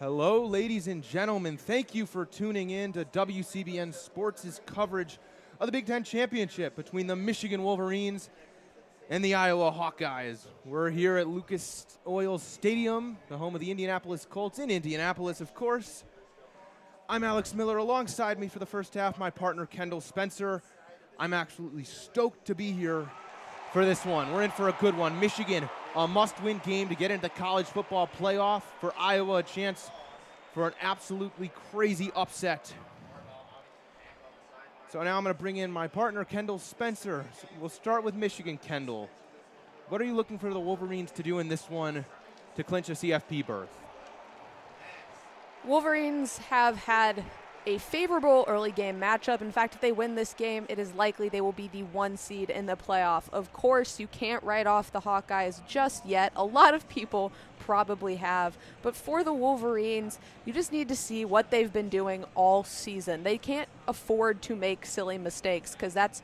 Hello, ladies and gentlemen. Thank you for tuning in to WCBN Sports' coverage of the Big Ten Championship between the Michigan Wolverines and the Iowa Hawkeyes. We're here at Lucas Oil Stadium, the home of the Indianapolis Colts in Indianapolis, of course. I'm Alex Miller. Alongside me for the first half, my partner, Kendall Spencer. I'm absolutely stoked to be here for this one. We're in for a good one. Michigan, a must-win game to get into the college football playoff. For Iowa, a chance for an absolutely crazy upset. So now I'm going to bring in my partner, Kendall Spencer. So we'll start with Michigan, Kendall. What are you looking for the Wolverines to do in this one to clinch a CFP berth? Wolverines have had a favorable early game matchup. In fact, if they win this game, it is likely they will be the 1 seed in the playoff. Of course, you can't write off the Hawkeyes just yet. A lot of people probably have. But for the Wolverines, you just need to see what they've been doing all season. They can't afford to make silly mistakes because that's,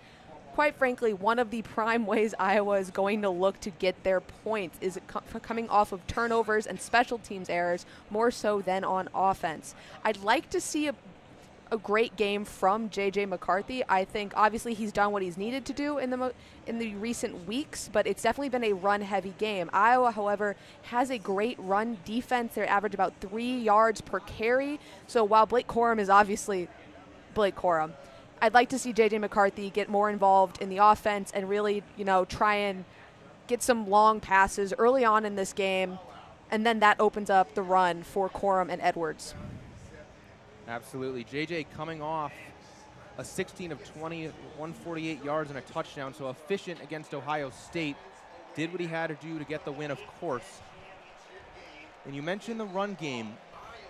quite frankly, one of the prime ways Iowa is going to look to get their points is coming off of turnovers and special teams errors more so than on offense. I'd like to see a great game from J.J. McCarthy. I think obviously he's done what he's needed to do in the recent weeks, but it's definitely been a run-heavy game. Iowa, however, has a great run defense. They average about 3 yards per carry. So while Blake Corum is obviously Blake Corum, I'd like to see J.J. McCarthy get more involved in the offense and really, try and get some long passes early on in this game, and then that opens up the run for Corum and Edwards. Absolutely. JJ coming off a 16 of 20, 148 yards and a touchdown, so efficient against Ohio State. Did what he had to do to get the win, of course. And you mentioned the run game.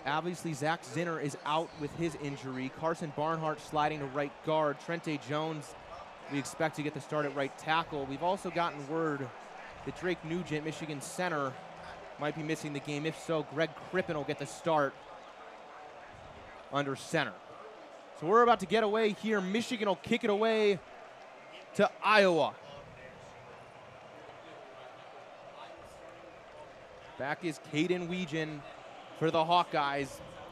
Obviously, Zach Zinner is out with his injury. Carson Barnhart sliding to right guard. Trente Jones, we expect to get the start at right tackle. We've also gotten word that Drake Nugent, Michigan center, might be missing the game. If so, Greg Crippen will get the start under center. So we're about to get away here. Michigan will kick it away to Iowa. Back is Caden Weegan for the Hawkeyes.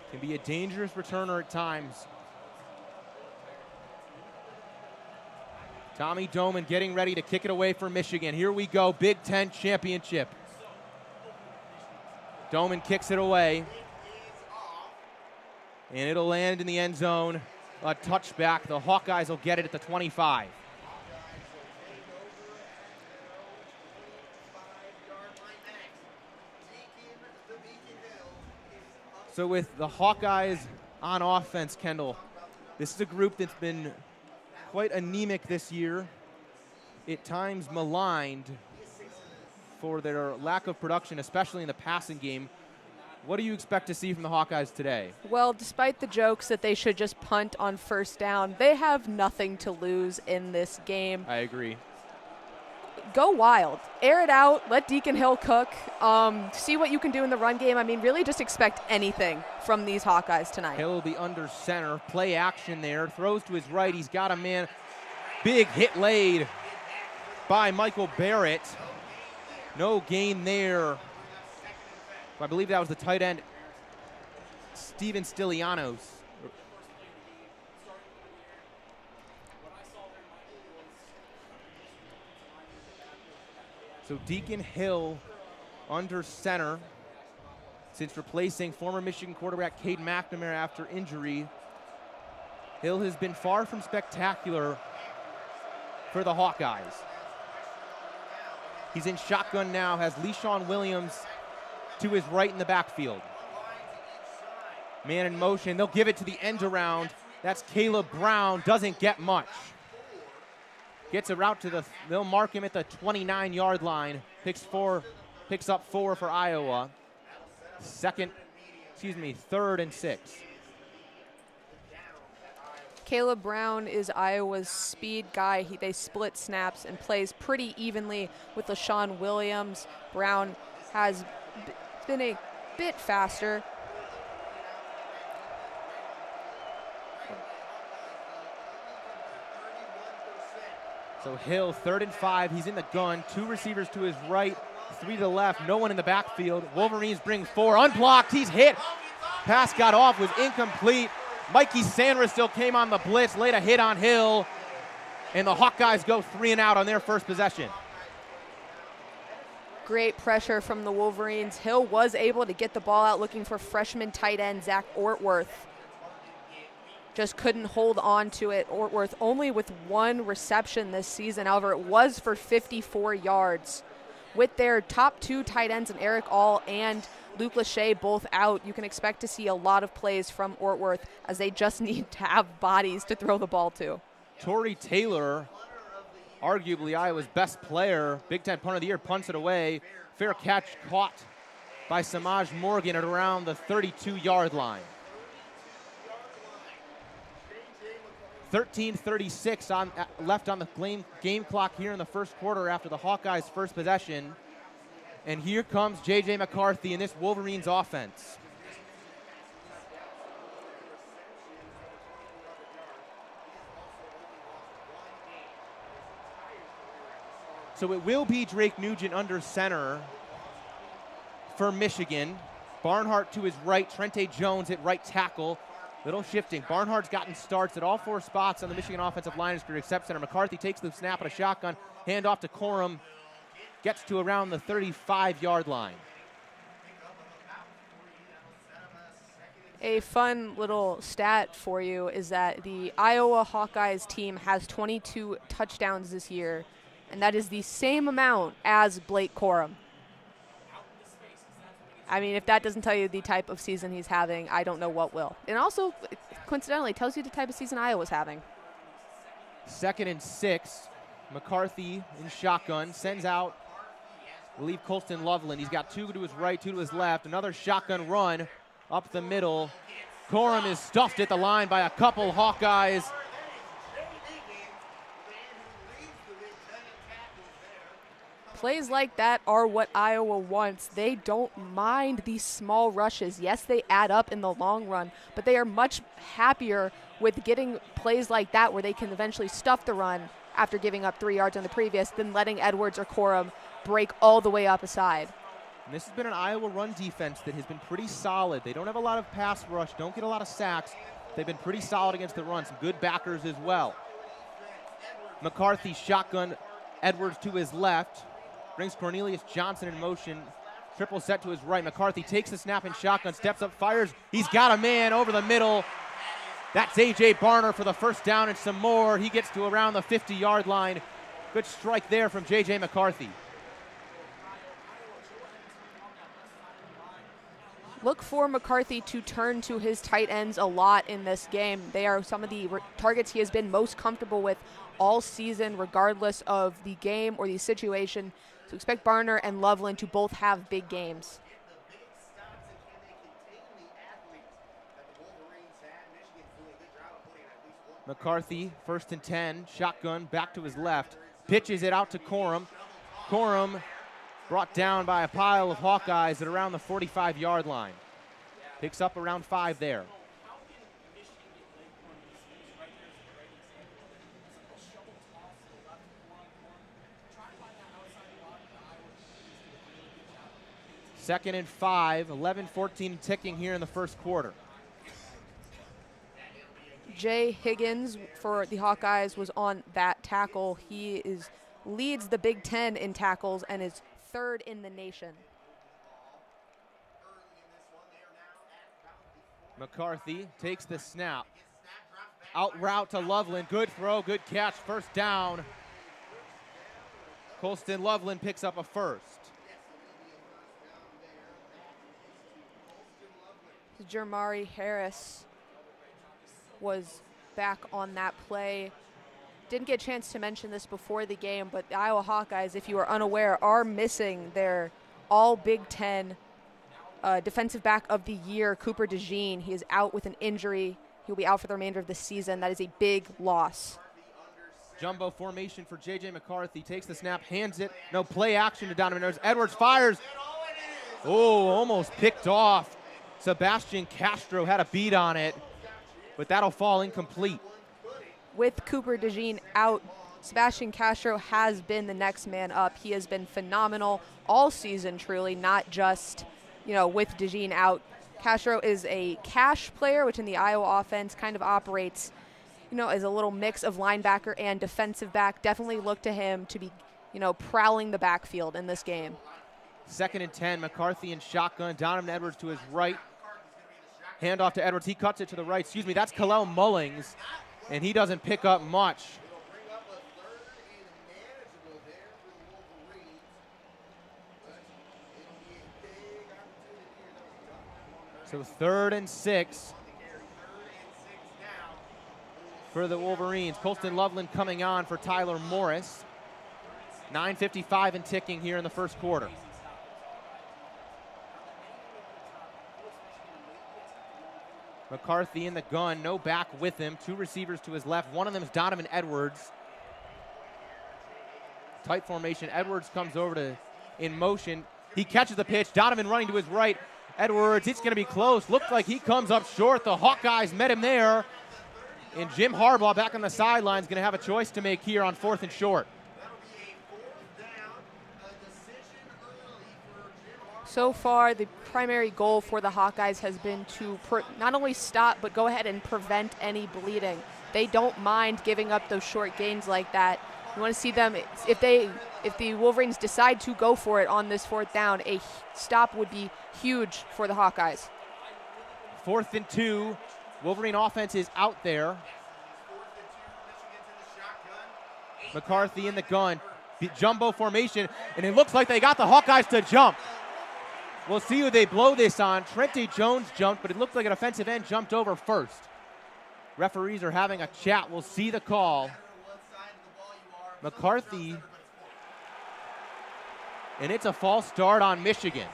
Can be a dangerous returner at times. Tommy Doman getting ready to kick it away for Michigan. Here we go, Big Ten Championship. Doman kicks it away. And it'll land in the end zone. A touchback. The Hawkeyes will get it at the 25. So with the Hawkeyes on offense, Kendall, this is a group that's been quite anemic this year, at times maligned for their lack of production, especially in the passing game. What do you expect to see from the Hawkeyes today? Well, despite the jokes that they should just punt on first down, they have nothing to lose in this game. I agree. Go wild. Air it out. Let Deacon Hill cook. See what you can do in the run game. I mean, really just expect anything from these Hawkeyes tonight. Hill will be under center. Play action there. Throws to his right. He's got a man. Big hit laid by Michael Barrett. No gain there. I believe that was the tight end, Steven Stylianos. So Deacon Hill under center, since replacing former Michigan quarterback Cade McNamara after injury. Hill has been far from spectacular for the Hawkeyes. He's in shotgun now, has LeShawn Williams to his right in the backfield. Man in motion, they'll give it to the end around. That's Caleb Brown, doesn't get much. Gets a route to they'll mark him at the 29-yard line. Picks up 4 for Iowa. Third and 6. Caleb Brown is Iowa's speed guy. They split snaps and plays pretty evenly with LeShawn Williams. Brown has been a bit faster. So Hill, 3rd and 5. He's in the gun. 2 receivers to his right, 3 to the left. No one in the backfield. Wolverines bring 4. Unblocked. He's hit Pass got off, was incomplete. Mikey Sanders still came on the blitz, laid a hit on Hill, and the Hawkeyes go 3 and out on their first possession. Great pressure from the Wolverines. Hill was able to get the ball out looking for freshman tight end Zach Ortworth. Just couldn't hold on to it. Ortworth only with 1 reception this season. However, it was for 54 yards. With their top 2 tight ends in Eric All and Luke Lachey both out, you can expect to see a lot of plays from Ortworth as they just need to have bodies to throw the ball to. Torrey Taylor, arguably Iowa's best player, Big Ten Punter of the Year, punts it away. Fair catch caught by Samaj Morgan at around the 32-yard line. 13:36 left on the game clock here in the first quarter after the Hawkeyes' first possession. And here comes J.J. McCarthy in this Wolverines offense. So it will be Drake Nugent under center for Michigan. Barnhart to his right, Trente Jones at right tackle. Little shifting. Barnhart's gotten starts at all 4 spots on the Michigan offensive line as career except center. McCarthy takes the snap at a shotgun, hand off to Corum, gets to around the 35-yard line. A fun little stat for you is that the Iowa Hawkeyes team has 22 touchdowns this year, and that is the same amount as Blake Corum. I mean, if that doesn't tell you the type of season he's having, I don't know what will. And also, coincidentally, tells you the type of season Iowa's having. 2nd and 6. McCarthy in shotgun, sends out, will leave Colston Loveland. He's got 2 to his right, 2 to his left. Another shotgun run up the middle. Corum is stuffed at the line by a couple Hawkeyes. Plays like that are what Iowa wants. They don't mind these small rushes. Yes, they add up in the long run, but they are much happier with getting plays like that where they can eventually stuff the run after giving up 3 yards on the previous than letting Edwards or Corum break all the way up a side. And this has been an Iowa run defense that has been pretty solid. They don't have a lot of pass rush, don't get a lot of sacks. They've been pretty solid against the run. Some good backers as well. McCarthy shotgun, Edwards to his left. Brings Cornelius Johnson in motion. Triple set to his right. McCarthy takes the snap and shotgun, steps up, fires. He's got a man over the middle. That's A.J. Barner for the first down and some more. He gets to around the 50-yard line. Good strike there from J.J. McCarthy. Look for McCarthy to turn to his tight ends a lot in this game. They are some of the targets he has been most comfortable with all season, regardless of the game or the situation. So expect Barner and Loveland to both have big games. McCarthy, 1st and 10, shotgun back to his left, pitches it out to Corum. Corum brought down by a pile of Hawkeyes at around the 45-yard line. Picks up around 5 there. Second and 5, 11-14 ticking here in the first quarter. Jay Higgins for the Hawkeyes was on that tackle. He leads the Big Ten in tackles and is 3rd in the nation. McCarthy takes the snap. Out route to Loveland. Good throw, good catch, first down. Colston Loveland picks up a first. Jermari Harris was back on that play. Didn't get a chance to mention this before the game, but the Iowa Hawkeyes, if you are unaware, are missing their all Big Ten defensive back of the year, Cooper DeJean. He is out with an injury. He'll be out for the remainder of the season. That is a big loss. Jumbo formation for J.J. McCarthy. Takes the snap, hands it. No play action to Donovan Edwards. Edwards fires. Oh, almost picked off. Sebastian Castro had a beat on it, but that'll fall incomplete. With Cooper DeJean out, Sebastian Castro has been the next man up. He has been phenomenal all season, truly, not just, with DeJean out. Castro is a cash player, which in the Iowa offense kind of operates, as a little mix of linebacker and defensive back. Definitely look to him to be, prowling the backfield in this game. 2nd and 10, McCarthy in shotgun. Donovan Edwards to his right. Handoff to Edwards. He cuts it to the right. That's Kalel Mullings, and he doesn't pick up much. So 3rd and 6 for the Wolverines. Colston Loveland coming on for Tyler Morris. 9:55 and ticking here in the first quarter. McCarthy in the gun, no back with him. 2 receivers to his left. One of them is Donovan Edwards. Tight formation. Edwards comes over in motion. He catches the pitch. Donovan running to his right. Edwards, it's going to be close. Looks like he comes up short. The Hawkeyes met him there. And Jim Harbaugh back on the sidelines going to have a choice to make here on 4th and short. So far, the primary goal for the Hawkeyes has been to not only stop, but go ahead and prevent any bleeding. They don't mind giving up those short gains like that. You want to see them, if the Wolverines decide to go for it on this 4th down, a stop would be huge for the Hawkeyes. 4th and 2. Wolverine offense is out there. McCarthy in the gun. Jumbo formation, and it looks like they got the Hawkeyes to jump. We'll see who they blow this on. Trente Jones jumped, but it looked like an offensive end jumped over first. Referees are having a chat. We'll see the call. McCarthy, and it's a false start on Michigan.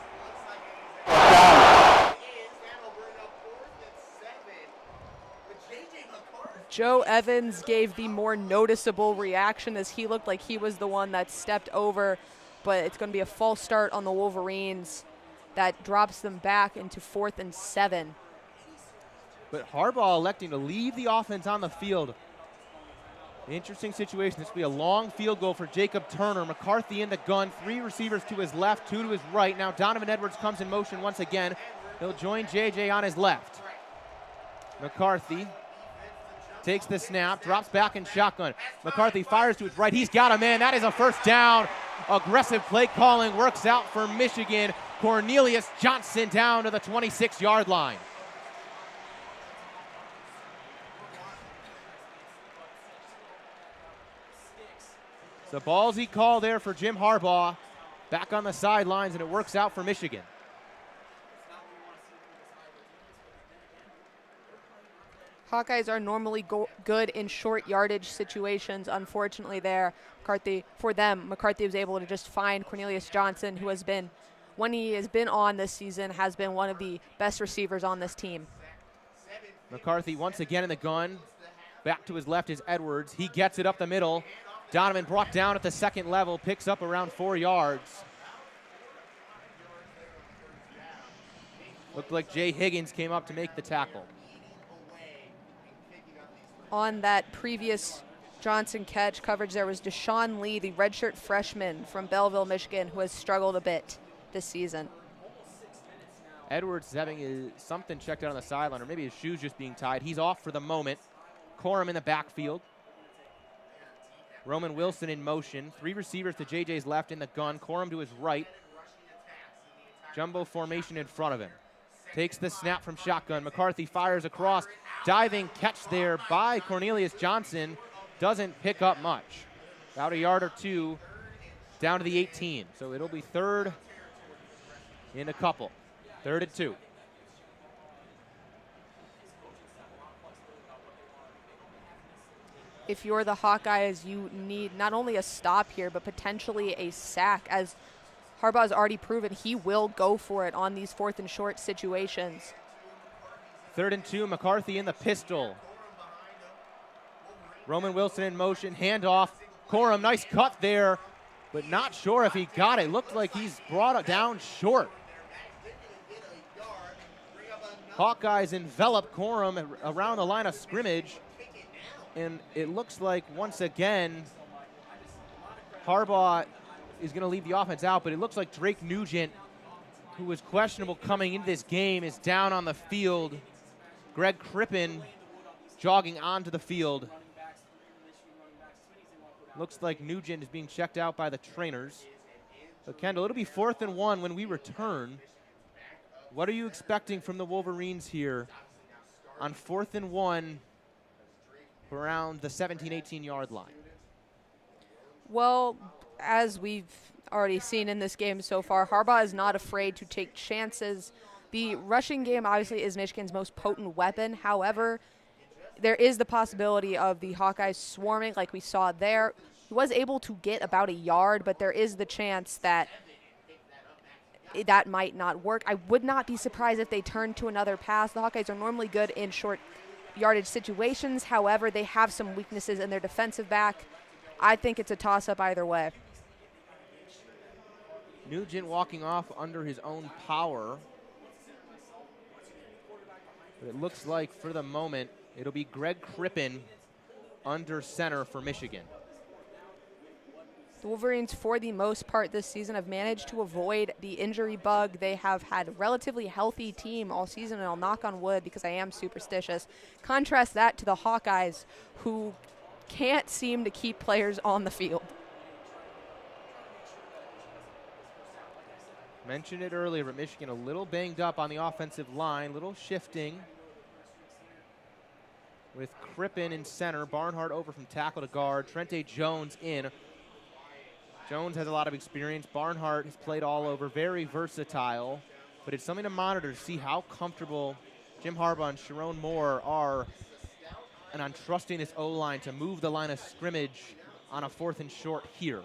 Joe Evans gave the more noticeable reaction as he looked like he was the one that stepped over, but it's going to be a false start on the Wolverines that drops them back into 4th and 7. But Harbaugh electing to leave the offense on the field. Interesting situation. This will be a long field goal for Jacob Turner. McCarthy in the gun. 3 receivers to his left, 2 to his right. Now Donovan Edwards comes in motion once again. He'll join JJ on his left. McCarthy takes the snap, drops back in shotgun. McCarthy fires to his right. He's got a man. That is a 1st down. Aggressive play calling works out for Michigan. Cornelius Johnson down to the 26-yard line. It's a ballsy call there for Jim Harbaugh. Back on the sidelines, and it works out for Michigan. Hawkeyes are normally good in short yardage situations. Unfortunately there, McCarthy was able to just find Cornelius Johnson, who has been, when he has been on this season, has been one of the best receivers on this team. McCarthy once again in the gun. Back to his left is Edwards. He gets it up the middle. Donovan brought down at the 2nd level, picks up around 4 yards. Looked like Jay Higgins came up to make the tackle. On that previous Johnson catch coverage, there was Deshaun Lee, the redshirt freshman from Belleville, Michigan, who has struggled a bit this season. Edwards is having something checked out on the sideline, or maybe his shoe's just being tied. He's off for the moment. Corum in the backfield. Roman Wilson in motion. 3 receivers to JJ's left in the gun. Corum to his right. Jumbo formation in front of him. Takes the snap from shotgun. McCarthy fires across. Diving catch there by Cornelius Johnson. Doesn't pick up much. About a yard or 2 down to the 18. So it'll be 3rd in a couple. 3rd and 2. If you're the Hawkeyes, you need not only a stop here, but potentially a sack, as Harbaugh's already proven he will go for it on these 4th and short situations. 3rd and 2, McCarthy in the pistol. Roman Wilson in motion, handoff. Corum, nice cut there, but not sure if he got it. Looked like he's brought it down short. Hawkeyes envelop Corum around the line of scrimmage. And it looks like, once again, Harbaugh is going to leave the offense out, but it looks like Drake Nugent who was questionable coming into this game, is down on the field. Greg Crippen jogging onto the field. Looks like Nugent is being checked out by the trainers. So Kendall, it'll be 4th and 1 when we return. What are you expecting from the Wolverines here on 4th and 1 around the 17, 18-yard line? Well, as we've already seen in this game so far, Harbaugh is not afraid to take chances. The rushing game obviously is Michigan's most potent weapon. However, there is the possibility of the Hawkeyes swarming like we saw there. He was able to get about a yard, but there is the chance that that might not work. I would not be surprised if they turn to another pass. The Hawkeyes are normally good in short yardage situations. However, they have some weaknesses in their defensive back. I think it's a toss-up either way. Nugent walking off under his own power. But it looks like for the moment, it'll be Greg Crippen under center for Michigan. The Wolverines, for the most part this season, have managed to avoid the injury bug. They have had a relatively healthy team all season, and I'll knock on wood because I am superstitious. Contrast that to the Hawkeyes, who can't seem to keep players on the field. Mentioned it earlier, but Michigan a little banged up on the offensive line, little shifting. With Crippen in center, Barnhart over from tackle to guard, Trente Jones in. Jones has a lot of experience. Barnhart has played all over, very versatile, but it's something to monitor to see how comfortable Jim Harbaugh and Sharon Moore are and on trusting this O-line to move the line of scrimmage on a 4th and short here.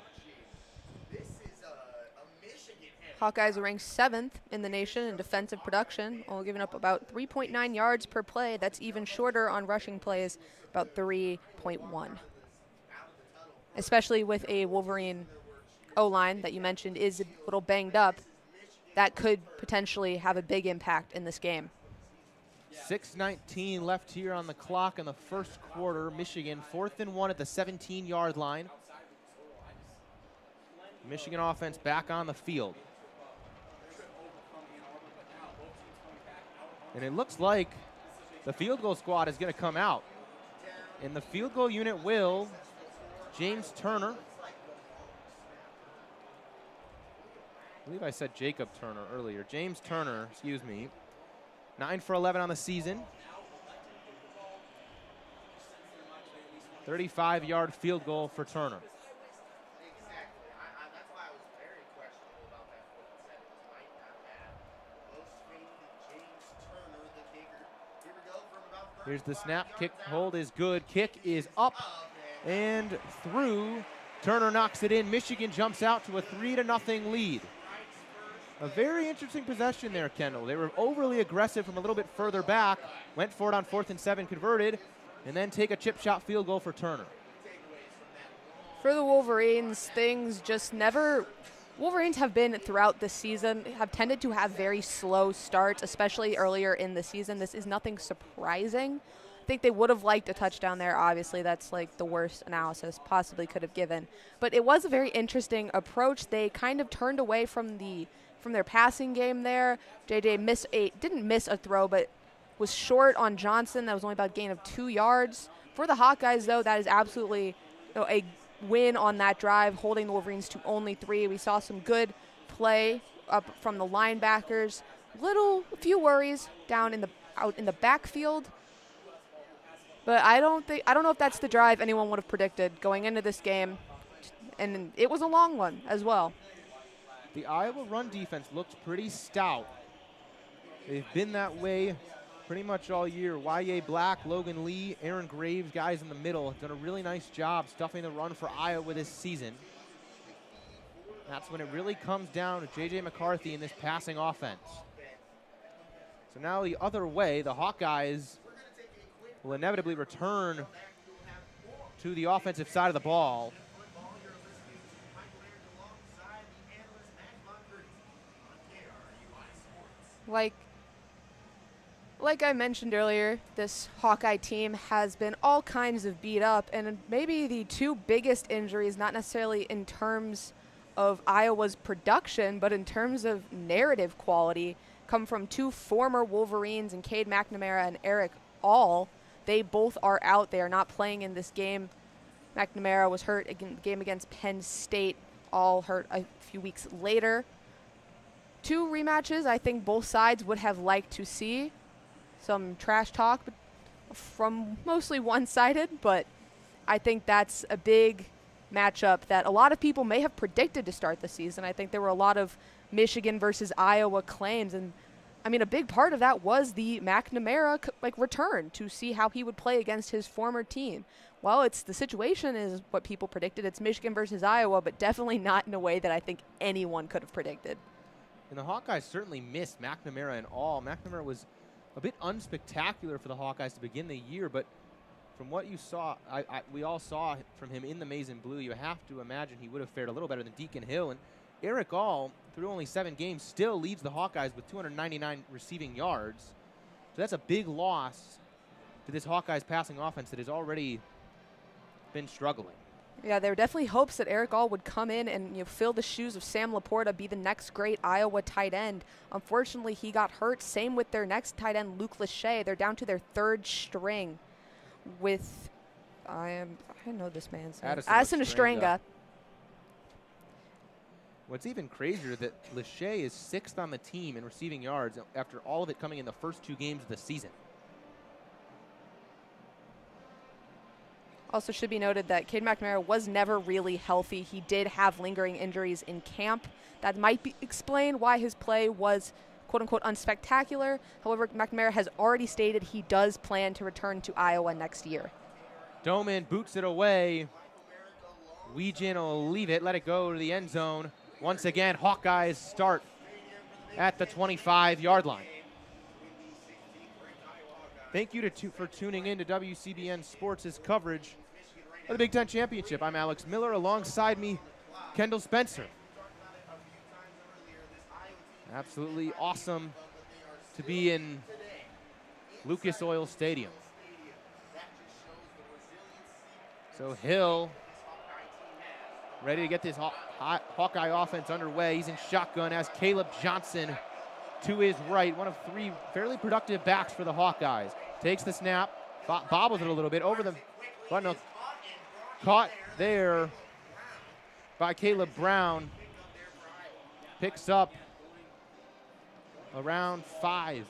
Hawkeyes are ranked 7th in the nation in defensive production, only giving up about 3.9 yards per play. That's even shorter on rushing plays, about 3.1. Especially with a Wolverine O-line that you mentioned is a little banged up, that could potentially have a big impact in this game. 6:19 left here on the clock in the first quarter. Michigan 4th and 1 at the 17-yard line. Michigan offense back on the field. And it looks like the field goal squad is going to come out. And the field goal unit will James Turner. I believe I said Jacob Turner earlier. James Turner, excuse me. 9 for 11 on the season. 35-yard field goal for Turner. Here's the snap. Kick hold is good. Kick is up and through. Turner knocks it in. Michigan jumps out to a 3-0 lead. A very interesting possession there, Kendall. They were overly aggressive from a little bit further back, went for it on 4th and 7, converted, and then take a chip shot field goal for Turner. For the Wolverines, things just never... Wolverines have been, throughout the season, have tended to have very slow starts, especially earlier in the season. This is nothing surprising. I think they would have liked a touchdown there. Obviously, that's like the worst analysis possibly could have given. But it was a very interesting approach. They kind of turned away from their passing game there. JJ didn't miss a throw, but was short on Johnson. That was only about a gain of 2 yards. For the Hawkeyes, though, that is absolutely a win on that drive, holding the Wolverines to only 3. We saw some good play up from the linebackers. A few worries down out in the backfield. But I don't know if that's the drive anyone would have predicted going into this game. And it was a long one as well. The Iowa run defense looked pretty stout. They've been that way pretty much all year. Wyatt Black, Logan Lee, Aaron Graves, guys in the middle have done a really nice job stuffing the run for Iowa this season. That's when it really comes down to J.J. McCarthy in this passing offense. So now the other way, the Hawkeyes will inevitably return to the offensive side of the ball. Like I mentioned earlier, this Hawkeye team has been all kinds of beat up, and maybe the 2 biggest injuries, not necessarily in terms of Iowa's production, but in terms of narrative quality, come from two former Wolverines and Cade McNamara and Eric All. They both are out there, not playing in this game. McNamara was hurt in the game against Penn State, All hurt a few weeks later. Two rematches I think both sides would have liked to see. Some trash talk from mostly one-sided, but I think that's a big matchup that a lot of people may have predicted to start the season. I think there were a lot of Michigan versus Iowa claims, and I mean, a big part of that was the McNamara return to see how he would play against his former team. Well, it's the situation is what people predicted. It's Michigan versus Iowa, but definitely not in a way that I think anyone could have predicted. And the Hawkeyes certainly missed McNamara and All. McNamara was a bit unspectacular for the Hawkeyes to begin the year, but from what you saw, we all saw from him in the maize and blue, you have to imagine he would have fared a little better than Deacon Hill. And Eric All, through only 7 games, still leads the Hawkeyes with 299 receiving yards. So that's a big loss to this Hawkeyes passing offense that has already been struggling. Yeah, there were definitely hopes that Eric All would come in and fill the shoes of Sam Laporta, be the next great Iowa tight end. Unfortunately, he got hurt. Same with their next tight end, Luke Lachey. They're down to their 3rd string with, I know this man's name. Addison Ostrenga. What's even crazier that Lachey is 6th on the team in receiving yards after all of it coming in the first 2 games of the season. Also should be noted that Cade McNamara was never really healthy. He did have lingering injuries in camp. That might explain why his play was quote-unquote unspectacular. However, McNamara has already stated he does plan to return to Iowa next year. Doman boots it away. Weegan will leave it, let it go to the end zone. Once again, Hawkeyes start at the 25-yard line. Thank you for tuning in to WCBN Sports' coverage of the Big Ten Championship. I'm Alex Miller. Alongside me, Kendall Spencer. Absolutely awesome to be in Lucas Oil Stadium. So Hill ready to get this Hawkeye offense underway. He's in shotgun as Caleb Johnson to his right, one of 3 fairly productive backs for the Hawkeyes. Takes the snap, bobbles it a little bit over the button. Caught there by Caleb Brown. Picks up around 5.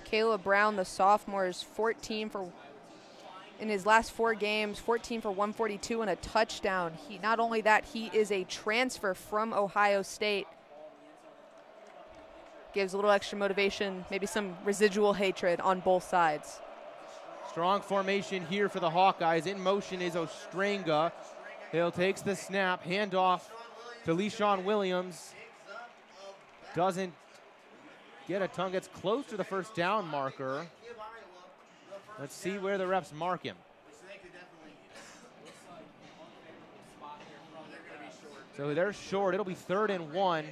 Caleb Brown, the sophomore, is 14 for, in his last 4 games, 14 for 142 and a touchdown. Not only that, he is a transfer from Ohio State. Gives a little extra motivation, maybe some residual hatred on both sides. Strong formation here for the Hawkeyes. In motion is Ostrenga. Hill takes the snap, handoff to Leshawn Williams. Doesn't get a ton, gets close to the first down marker. Let's see where the refs mark him. So they're short, it'll be 3rd and 1.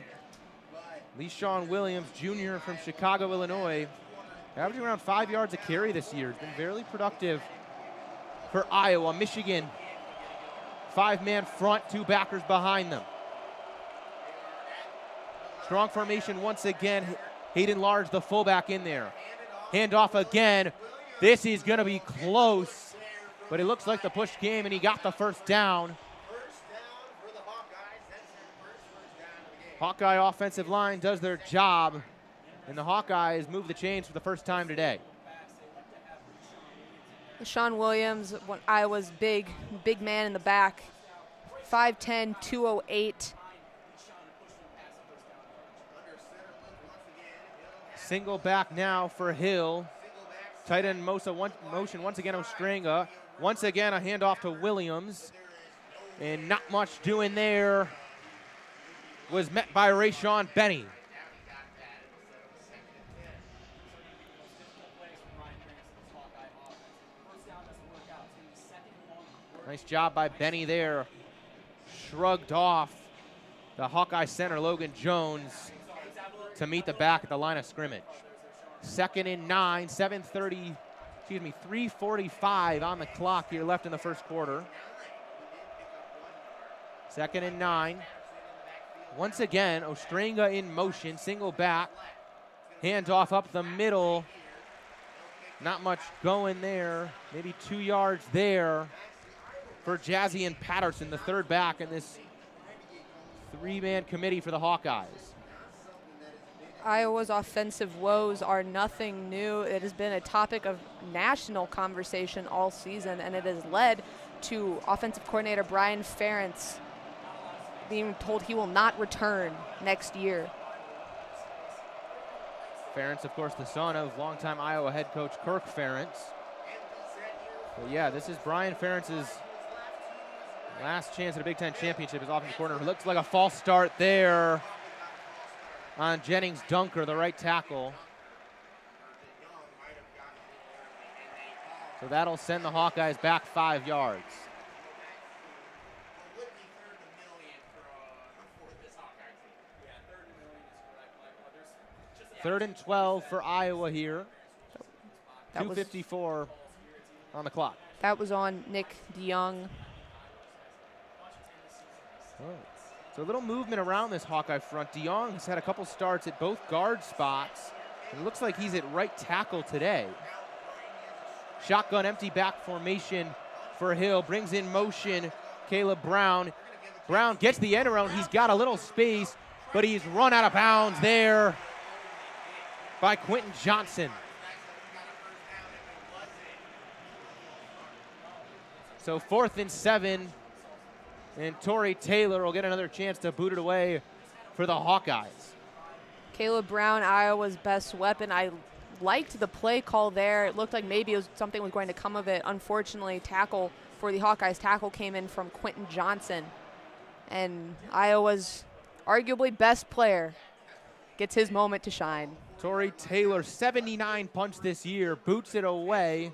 Leshawn Williams, junior from Chicago, Illinois, averaging around 5 yards a carry this year. He's been very productive for Iowa. Michigan, 5-man front, 2 backers behind them. Strong formation once again. Hayden Large, the fullback, in there. Handoff again. This is going to be close, but it looks like the push came and he got the first down. Hawkeye offensive line does their job, and the Hawkeyes move the chains for the first time today. Sean Williams, Iowa's big man in the back, 5'10", 208. Single back now for Hill. Tight end motion once again Ostrenga. Once again a handoff to Williams. And not much doing there. Was met by Rayshon Benny. Nice job by Benny there. Shrugged off the Hawkeye center, Logan Jones, to meet the back at the line of scrimmage. 2nd and 9, 3:45 on the clock here left in the first quarter. 2nd and 9. Once again, Ostrenga in motion, single back, handoff up the middle. Not much going there, maybe 2 yards there for Jazzy and Patterson, the third back in this three-man committee for the Hawkeyes. Iowa's offensive woes are nothing new. It has been a topic of national conversation all season, and it has led to offensive coordinator Brian Ferentz being told he will not return next year. Ferentz, of course, the son of longtime Iowa head coach Kirk Ferentz. But yeah, this is Brian Ferentz's last chance at a Big Ten championship as offensive coordinator. Looks like a false start there on Jennings Dunker, the right tackle. So that'll send the Hawkeyes back 5 yards. Third and 12 for Iowa here. 2:54 on the clock. That was on Nick DeYoung. Oh. So a little movement around this Hawkeye front. DeYoung has had a couple starts at both guard spots. It looks like he's at right tackle today. Shotgun empty back formation for Hill. Brings in motion Caleb Brown. Brown gets the end around. He's got a little space, but he's run out of bounds there by Quentin Johnson. So 4th and 7. And Torrey Taylor will get another chance to boot it away for the Hawkeyes. Caleb Brown, Iowa's best weapon. I liked the play call there. It looked like maybe something was going to come of it. Unfortunately, tackle for the Hawkeyes, tackle came in from Quentin Johnson. And Iowa's arguably best player gets his moment to shine. Torrey Taylor, 79 punch this year, boots it away.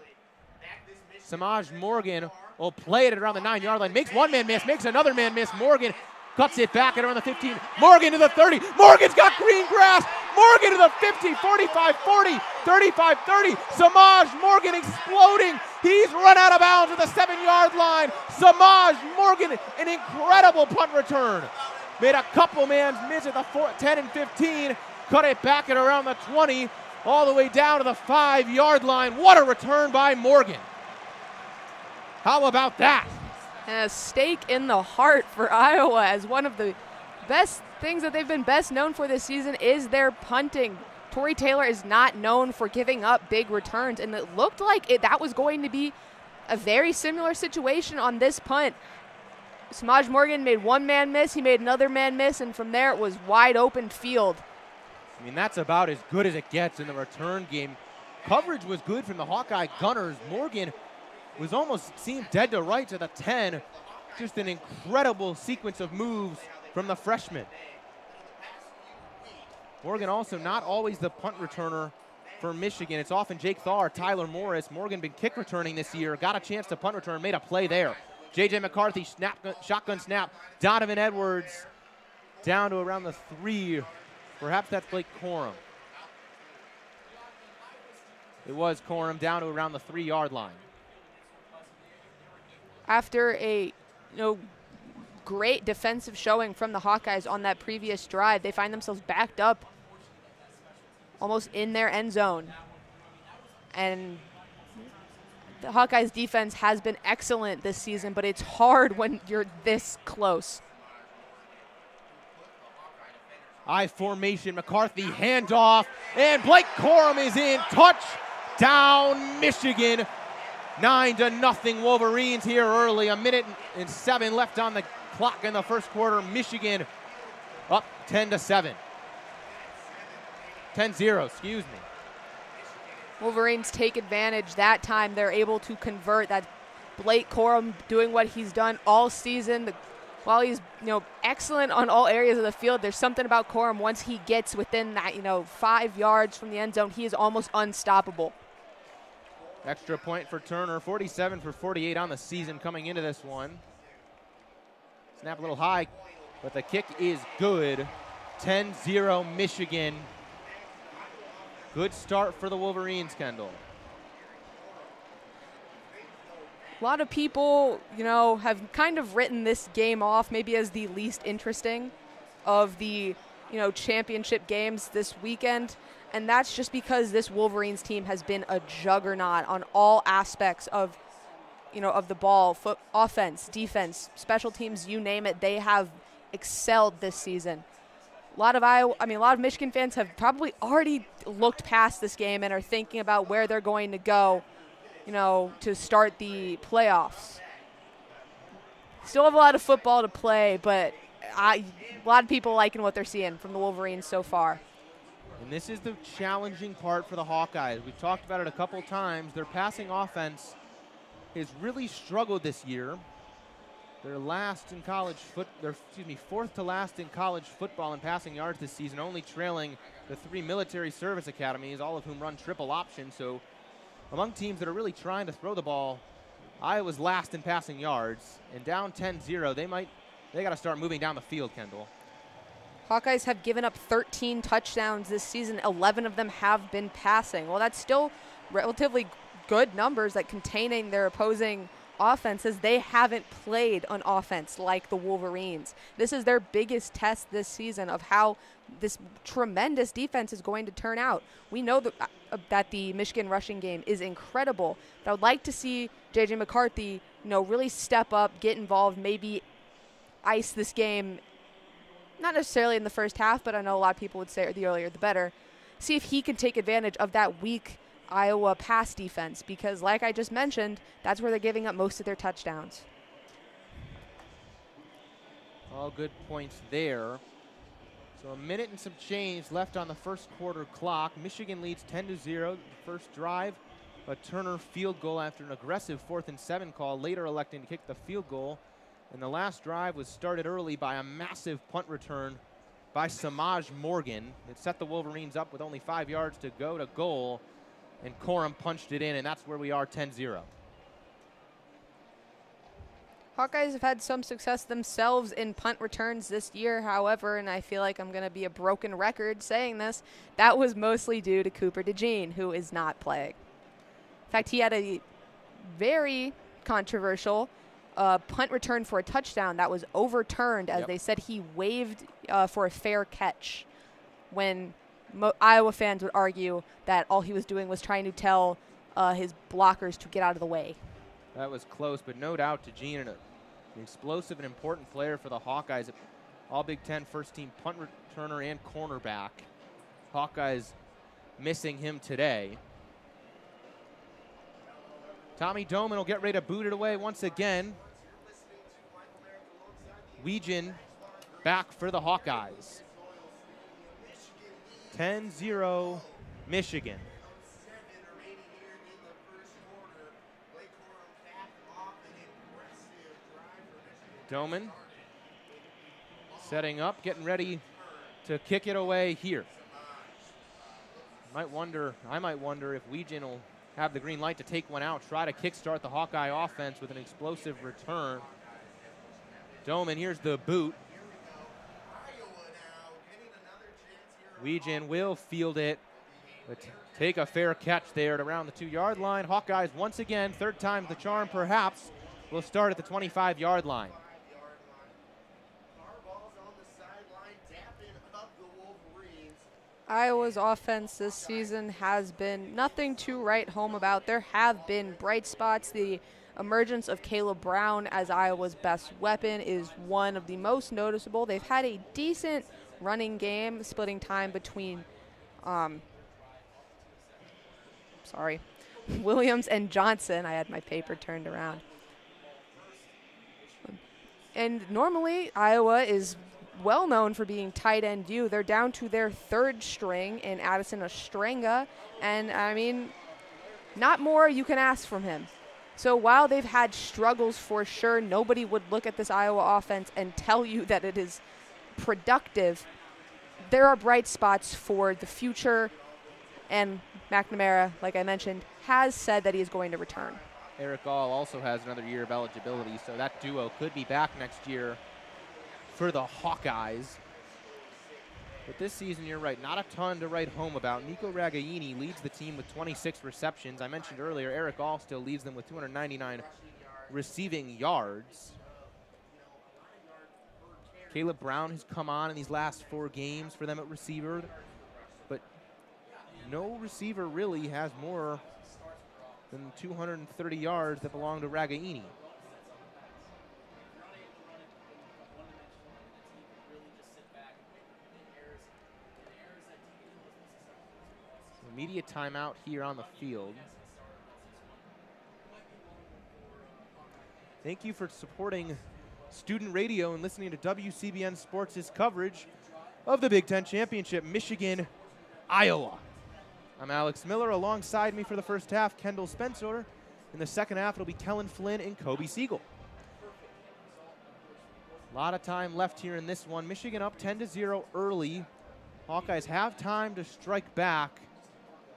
Samaj Morgan will play it around the 9-yard line. Makes one man miss, makes another man miss. Morgan cuts it back at around the 15. Morgan to the 30. Morgan's got green grass. Morgan to the 50, 45, 40, 35, 30. Samaj Morgan exploding. He's run out of bounds at the 7-yard line. Samaj Morgan, an incredible punt return. Made a couple man miss at the 10 and 15. Cut it back at around the 20, all the way down to the 5-yard line. What a return by Morgan. How about that? And a stake in the heart for Iowa, as one of the best things that they've been best known for this season is their punting. Torrey Taylor is not known for giving up big returns, and it looked like that was going to be a very similar situation on this punt. Samaj Morgan made one man miss, he made another man miss, and from there it was wide open field. I mean, that's about as good as it gets in the return game. Coverage was good from the Hawkeye gunners. Morgan was almost seemed dead to rights at the 10. Just an incredible sequence of moves from the freshman. Morgan also not always the punt returner for Michigan. It's often Jake Thaw or Tyler Morris. Morgan been kick returning this year. Got a chance to punt return, made a play there. J.J. McCarthy, shotgun snap. Donovan Edwards down to around the 3. Perhaps that's Blake Corum. It was Corum down to around the 3-yard line. After a great defensive showing from the Hawkeyes on that previous drive, they find themselves backed up almost in their end zone. And the Hawkeyes defense has been excellent this season, but it's hard when you're this close. I formation, McCarthy handoff, and Blake Corum is in. Touchdown, Michigan. 9-0 Wolverines here early. 1:07 left on the clock in the first quarter. Michigan up 10-7. 10-0, excuse me. Wolverines take advantage. That time they're able to convert. That Blake Corum doing what he's done all season. While he's excellent on all areas of the field, there's something about Corum. Once he gets within that 5 yards from the end zone, he is almost unstoppable. Extra point for Turner, 47 for 48 on the season coming into this one. Snap a little high, but the kick is good. 10-0 Michigan. Good start for the Wolverines, Kendall. A lot of people, have kind of written this game off maybe as the least interesting. of the championship games this weekend, and that's just because this Wolverines team has been a juggernaut on all aspects of of the ball, offense, defense, special teams, you name it. They have excelled this season. A lot of Michigan fans have probably already looked past this game and are thinking about where they're going to go, to start the playoffs. Still have a lot of football to play, but a lot of people liking what they're seeing from the Wolverines so far. And this is the challenging part for the Hawkeyes. We've talked about it a couple times. Their passing offense has really struggled this year. They're fourth to last in college football in passing yards this season, only trailing the 3 military service academies, all of whom run triple option. So among teams that are really trying to throw the ball, Iowa's last in passing yards, and down 10-0, they got to start moving down the field, Kendall. Hawkeyes have given up 13 touchdowns this season. 11 of them have been passing. Well, that's still relatively good numbers, like containing their opposing offenses. They haven't played on offense like the Wolverines. This is their biggest test this season of how this tremendous defense is going to turn out. We know that the Michigan rushing game is incredible, but I would like to see J.J. McCarthy, really step up, get involved, maybe ice this game, not necessarily in the first half, but I know a lot of people would say the earlier the better. See if he can take advantage of that weak Iowa pass defense, because like I just mentioned, that's where they're giving up most of their touchdowns. All good points there. So a minute and some change left on the first quarter clock. Michigan leads 10-0. The first drive, a Turner field goal after an aggressive 4th and 7 call, later electing to kick the field goal. And the last drive was started early by a massive punt return by Samaj Morgan. It set the Wolverines up with only 5 yards to go to goal, and Corum punched it in, and that's where we are, 10-0. Hawkeyes have had some success themselves in punt returns this year, however, and I feel like I'm going to be a broken record saying this, that was mostly due to Cooper DeJean, who is not playing. In fact, he had a very controversial punt return for a touchdown that was overturned, as they said he waved for a fair catch, when Iowa fans would argue that all he was doing was trying to tell his blockers to get out of the way. That was close, but no doubt DeJean, an explosive and important player for the Hawkeyes. All Big Ten first-team punt returner and cornerback. Hawkeyes missing him today. Tommy Doman will get ready to boot it away once again. Weegan back for the Hawkeyes. 10-0 Michigan. Doman setting up, getting ready to kick it away here. I might wonder if Weegan will have the green light to take one out, try to kickstart the Hawkeye offense with an explosive return. Doman, here's the boot. Weegan will field it, but take a fair catch there at around the 2-yard line. Hawkeyes once again, third time the charm perhaps, will start at the 25-yard line. Iowa's offense this season has been nothing to write home about. There have been bright spots. The emergence of Caleb Brown as Iowa's best weapon is one of the most noticeable. They've had a decent running game, splitting time between Williams and Johnson. I had my paper turned around. And normally Iowa is well known for being tight end you. They're down to their third string in Addison Ostrenga, and I mean, not more you can ask from him. So while they've had struggles for sure, nobody would look at this Iowa offense and tell you that it is productive. There are bright spots for the future, and McNamara, like I mentioned, has said that he is going to return. Eric Gall also has another year of eligibility, so that duo could be back next year for the Hawkeyes. But this season, you're right, not a ton to write home about. Nico Ragaini leads the team with 26 receptions. I mentioned earlier, Eric Gall still leads them with 299 receiving yards. Caleb Brown has come on in these last 4 games for them at receiver, but no receiver really has more than 230 yards that belong to Ragaini. Immediate timeout here on the field. Thank you for supporting student radio and listening to WCBN Sports' coverage of the Big Ten Championship, Michigan, Iowa. I'm Alex Miller. Alongside me for the first half, Kendall Spencer. In the second half, it'll be Kelin Flynn and Coby Segal. A lot of time left here in this one. Michigan up 10-0 early. Hawkeyes have time to strike back,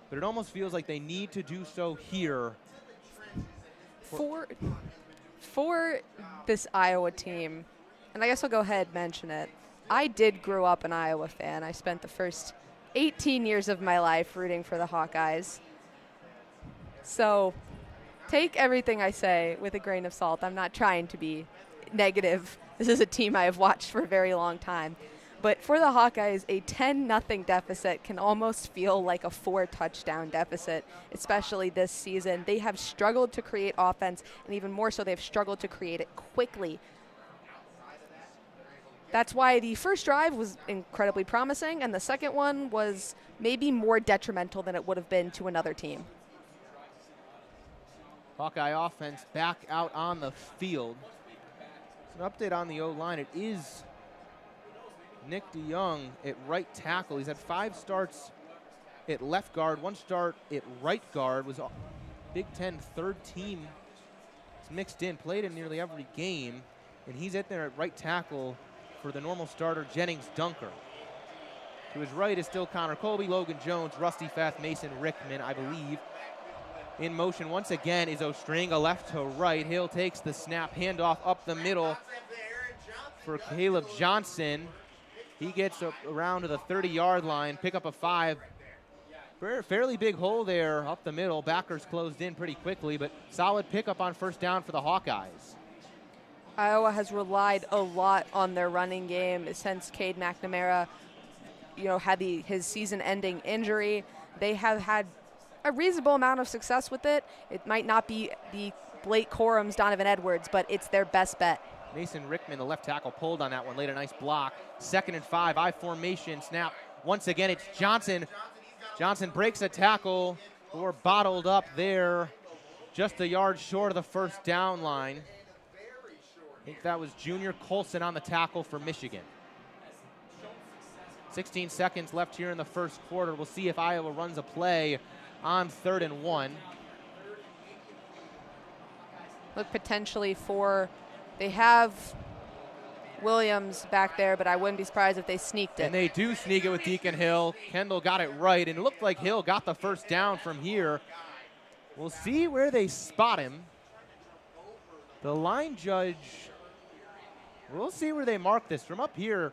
but it almost feels like they need to do so here. For this Iowa team, and I guess I'll go ahead and mention it, I did grow up an Iowa fan. I spent the first 18 years of my life rooting for the Hawkeyes. So take everything I say with a grain of salt. I'm not trying to be negative. This is a team I have watched for a very long time. But for the Hawkeyes, a 10-0 deficit can almost feel like a 4-touchdown deficit, especially this season. They have struggled to create offense, and even more so, they've struggled to create it quickly. That's why the first drive was incredibly promising, and the second one was maybe more detrimental than it would have been to another team. Hawkeye offense back out on the field. So an update on the O-line. It is Nick DeYoung at right tackle. He's had 5 starts at left guard, 1 start at right guard. Was Big Ten third team. He's mixed in, played in nearly every game, and he's at there at right tackle for the normal starter, Jennings Dunker. To his right is still Connor Colby, Logan Jones, Rusty Fath, Mason Rickman, I believe. In motion once again is Ostringa, left to right. Hill takes the snap, handoff up the middle for Caleb Johnson. He gets around to the 30-yard line, pick up a 5. Fairly big hole there up the middle. Backers closed in pretty quickly, but solid pickup on first down for the Hawkeyes. Iowa has relied a lot on their running game since Cade McNamara, had his season-ending injury. They have had a reasonable amount of success with it. It might not be the Blake Corum's Donovan Edwards, but it's their best bet. Mason Rickman, the left tackle, pulled on that one, laid a nice block. 2nd and 5, I formation, snap. Once again, it's Johnson. Johnson breaks a tackle, or bottled up there, just a yard short of the first down line. I think that was Junior Colson on the tackle for Michigan. 16 seconds left here in the first quarter. We'll see if Iowa runs a play on 3rd and 1. Look potentially they have Williams back there, but I wouldn't be surprised if they sneaked it. And they do sneak it with Deacon Hill. Kendall got it right, and it looked like Hill got the first down from here. We'll see where they spot him. The line judge, we'll see where they mark this. From up here,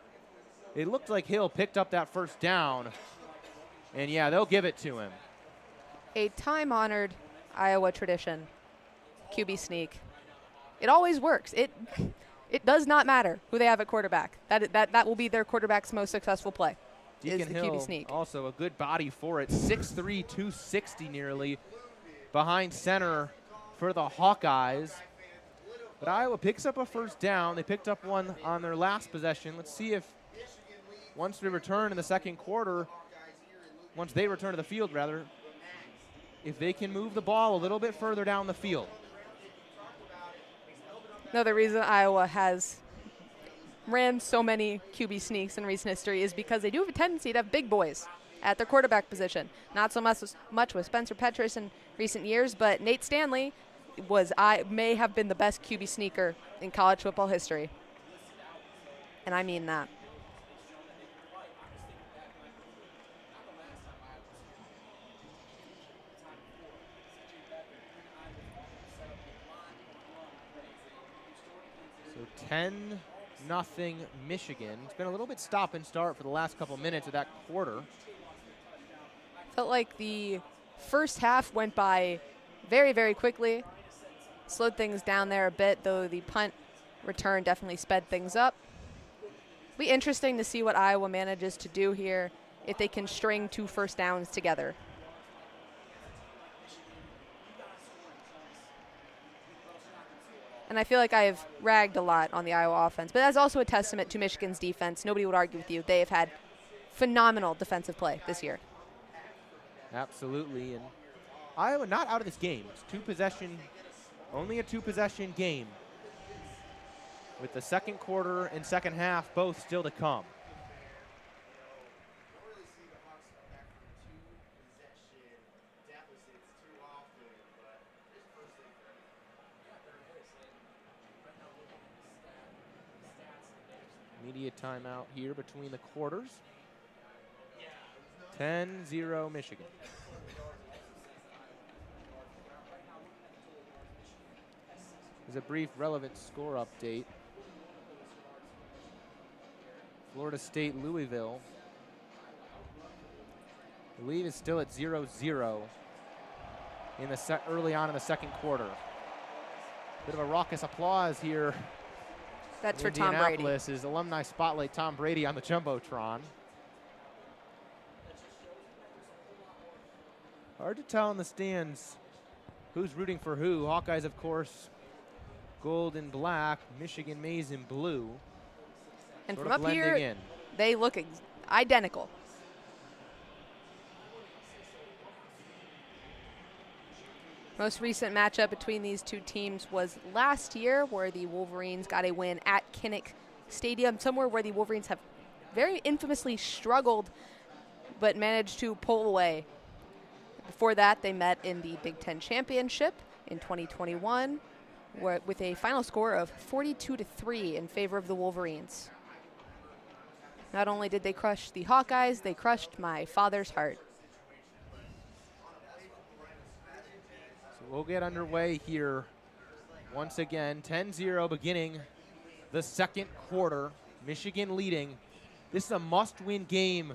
it looked like Hill picked up that first down. And yeah, they'll give it to him. A time-honored Iowa tradition, QB sneak. It always works. It does not matter who they have at quarterback. That will be their quarterback's most successful play. Deacon is the Hill, QB sneak. Also a good body for it. 6'3", 260 nearly, behind center for the Hawkeyes. But Iowa picks up a first down. They picked up one on their last possession. Let's see if once we return in the second quarter, once they return to the field rather, if they can move the ball a little bit further down the field. Another reason Iowa has ran so many QB sneaks in recent history is because they do have a tendency to have big boys at their quarterback position. Not so much with Spencer Petras in recent years, but Nate Stanley may have been the best QB sneaker in college football history. And I mean that. So 10-0 Michigan. It's been a little bit stop and start for the last couple minutes of that quarter. Felt like the first half went by very, very quickly. Slowed things down there a bit, though the punt return definitely sped things up. Be interesting to see what Iowa manages to do here if they can string 2 first downs together. And I feel like I've ragged a lot on the Iowa offense, but that's also a testament to Michigan's defense. Nobody would argue with you. They have had phenomenal defensive play this year. Absolutely, and Iowa not out of this game. It's only a 2-possession game, with the second quarter and second half both still to come. Immediate timeout here between the quarters. 10-0 Michigan. There's a brief relevant score update. Florida State, Louisville. The lead is still at 0-0 in the early on in the second quarter. Bit of a raucous applause here. That's for Tom Brady. Indianapolis is alumni spotlight Tom Brady on the Jumbotron. Hard to tell in the stands who's rooting for who. Hawkeyes, of course, gold and black. Michigan maize and blue. And sort from of up here, in. they look identical. Most recent matchup between these two teams was last year, where the Wolverines got a win at Kinnick Stadium, somewhere where the Wolverines have very infamously struggled but managed to pull away. Before that, they met in the Big Ten Championship in 2021 with a final score of 42-3 in favor of the Wolverines. Not only did they crush the Hawkeyes, they crushed my father's heart. We'll get underway here once again. 10-0 beginning the second quarter. Michigan leading. This is a must-win game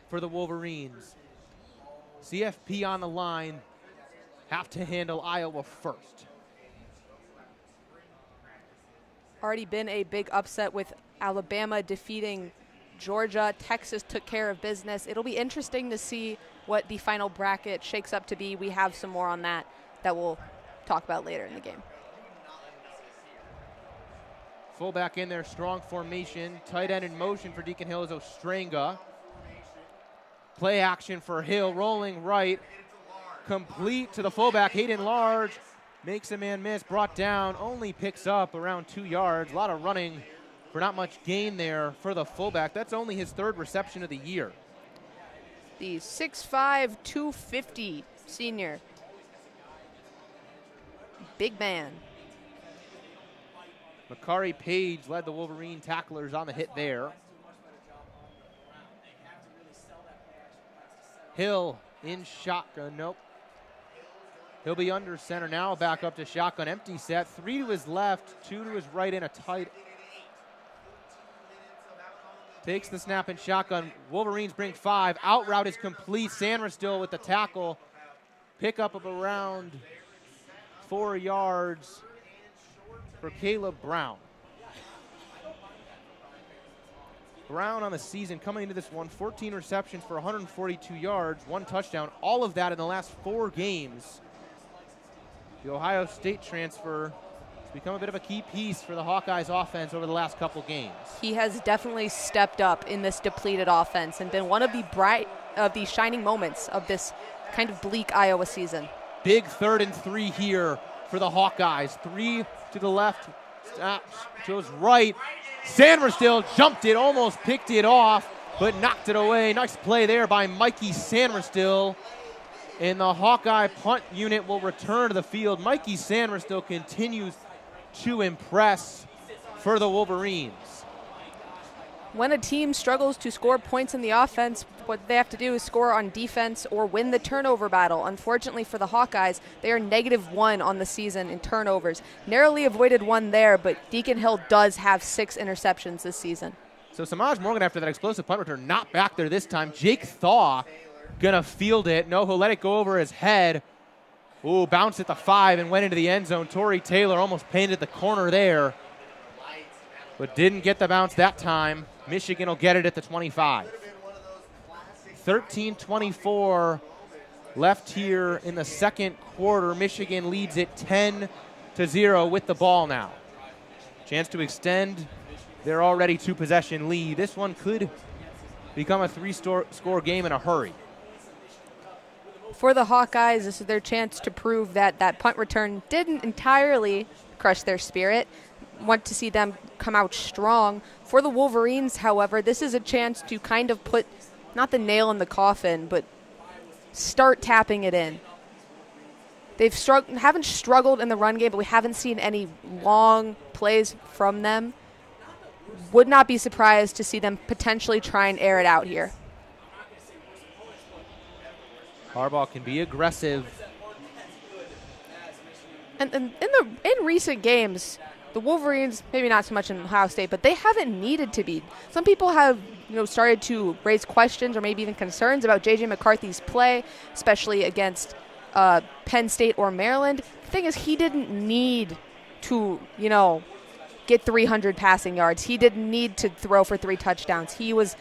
for the Wolverines. CFP on the line. Have to handle Iowa first. Already been a big upset with Alabama defeating Georgia. Texas took care of business. It'll be interesting to see what the final bracket shakes up to be. We have some more on that we'll talk about later in the game. Fullback in there, strong formation. Tight end in motion for Deacon Hill is Ostrenga. Play action for Hill, rolling right. Complete to the fullback, Hayden Large. Makes a man miss, brought down, only picks up around 2 yards. A lot of running for not much gain there for the fullback. That's only his third reception of the year. The 6'5", 250 senior. Big man. Makari Page led the Wolverine tacklers on the hit there. Hill in shotgun, nope. He'll be under center now, back up to shotgun, empty set. 3 to his left, 2 to his right in a tight. Takes the snap and shotgun. Wolverines bring 5. Out route is complete. Sandra still with the tackle. Pickup of around 4 yards for Caleb Brown. Brown on the season coming into this one, 14 receptions for 142 yards, 1 touchdown. All of that in the last 4 games. The Ohio State transfer has become a bit of a key piece for the Hawkeyes offense over the last couple games. He has definitely stepped up in this depleted offense and been one of the shining moments of this kind of bleak Iowa season. Big 3rd and 3 here for the Hawkeyes. 3 to the left, goes right. Sandra still jumped it, almost picked it off, but knocked it away. Nice play there by Mikey Sandra. And the Hawkeye punt unit will return to the field. Mikey Sandra continues to impress for the Wolverines. When a team struggles to score points in the offense, what they have to do is score on defense or win the turnover battle. Unfortunately for the Hawkeyes, they are -1 on the season in turnovers. Narrowly avoided 1 there, but Deacon Hill does have 6 interceptions this season. So Samaj Morgan, after that explosive punt return, not back there this time. Jake Thaw gonna field it. No, he'll let it go over his head. Ooh, bounced at the 5 and went into the end zone. Torrey Taylor almost painted the corner there, but didn't get the bounce that time. Michigan will get it at the 25. 13:24 left here in the second quarter. Michigan leads it 10-0 with the ball now. Chance to extend their already two-possession lead. This one could become a three-score game in a hurry. For the Hawkeyes, this is their chance to prove that that punt return didn't entirely crush their spirit. Want to see them come out strong. For the Wolverines, however, this is a chance to kind of put, not the nail in the coffin, but start tapping it in. They've haven't struggled in the run game, but we haven't seen any long plays from them. Would not be surprised to see them potentially try and air it out here. Harbaugh can be aggressive. And in recent games, the Wolverines, maybe not so much in Ohio State, but they haven't needed to be. Some people have started to raise questions or maybe even concerns about J.J. McCarthy's play, especially against Penn State or Maryland. The thing is, he didn't need to, get 300 passing yards. He didn't need to throw for 3 touchdowns. He was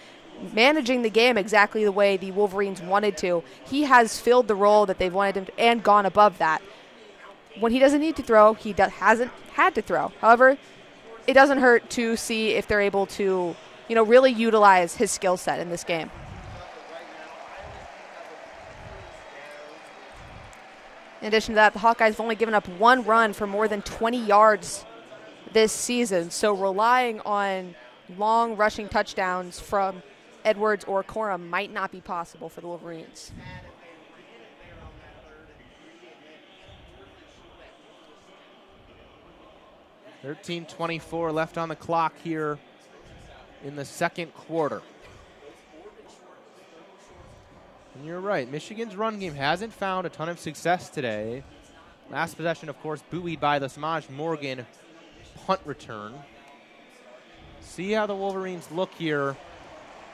managing the game exactly the way the Wolverines wanted to. He has filled the role that they've wanted him to and gone above that. When he doesn't need to throw, he hasn't had to throw. However, it doesn't hurt to see if they're able to, really utilize his skill set in this game. In addition to that, the Hawkeyes have only given up 1 run for more than 20 yards this season, so relying on long rushing touchdowns from Edwards or Corum might not be possible for the Wolverines. $13:24 left on the clock here in the second quarter. And you're right, Michigan's run game hasn't found a ton of success today. Last possession, of course, buoyed by the Samaj Morgan punt return. See how the Wolverines look here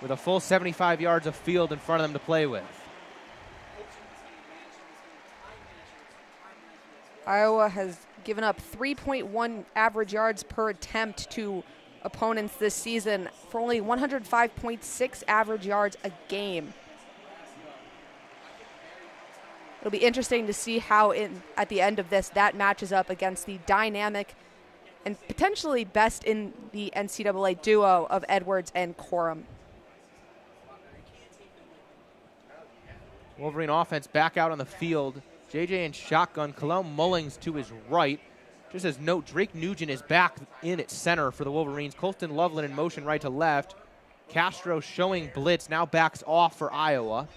with a full 75 yards of field in front of them to play with. Iowa has given up 3.1 average yards per attempt to opponents this season for only 105.6 average yards a game. It'll be interesting to see how at the end of this that matches up against the dynamic and potentially best in the NCAA duo of Edwards and Corum. Wolverine offense back out on the field. JJ in shotgun, Kalel Mullings to his right. Just as note, Drake Nugent is back in at center for the Wolverines. Colston Loveland in motion right to left. Castro showing blitz, now backs off for Iowa.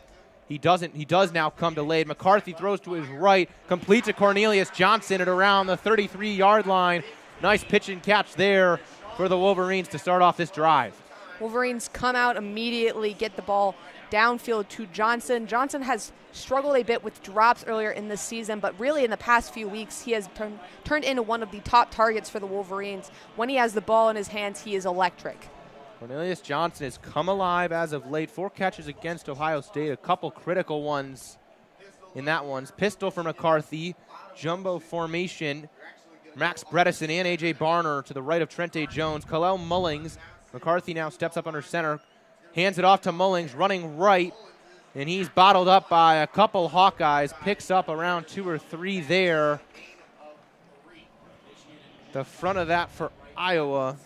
He does now come delayed. McCarthy throws to his right, completes to Cornelius Johnson at around the 33-yard line. Nice pitch and catch there for the Wolverines to start off this drive. Wolverines come out immediately, get the ball downfield to Johnson. Johnson has struggled a bit with drops earlier in the season, but really in the past few weeks, he has turned into one of the top targets for the Wolverines. When he has the ball in his hands, he is electric. Cornelius Johnson has come alive as of late. 4 catches against Ohio State, a couple critical ones in that ones. Pistol for McCarthy, jumbo formation. Max Bredesen and A.J. Barner to the right of Trente Jones. Kalel Mullings. McCarthy now steps up under center, hands it off to Mullings, running right, and he's bottled up by a couple Hawkeyes. Picks up around 2 or 3 there. The front of that for Iowa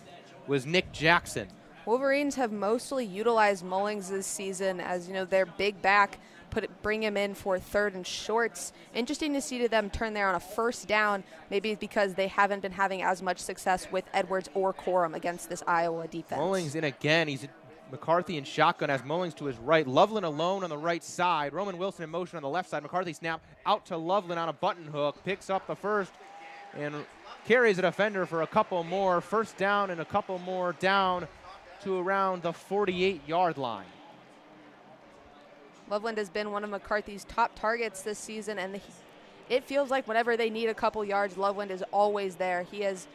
was Nick Jackson. Wolverines have mostly utilized Mullings this season as, their big back, bring him in for 3rd and shorts. Interesting to see them turn there on a 1st down, maybe because they haven't been having as much success with Edwards or Corum against this Iowa defense. Mullings in again. He's McCarthy in shotgun as Mullings to his right. Loveland alone on the right side. Roman Wilson in motion on the left side. McCarthy snap out to Loveland on a button hook. Picks up the first and carries a defender for a couple more. 1st down and a couple more down to around the 48-yard line. Loveland has been one of McCarthy's top targets this season, and it feels like whenever they need a couple yards, Loveland is always there. He has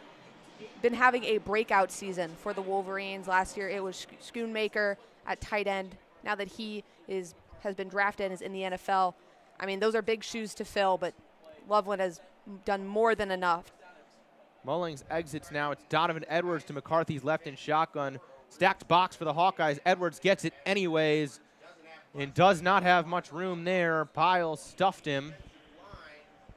been having a breakout season for the Wolverines. Last year it was Schoonmaker at tight end. Now that he has been drafted and is in the NFL, I mean, those are big shoes to fill, but Loveland has done more than enough. Mullings exits now. It's Donovan Edwards to McCarthy's left in shotgun. Stacked box for the Hawkeyes. Edwards gets it anyways and does not have much room there. Pyle stuffed him.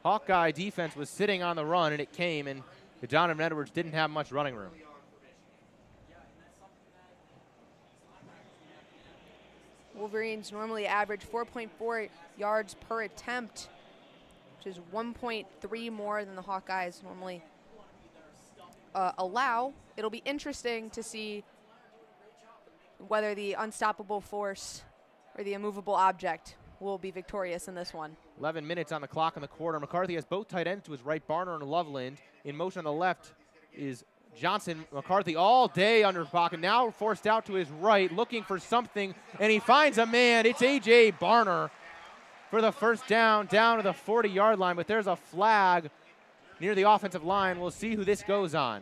Hawkeye defense was sitting on the run, and it came, and Donovan Edwards didn't have much running room. Wolverines normally average 4.4 yards per attempt, which is 1.3 more than the Hawkeyes normally allow. It'll be interesting to see whether the unstoppable force or the immovable object will be victorious in this one. 11 minutes on the clock in the quarter. McCarthy has both tight ends to his right, Barner and Loveland. In motion on the left is Johnson. McCarthy all day under pocket, now forced out to his right, looking for something, and he finds a man. It's A.J. Barner for the first down to the 40-yard line, but there's a flag near the offensive line. We'll see who this goes on.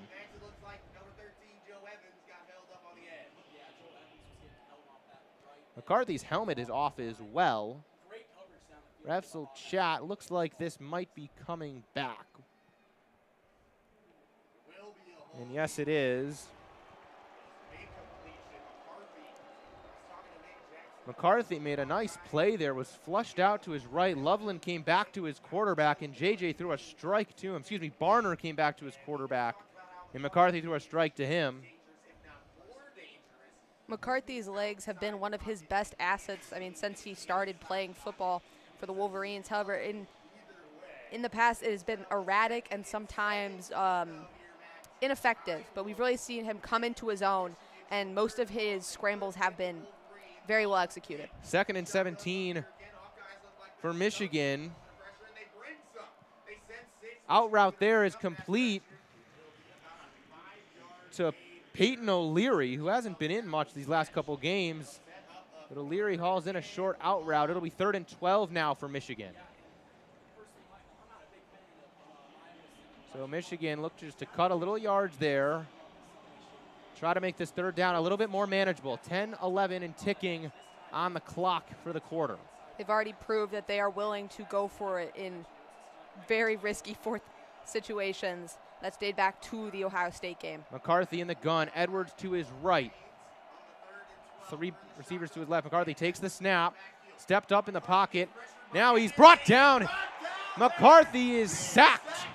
McCarthy's helmet is off as well. Refs will chat. Looks like this might be coming back. And yes, it is. McCarthy made a nice play there, was flushed out to his right. Loveland came back to his quarterback, and JJ threw a strike to him. Excuse me, Barner came back to his quarterback, and McCarthy threw a strike to him. McCarthy's legs have been one of his best assets, I mean, since he started playing football for the Wolverines. However, in the past, it has been erratic and sometimes ineffective, but we've really seen him come into his own, and most of his scrambles have been very well executed. 2nd and 17 for Michigan. Out route there is complete to Peyton O'Leary, who hasn't been in much these last couple games. But O'Leary hauls in a short out route. It'll be 3rd and 12 now for Michigan. So Michigan looked just to cut a little yards there. Try to make this 3rd down a little bit more manageable. 10-11 and ticking on the clock for the quarter. They've already proved that they are willing to go for it in very risky fourth situations. That stayed back to the Ohio State game. McCarthy in the gun. Edwards to his right. 3 receivers to his left. McCarthy takes the snap. Stepped up in the pocket. Now he's brought down. McCarthy is sacked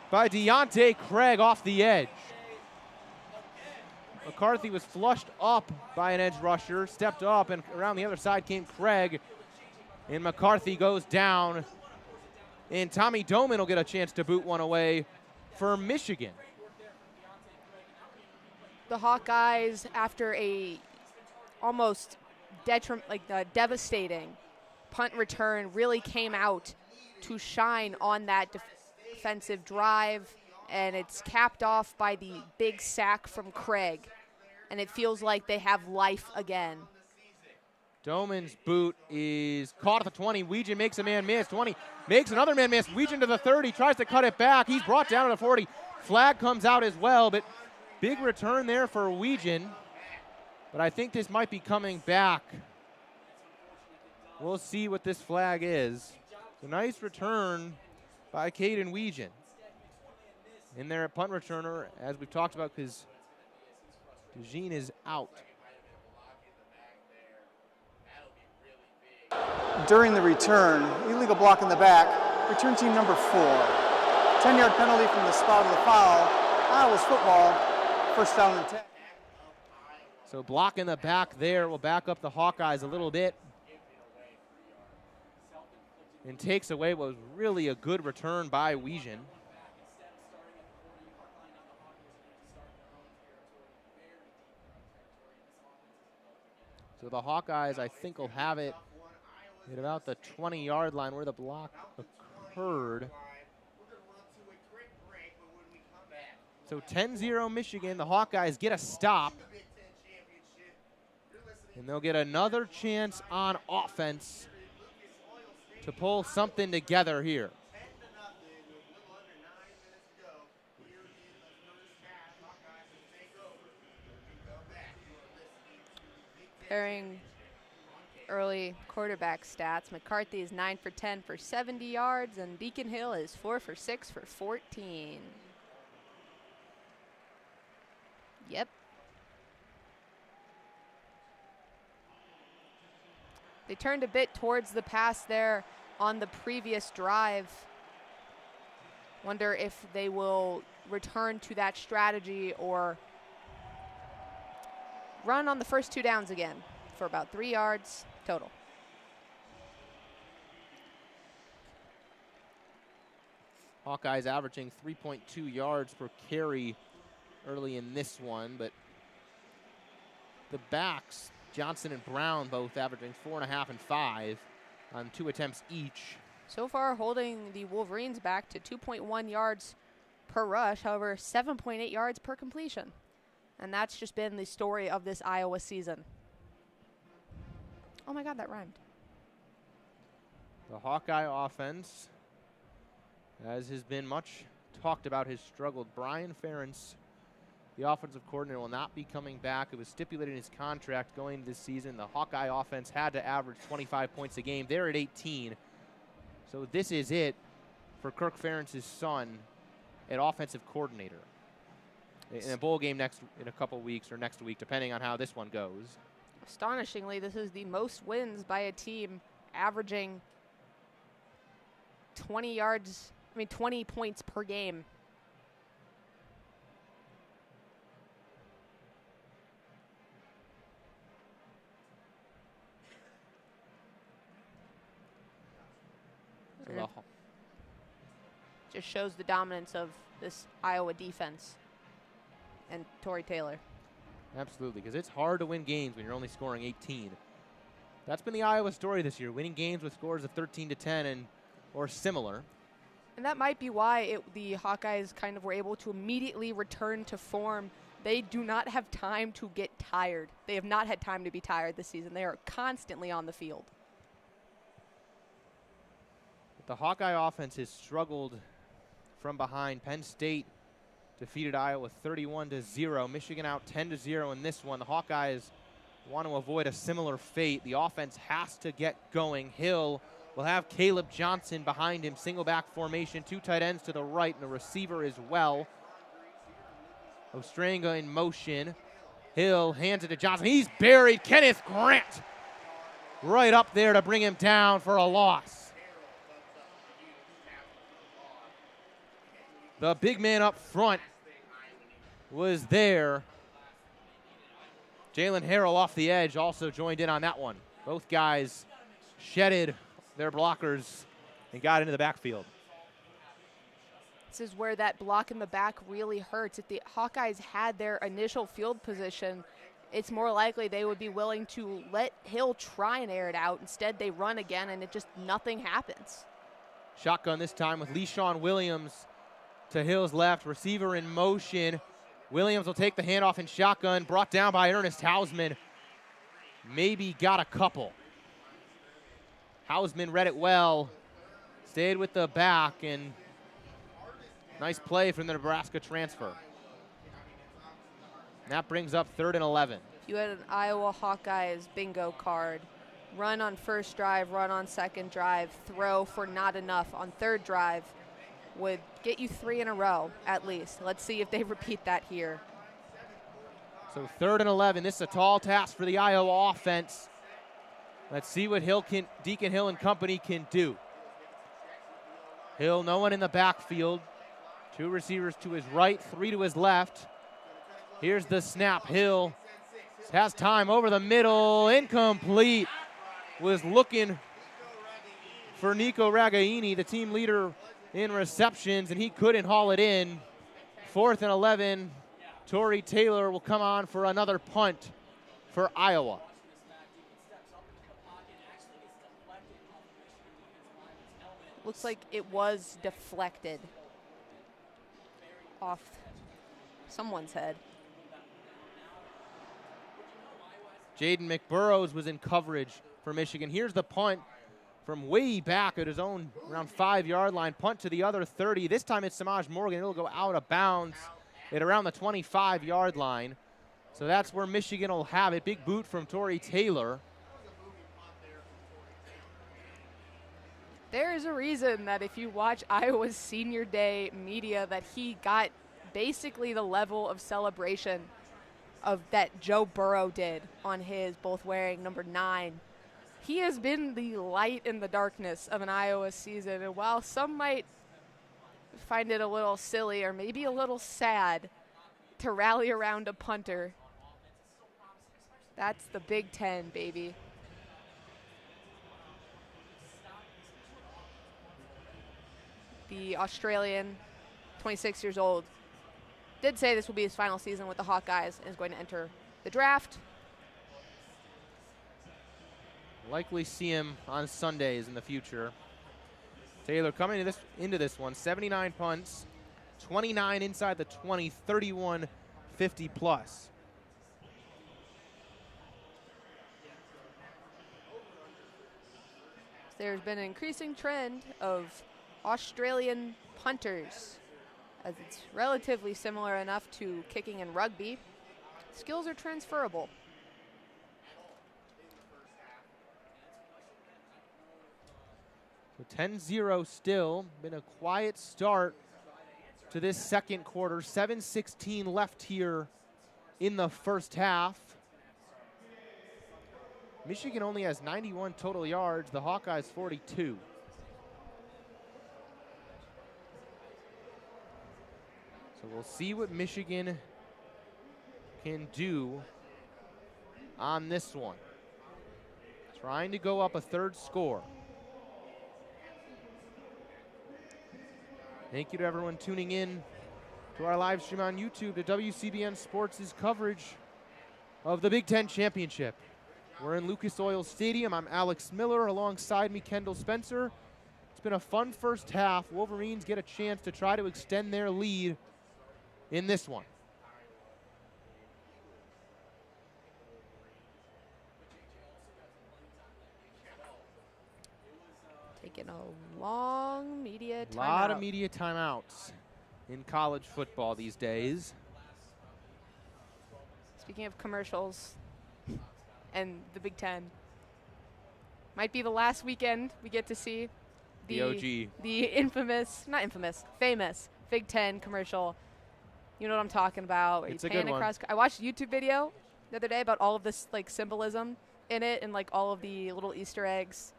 by Deontay Craig off the edge. McCarthy was flushed up by an edge rusher, stepped up, and around the other side came Craig. And McCarthy goes down. And Tommy Doman will get a chance to boot one away for Michigan. The Hawkeyes, after a almost devastating punt return, really came out to shine on that defensive drive, and it's capped off by the big sack from Craig, and it feels like they have life again. Doman's boot is caught at the 20. Weejan makes a man miss. 20 makes another man miss. Weejan to the 30, tries to cut it back. He's brought down to the 40. Flag comes out as well, but big return there for Weejan. But I think this might be coming back. We'll see what this flag is. A nice return by Caden Weejan. In there at punt returner, as we've talked about, because DeJean is out. During the return, illegal block in the back, return team number 4. 10-yard penalty from the spot of the foul. Iowa's football, 1st down and 10. So block in the back there will back up the Hawkeyes a little bit. And takes away what was really a good return by Weejan. So the Hawkeyes, I think, will have it at about the 20-yard line where the block occurred. So 10-0 Michigan. The Hawkeyes get a stop. And they'll get another chance on offense to pull something together here. Pairing early quarterback stats, McCarthy is 9 for 10 for 70 yards, and Beacon Hill is 4 for 6 for 14. Yep, They turned a bit towards the pass there on the previous drive. Wonder if they will return to that strategy or run on the first 2 downs again for about 3 yards total. Hawkeyes averaging 3.2 yards per carry early in this one, but the backs, Johnson and Brown, both averaging 4.5 and 5 on 2 attempts each. So far holding the Wolverines back to 2.1 yards per rush, however 7.8 yards per completion. And that's just been the story of this Iowa season. Oh my God, that rhymed. The Hawkeye offense, as has been much talked about, has struggled. Brian Ferentz, the offensive coordinator, will not be coming back. It was stipulated in his contract going into this season. The Hawkeye offense had to average 25 points a game. They're at 18. So this is it for Kirk Ferentz's son at offensive coordinator. In a bowl game in a couple weeks or next week, depending on how this one goes. Astonishingly, this is the most wins by a team averaging 20 points per game. Just shows the dominance of this Iowa defense and Tory Taylor. Absolutely, because it's hard to win games when you're only scoring 18. That's been the Iowa story this year, winning games with scores of 13-10 or similar. And that might be why the Hawkeyes kind of were able to immediately return to form. They do not have time to get tired. They have not had time to be tired this season. They are constantly on the field. The Hawkeye offense has struggled from behind. Penn State defeated Iowa 31-0. Michigan out 10-0 in this one. The Hawkeyes want to avoid a similar fate. The offense has to get going. Hill will have Caleb Johnson behind him. Single back formation, 2 tight ends to the right and a receiver as well. Ostrenga in motion. Hill hands it to Johnson. He's buried. Kenneth Grant right up there to bring him down for a loss. The big man up front was there. Jalen Harrell off the edge also joined in on that one. Both guys shedded their blockers and got into the backfield. This is where that block in the back really hurts. If the Hawkeyes had their initial field position, it's more likely they would be willing to let Hill try and air it out. Instead, they run again, and nothing happens. Shotgun this time with LeSean Williams to Hill's left. Receiver in motion. Williams will take the handoff in shotgun. Brought down by Ernest Hausman. Maybe got a couple. Hausman read it well. Stayed with the back, and nice play from the Nebraska transfer. And that brings up 3rd and 11. If you had an Iowa Hawkeyes bingo card, run on first drive, run on second drive, throw for not enough on third drive, would get you 3 in a row at least. Let's see if they repeat that here. So 3rd and 11. This is a tall task for the Iowa offense. Let's see what Deacon Hill and company can do. Hill, no one in the backfield. 2 receivers to his right, 3 to his left. Here's the snap. Hill has time over the middle. Incomplete. Was looking for Nico Ragaini, the team leader in receptions, and he couldn't haul it in. 4th and 11. Tory Taylor will come on for another punt for Iowa. Looks like it was deflected off someone's head. Jaden McBurrows was in coverage for Michigan. Here's the punt from way back at his own around 5-yard line. Punt to the other 30. This time it's Samaj Morgan. It'll go out of bounds at around the 25-yard line. So that's where Michigan will have it. Big boot from Tory Taylor. There is a reason that if you watch Iowa's senior day media that he got basically the level of celebration of that Joe Burrow did on his, both wearing number 9 He has been the light in the darkness of an Iowa season, and while some might find it a little silly or maybe a little sad to rally around a punter, that's the Big Ten, baby. The Australian, 26 years old, did say this will be his final season with the Hawkeyes and is going to enter the draft. Likely see him on Sundays in the future. Taylor coming into this one, 79 punts, 29 inside the 20, 31 50 plus. There's been an increasing trend of Australian punters, as it's relatively similar enough to kicking in rugby. Skills are transferable. So 10-0 still. Been a quiet start to this second quarter. 7:16 left here in the first half. Michigan only has 91 total yards. The Hawkeyes 42. So we'll see what Michigan can do on this one. Trying to go up a third score. Thank you to everyone tuning in to our live stream on YouTube to WCBN Sports' coverage of the Big Ten Championship. We're in Lucas Oil Stadium. I'm Alex Miller. Alongside me, Kendall Spencer. It's been a fun first half. Wolverines get a chance to try to extend their lead in this one. Taking a long media timeout. A lot of media timeouts in college football these days. Speaking of commercials and the Big Ten, might be the last weekend we get to see The OG. the famous Big Ten commercial. You know what I'm talking about. It's a good one. I watched a YouTube video the other day about all of this like symbolism in it and like all of the little Easter eggs.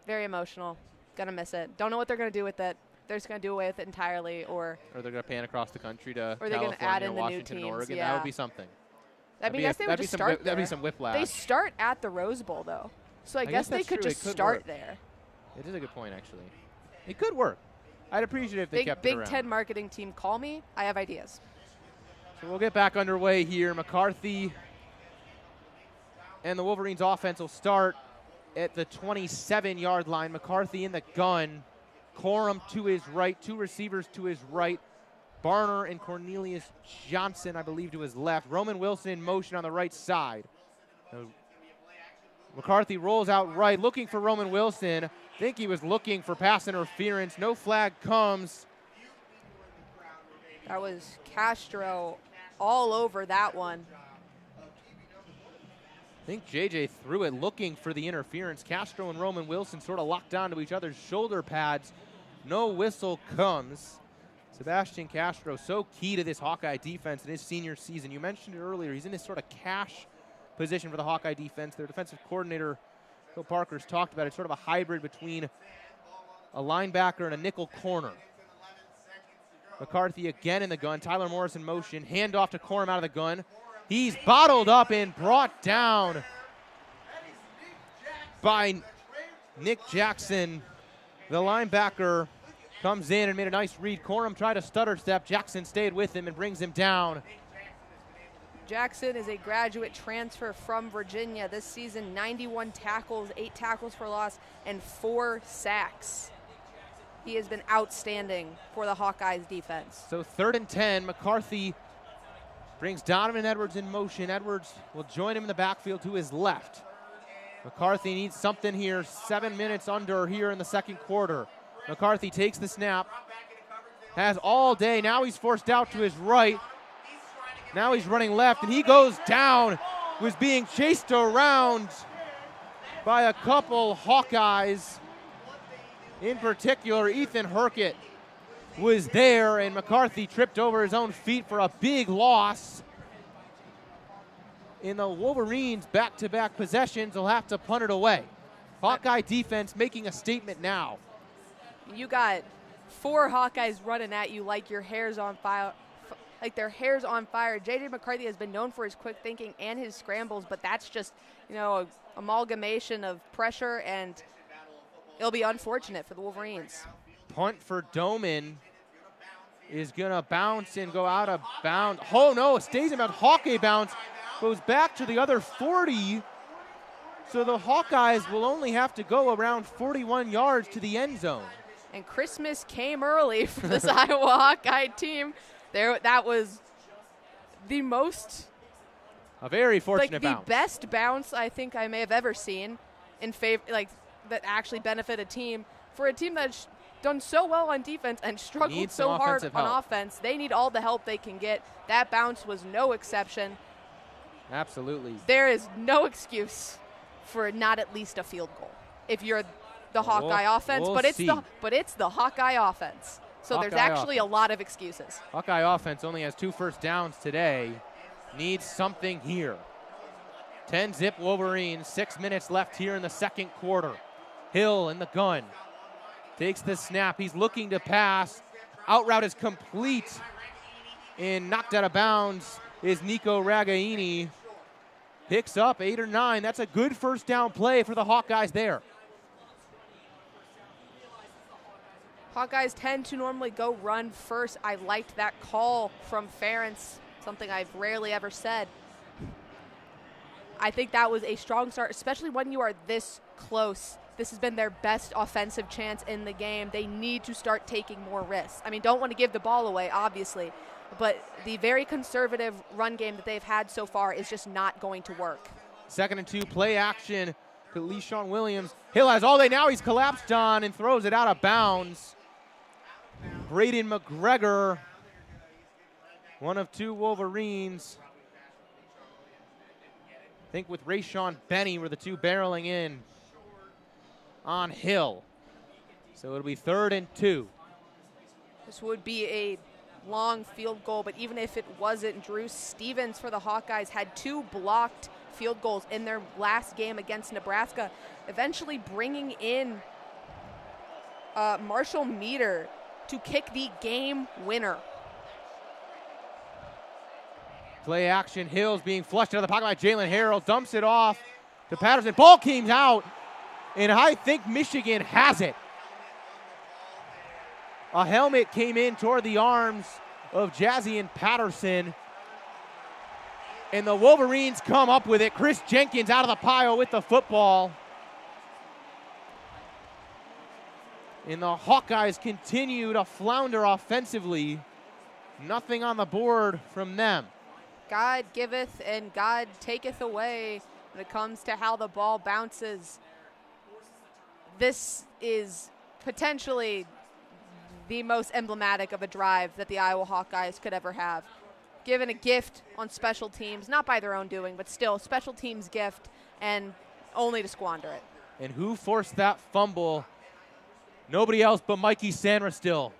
Very emotional. Gonna miss it. Don't know what they're gonna do with it. They're just gonna do away with it entirely, or they're gonna pan across the country to or they're California, gonna add in the Washington, new and teams. Oregon. Yeah. That would be something. I mean, I guess they would just start there. That'd be some whiplash. They start at the Rose Bowl though, so I guess they that's could true. just It could start work. there. It is a good point, actually. It could work. I'd appreciate it if they kept it Big around. Ten marketing team, call me. I have ideas. So we'll get back underway here. McCarthy and the Wolverines offense will start at the 27-yard line. McCarthy in the gun. Corum to his right. Two receivers to his right. Barner and Cornelius Johnson, I believe, to his left. Roman Wilson in motion on the right side. McCarthy rolls out right, looking for Roman Wilson. I think he was looking for pass interference. No flag comes. That was Castro all over that one. I think JJ threw it looking for the interference. Castro and Roman Wilson sort of locked onto each other's shoulder pads. No whistle comes. Sebastian Castro, so key to this Hawkeye defense in his senior season. You mentioned it earlier. He's in this sort of cash position for the Hawkeye defense. Their defensive coordinator, Phil Parker's talked about it. It's sort of a hybrid between a linebacker and a nickel corner. McCarthy again in the gun. Tyler Morris in motion. Handoff to Corum out of the gun. He's bottled up and brought down by Nick Jackson. The linebacker comes in and made a nice read. Corum tried to stutter step. Jackson stayed with him and brings him down. Jackson is a graduate transfer from Virginia. This season, 91 tackles, 8 tackles for loss, and 4 sacks. He has been outstanding for the Hawkeyes defense. So 3rd and 10, McCarthy brings Donovan Edwards in motion. Edwards will join him in the backfield to his left. McCarthy needs something here. 7 minutes under here in the second quarter. McCarthy takes the snap. Has all day. Now he's forced out to his right. Now he's running left, and he goes down. Was being chased around by a couple Hawkeyes. In particular, Ethan Herkett was there, and McCarthy tripped over his own feet for a big loss. in the Wolverines' back-to-back possessions will have to punt it away. Hawkeye defense making a statement now. You got 4 Hawkeyes running at you like your hair's on fire. Like their hair's on fire. J.J. McCarthy has been known for his quick thinking and his scrambles, but that's just, an amalgamation of pressure, and it'll be unfortunate for the Wolverines. Punt for Doman is going to bounce and go out of bounds. Oh, no, it stays in bounds. Hawkeye bounce goes back to the other 40. So the Hawkeyes will only have to go around 41 yards to the end zone. And Christmas came early for this Iowa Hawkeye team. That was the most, a very fortunate the bounce. best bounce I think I may have ever seen in favor, that actually benefit a team. For a team that's done so well on defense and struggled so hard on offense, they need all the help they can get. That bounce was no exception. Absolutely. There is no excuse for not at least a field goal if you're the Hawkeye offense, but it's the Hawkeye offense. So there's actually a lot of excuses. Hawkeye offense only has 2 first downs today. Needs something here. 10-zip Wolverines, 6 minutes left here in the second quarter. Hill in the gun. Takes the snap. He's looking to pass. Out route is complete. And knocked out of bounds is Nico Ragaini. Picks up 8 or 9. That's a good first down play for the Hawkeyes there. Hawkeyes tend to normally go run first. I liked that call from Ferentz, something I've rarely ever said. I think that was a strong start, especially when you are this close. This has been their best offensive chance in the game. They need to start taking more risks. I mean, don't want to give the ball away, obviously, but the very conservative run game that they've had so far is just not going to work. 2nd and 2, play action to LeSean Williams. Hill has all day now. He's collapsed on and throws it out of bounds. Braden McGregor, one of 2 Wolverines. I think with Rayshawn Benny were the 2 barreling in on Hill. So it'll be 3rd and 2. This would be a long field goal, but even if it wasn't, Drew Stevens for the Hawkeyes had 2 blocked field goals in their last game against Nebraska, eventually bringing in Marshall Meter to kick the game winner. Play action, Hill's being flushed out of the pocket by Jalen Harrell, dumps it off to Patterson. Ball came out, and I think Michigan has it. A helmet came in toward the arms of Jazian Patterson, and the Wolverines come up with it. Chris Jenkins out of the pile with the football. And the Hawkeyes continue to flounder offensively. Nothing on the board from them. God giveth and God taketh away when it comes to how the ball bounces. This is potentially the most emblematic of a drive that the Iowa Hawkeyes could ever have. Given a gift on special teams, not by their own doing, but still special teams gift, and only to squander it. And who forced that fumble? Nobody else but Mikey Sandra still.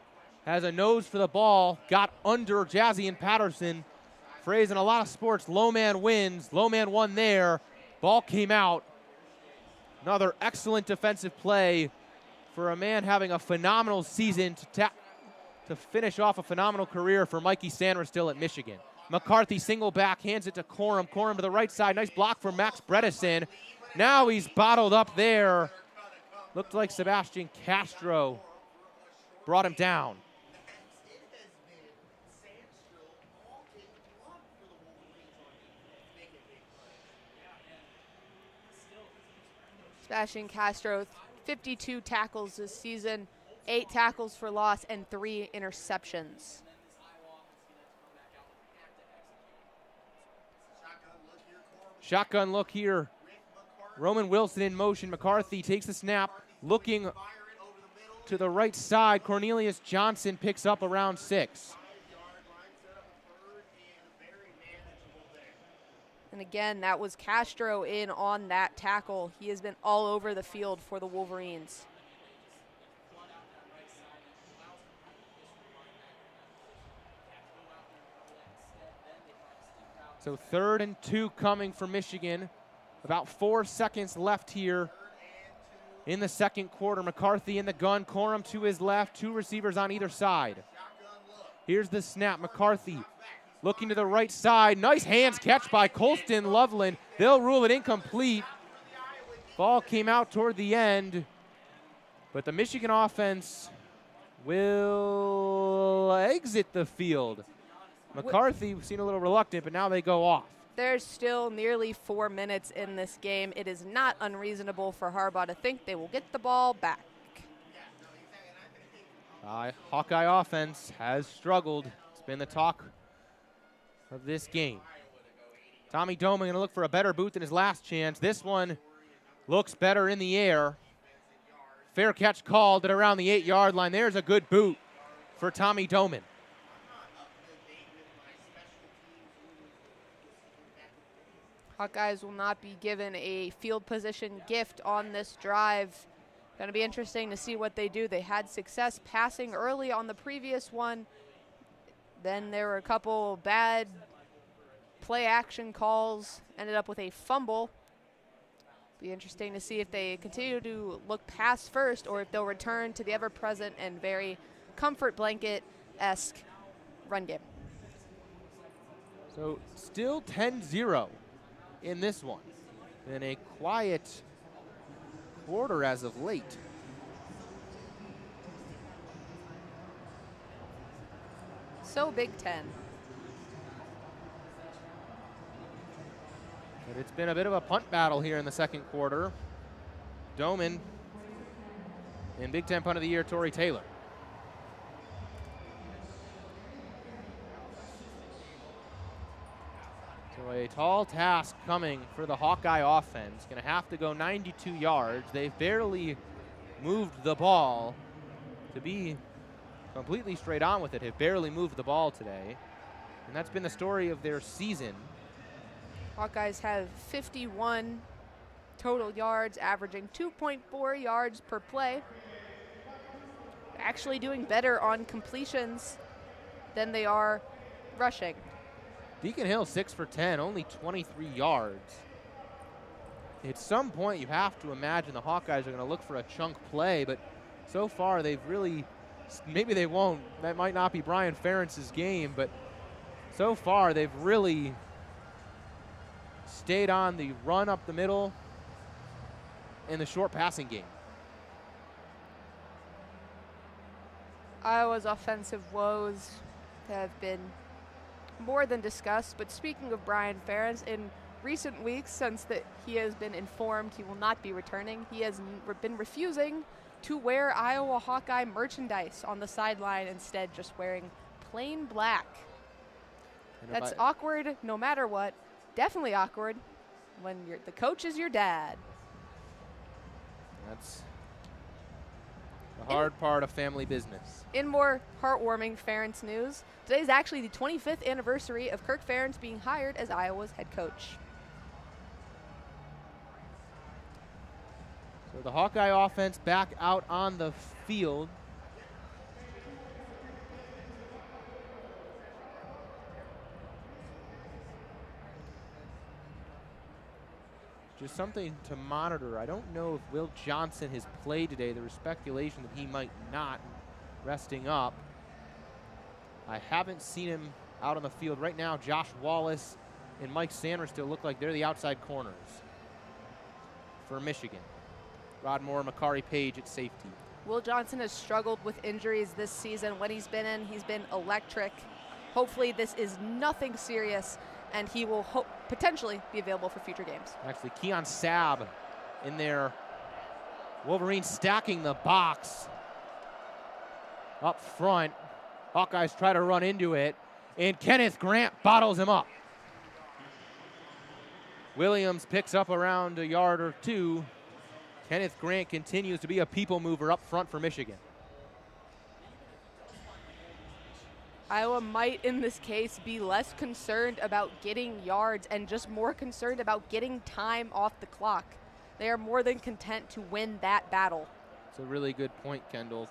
Has a nose for the ball, got under Jazian Patterson. Phrase in a lot of sports, low man wins. Low man won there. Ball came out. Another excellent defensive play for a man having a phenomenal season to finish off a phenomenal career for Mikey Sandra still at Michigan. McCarthy single back, hands it to Corum. Corum to the right side. Nice block from Max Bredesen. Now he's bottled up there. Looked like Sebastian Castro brought him down. Sebastian Castro, 52 tackles this season, 8 tackles for loss, and 3 interceptions. Shotgun look here. Roman Wilson in motion. McCarthy takes the snap, looking to the right side. Cornelius Johnson picks up around 6. And again, that was Castro in on that tackle. He has been all over the field for the Wolverines. So 3rd and 2 coming for Michigan. About 4 seconds left here in the second quarter. McCarthy in the gun, Corum to his left, 2 receivers on either side. Here's the snap, McCarthy looking to the right side. Nice hands catch by Colston Loveland. They'll rule it incomplete. Ball came out toward the end, but the Michigan offense will exit the field. McCarthy seemed a little reluctant, but now they go off. There's still nearly 4 minutes in this game. It is not unreasonable for Harbaugh to think they will get the ball back. Hawkeye offense has struggled. It's been the talk of this game. Tommy Doman going to look for a better boot than his last chance. This one looks better in the air. Fair catch called at around the 8-yard line. There's a good boot for Tommy Doman. Hawkeyes will not be given a field position gift on this drive. Going to be interesting to see what they do. They had success passing early on the previous one. Then there were a couple bad play action calls. Ended up with a fumble. Be interesting to see if they continue to look pass first or if they'll return to the ever-present and very comfort blanket-esque run game. So still 10-0 in this one. And a quiet quarter as of late. So Big Ten. But it's been a bit of a punt battle here in the second quarter. Doman and Big Ten Punt of the Year, Torrey Taylor. So a tall task coming for the Hawkeye offense. Going to have to go 92 yards. They've barely moved the ball. To be completely straight on with it, have barely moved the ball today. And that's been the story of their season. Hawkeyes have 51 total yards, averaging 2.4 yards per play. Actually doing better on completions than they are rushing. Deacon Hill 6 for 10, only 23 yards. At some point you have to imagine the Hawkeyes are going to look for a chunk play, but so far they've really, maybe they won't, that might not be Brian Ferentz's game, but so far they've really stayed on the run up the middle in the short passing game. Iowa's offensive woes have been more than discussed, but speaking of Brian Ferentz, in recent weeks, since he has been informed he will not be returning, he has been refusing to wear Iowa Hawkeye merchandise on the sideline, instead just wearing plain black. That's awkward no matter what. Definitely awkward when the coach is your dad. That's the hard part of family business. In more heartwarming Ferentz news, today is actually the 25th anniversary of Kirk Ferentz being hired as Iowa's head coach. So the Hawkeye offense back out on the field. Just something to monitor. I don't know if Will Johnson has played today. There was speculation that he might not, resting up. I haven't seen him out on the field. Right now, Josh Wallace and Mike Sanders still look like they're the outside corners for Michigan. Rod Moore, Makari Page at safety. Will Johnson has struggled with injuries this season. When he's been in, he's been electric. Hopefully this is nothing serious, and he will potentially be available for future games. Actually, Keon Sabb in there. Wolverines stacking the box up front. Hawkeyes try to run into it, and Kenneth Grant bottles him up. Williams picks up around a yard or two. Kenneth Grant continues to be a people mover up front for Michigan. Iowa might, in this case, be less concerned about getting yards and just more concerned about getting time off the clock. They are more than content to win that battle. It's a really good point, Kendall.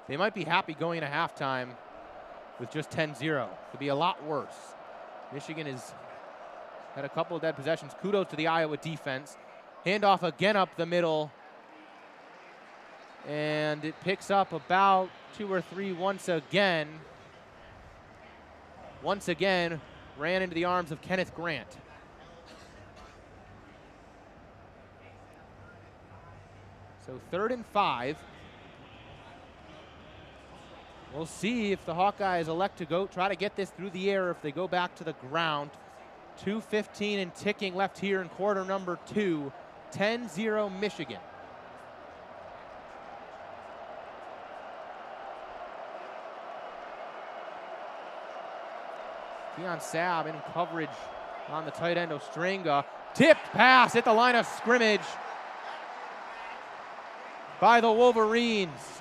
They might be happy going to halftime with just 10-0. Could be a lot worse. Michigan is Had a couple of dead possessions. Kudos to the Iowa defense. Handoff again up the middle. And it picks up about 2 or 3 once again. Once again, ran into the arms of Kenneth Grant. So 3rd and 5. We'll see if the Hawkeyes elect to try to get this through the air, if they go back to the ground. 2:15 and ticking left here in quarter number 2. 10-0 Michigan. Keon Sabb in coverage on the tight end Ostringa. Tipped pass at the line of scrimmage by the Wolverines.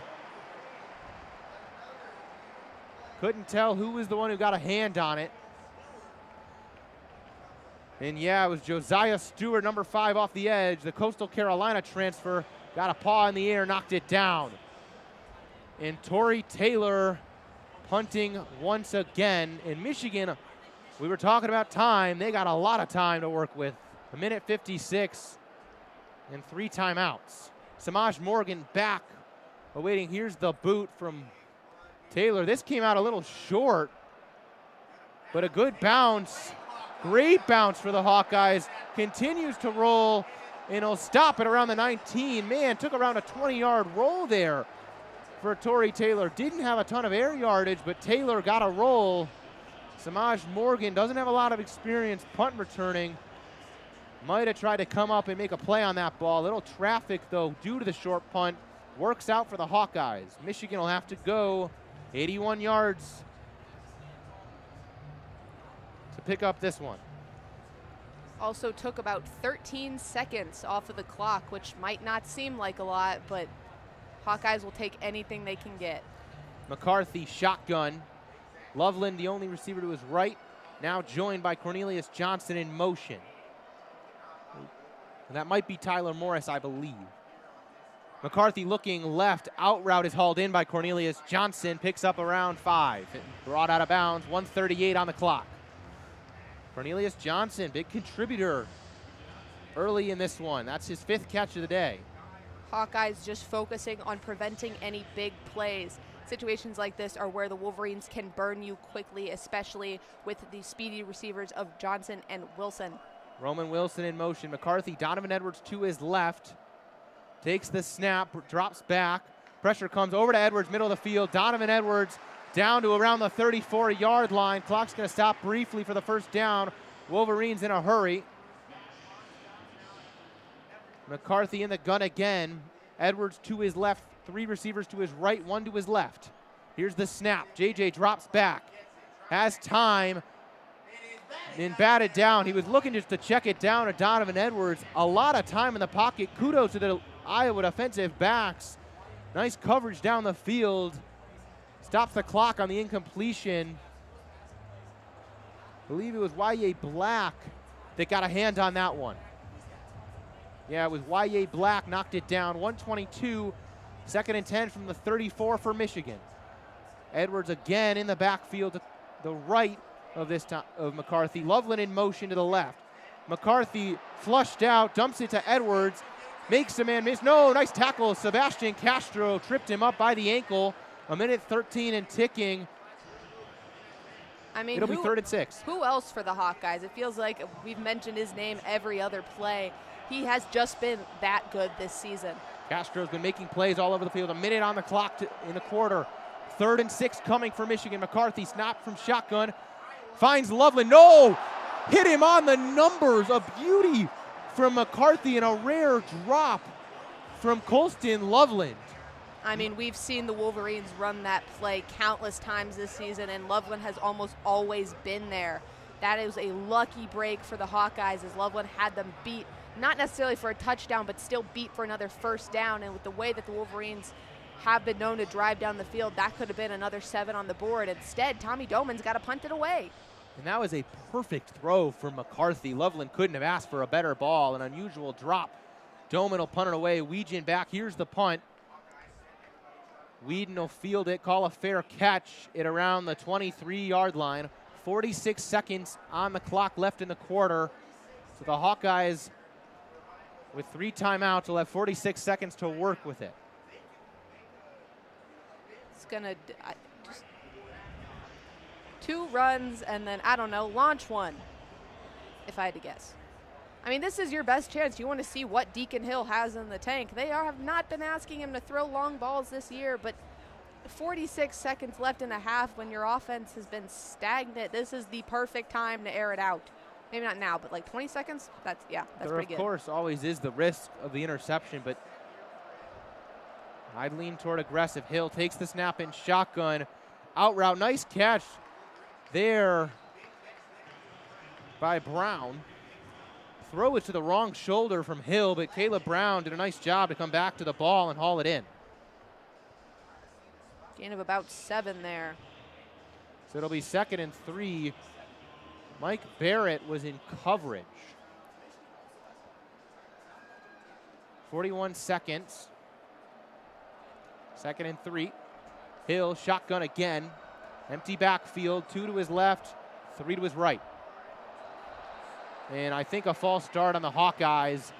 Couldn't tell who was the one who got a hand on it. And yeah, it was Josiah Stewart, number 5 off the edge. The Coastal Carolina transfer got a paw in the air, knocked it down. And Tory Taylor punting once again. In Michigan, we were talking about time. They got a lot of time to work with. 1:56 and 3 timeouts. Samaj Morgan back, awaiting. Here's the boot from Taylor. This came out a little short, but a good bounce. Great bounce for the Hawkeyes. Continues to roll, and he'll stop it around the 19. Man, took around a 20-yard roll there for Tory Taylor. Didn't have a ton of air yardage, but Taylor got a roll. Samaj Morgan doesn't have a lot of experience punt returning. Might have tried to come up and make a play on that ball. Little traffic, though, due to the short punt. Works out for the Hawkeyes. Michigan will have to go 81 yards to pick up this one. Also took about 13 seconds off of the clock, which might not seem like a lot, but Hawkeyes will take anything they can get. McCarthy shotgun. Loveland, the only receiver to his right, now joined by Cornelius Johnson in motion. And that might be Tyler Morris, I believe. McCarthy looking left. Out route is hauled in by Cornelius Johnson. Picks up around 5. Brought out of bounds. 1:38 on the clock. Cornelius Johnson, big contributor early in this one. That's his 5th catch of the day. Hawkeyes just focusing on preventing any big plays. Situations like this are where the Wolverines can burn you quickly, especially with the speedy receivers of Johnson and Wilson. Roman Wilson in motion. McCarthy, Donovan Edwards to his left. Takes the snap, drops back. Pressure comes over to Edwards, middle of the field. Donovan Edwards down to around the 34-yard line. Clock's going to stop briefly for the first down. Wolverines in a hurry. McCarthy in the gun again. Edwards to his left, 3 receivers to his right, 1 to his left. Here's the snap. JJ drops back. Has time. And batted down. He was looking just to check it down to Donovan Edwards. A lot of time in the pocket. Kudos to the Iowa defensive backs. Nice coverage down the field. Stops the clock on the incompletion. I believe it was Y.A. Black that got a hand on that one. Yeah, it was Y.A. Black, knocked it down. 1:22, 2nd and 10 from the 34 for Michigan. Edwards again in the backfield to the right of this time of McCarthy. Loveland in motion to the left. McCarthy flushed out, dumps it to Edwards, makes a man miss. No, nice tackle. Sebastian Castro tripped him up by the ankle. 1:13 and ticking. I mean, it'll be 3rd and 6. Who else for the Hawkeyes? It feels like we've mentioned his name every other play. He has just been that good this season. Castro's been making plays all over the field. A minute on the clock in the quarter. 3rd and 6 coming for Michigan. McCarthy snap from shotgun. Finds Loveland. No! Hit him on the numbers. A beauty from McCarthy and a rare drop from Colston Loveland. I mean, we've seen the Wolverines run that play countless times this season, and Loveland has almost always been there. That is a lucky break for the Hawkeyes, as Loveland had them beat, not necessarily for a touchdown, but still beat for another first down. And with the way that the Wolverines have been known to drive down the field, that could have been another 7 on the board. Instead, Tommy Doman's got to punt it away. And that was a perfect throw for McCarthy. Loveland couldn't have asked for a better ball. An unusual drop. Doman will punt it away. Weegan back. Here's the punt. Whedon will field it, call a fair catch at around the 23-yard line. 46 seconds on the clock left in the quarter. So the Hawkeyes, with 3 timeouts, will have 46 seconds to work with it. It's going to just 2 runs and then, I don't know, launch one, if I had to guess. I mean, this is your best chance. You want to see what Deacon Hill has in the tank. They have not been asking him to throw long balls this year, but 46 seconds left in a half when your offense has been stagnant. This is the perfect time to air it out. Maybe not now, but like 20 seconds? That's pretty good. There, of course, always is the risk of the interception, but I'd lean toward aggressive. Hill takes the snap in shotgun. Out route, nice catch there by Brown. Throw it to the wrong shoulder from Hill, but Caleb Brown did a nice job to come back to the ball and haul it in. Gain of about 7 there. So it'll be 2nd and 3. Mike Barrett was in coverage. 41 seconds. 2nd and 3. Hill, shotgun again. Empty backfield, 2 to his left, 3 to his right. And I think a false start on the Hawkeyes.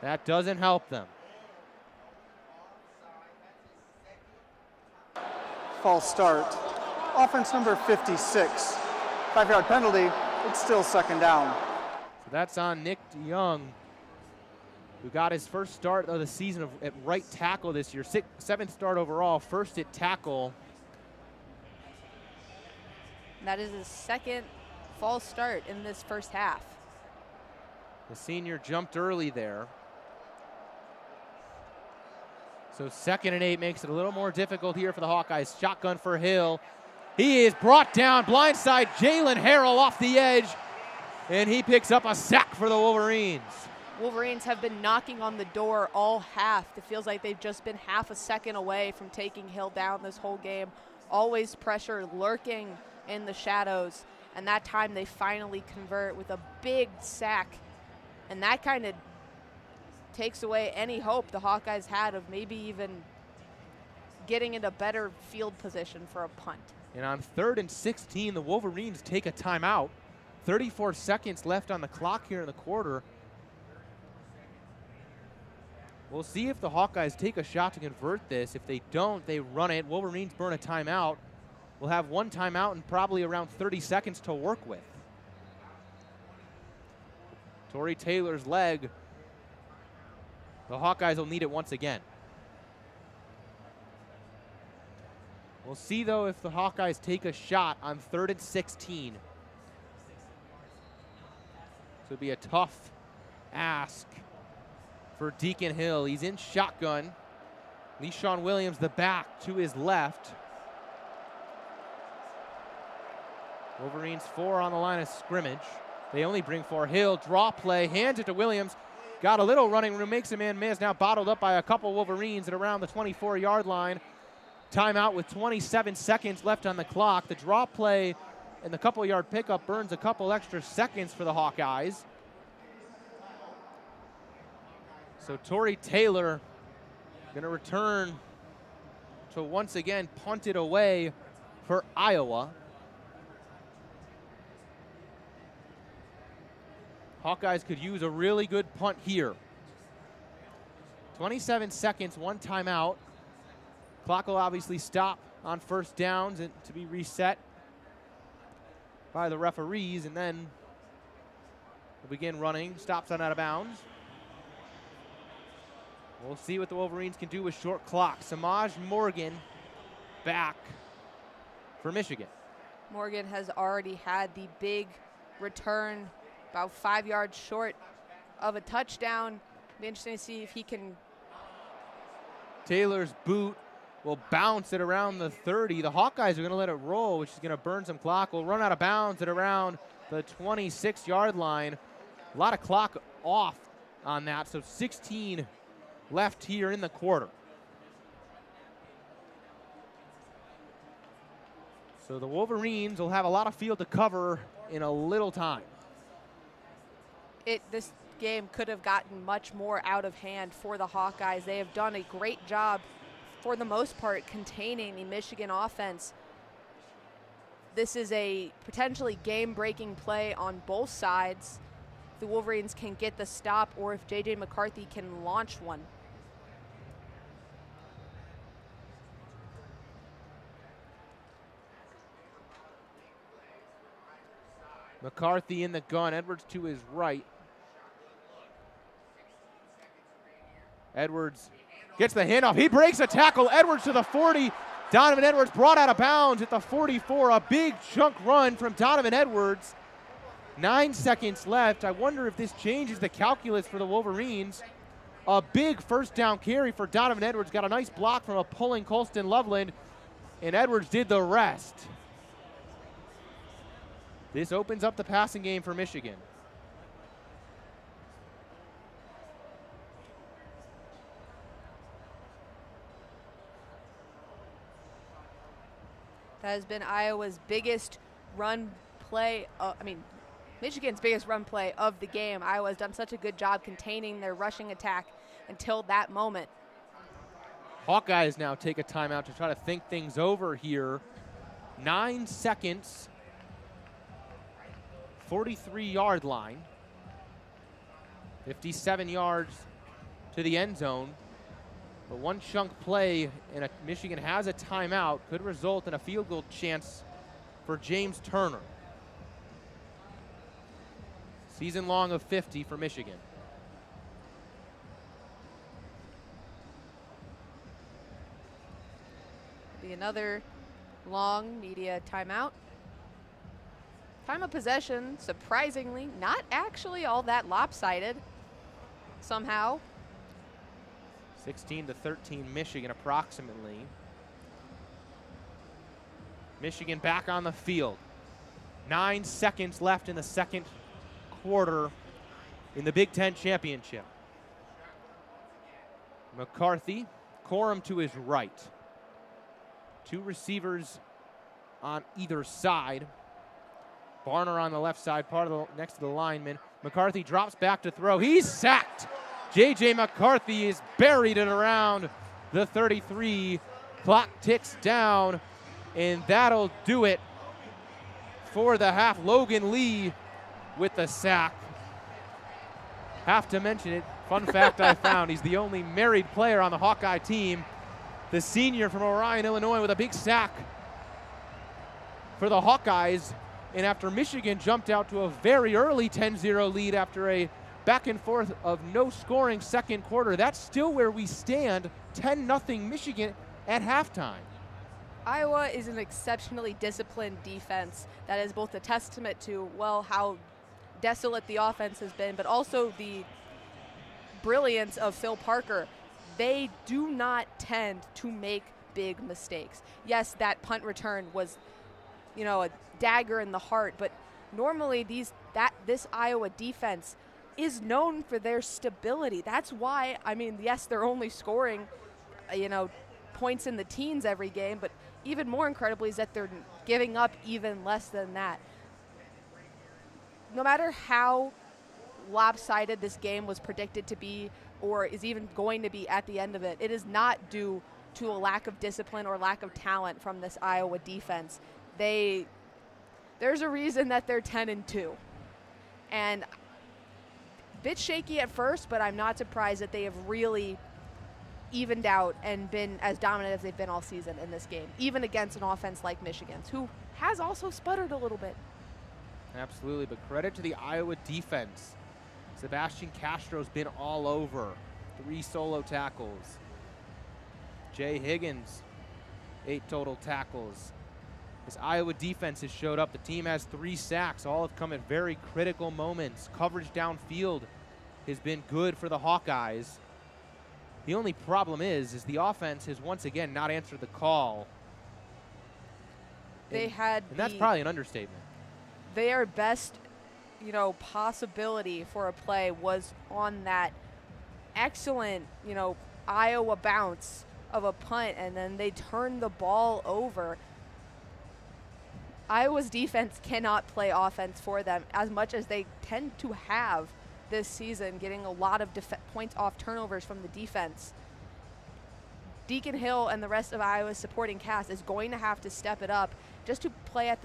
That doesn't help them. False start. Offense number 56. 5-yard penalty. It's still 2nd down. So that's on Nick DeYoung, who got his first start of the season at right tackle this year. 7th start overall, 1st at tackle. That is his 2nd false start in this first half. The senior jumped early there. So 2nd and 8 makes it a little more difficult here for the Hawkeyes. Shotgun for Hill. He is brought down, blindside Jalen Harrell off the edge, and he picks up a sack for the Wolverines. Wolverines have been knocking on the door all half. It feels like they've just been half a second away from taking Hill down this whole game. Always pressure lurking in the shadows, and that time they finally convert with a big sack, and that kind of takes away any hope the Hawkeyes had of maybe even getting into better field position for a punt. And on 3rd and 16, the Wolverines take a timeout. 34 seconds left on the clock here in the quarter. We'll see if the Hawkeyes take a shot to convert this. If they don't, they run it. Wolverines burn a timeout. We'll have 1 timeout and probably around 30 seconds to work with. Tory Taylor's leg. The Hawkeyes will need it once again. We'll see, though, if the Hawkeyes take a shot on 3rd and 16. So it'll be a tough ask for Deacon Hill. He's in shotgun. LeSean Williams, the back, to his left. Wolverines 4 on the line of scrimmage. They only bring 4. Hill, draw play, hands it to Williams. Got a little running room, makes a man miss. Now bottled up by a couple Wolverines at around the 24-yard line. Timeout with 27 seconds left on the clock. The draw play and the couple-yard pickup burns a couple extra seconds for the Hawkeyes. So Tory Taylor going to return to once again punt it away for Iowa. Hawkeyes could use a really good punt here. 27 seconds, 1 timeout. Clock will obviously stop on first downs and to be reset by the referees, and then we'll begin running. Stops on out of bounds. We'll see what the Wolverines can do with short clock. Samaj Morgan back for Michigan. Morgan has already had the big return, about 5 yards short of a touchdown. Be interesting to see if he can. Taylor's boot will bounce it around the 30. The Hawkeyes are going to let it roll, which is going to burn some clock. Will run out of bounds at around the 26-yard line. A lot of clock off on that, so 16 left here in the quarter. So the Wolverines will have a lot of field to cover in a little time. This game could have gotten much more out of hand for the Hawkeyes. They have done a great job, for the most part, containing the Michigan offense. This is a potentially game-breaking play on both sides. if the Wolverines can get the stop or if J.J. McCarthy can launch one. McCarthy in the gun, Edwards to his right. Edwards gets the handoff. He breaks a tackle. Edwards to the 40. Donovan Edwards brought out of bounds at the 44. A big chunk run from Donovan Edwards. 9 seconds left. I wonder if this changes the calculus for the Wolverines. A big first down carry for Donovan Edwards. Got a nice block from a pulling Colston Loveland, and Edwards did the rest. This opens up the passing game for Michigan. That has been Iowa's biggest run play. Michigan's biggest run play of the game. Iowa has done such a good job containing their rushing attack until that moment. Hawkeyes now take a timeout to try to think things over here. 9 seconds. 43-yard line. 57 yards to the end zone. But one chunk play, and Michigan has a timeout, could result in a field goal chance for James Turner. Season long of 50 for Michigan. Be another long media timeout. Time of possession, surprisingly, not actually all that lopsided somehow. 16-13 Michigan approximately. Michigan back on the field. 9 seconds left in the second quarter in the Big Ten Championship. McCarthy, Corum to his right. Two receivers on either side. Barner on the left side, next to the lineman. McCarthy drops back to throw. He's sacked. J.J. McCarthy is buried at around the 33. Clock ticks down, and that'll do it for the half. Logan Lee with the sack. Have to mention it. Fun fact I found, he's the only married player on the Hawkeye team. The senior from Orion, Illinois, with a big sack for the Hawkeyes. And after Michigan jumped out to a very early 10-0 lead after a back and forth of no scoring second quarter, that's still where we stand, 10-0 Michigan at halftime. Iowa is an exceptionally disciplined defense that is both a testament to, well, how desolate the offense has been, but also the brilliance of Phil Parker. They do not tend to make big mistakes. Yes, that punt return was, a dagger in the heart, but normally this Iowa defense is known for their stability. That's why, yes, they're only scoring, points in the teens every game, but even more incredibly is that they're giving up even less than that. No matter how lopsided this game was predicted to be or is even going to be at the end of it, it is not due to a lack of discipline or lack of talent from this Iowa defense. There's a reason that they're 10-2. And a bit shaky at first, but I'm not surprised that they have really evened out and been as dominant as they've been all season in this game, even against an offense like Michigan's, who has also sputtered a little bit. Absolutely, but credit to the Iowa defense. Sebastian Castro's been all over. 3 solo tackles. Jay Higgins, 8 total tackles. This Iowa defense has showed up. The team has 3 sacks. All have come at very critical moments. Coverage downfield has been good for the Hawkeyes. The only problem is the offense has once again not answered the call. And that's probably an understatement. Their best, possibility for a play was on that excellent, Iowa bounce of a punt, and then they turned the ball over. Iowa's defense cannot play offense for them as much as they tend to have this season, getting a lot of points off turnovers from the defense. Deacon Hill and the rest of Iowa's supporting cast is going to have to step it up just to play at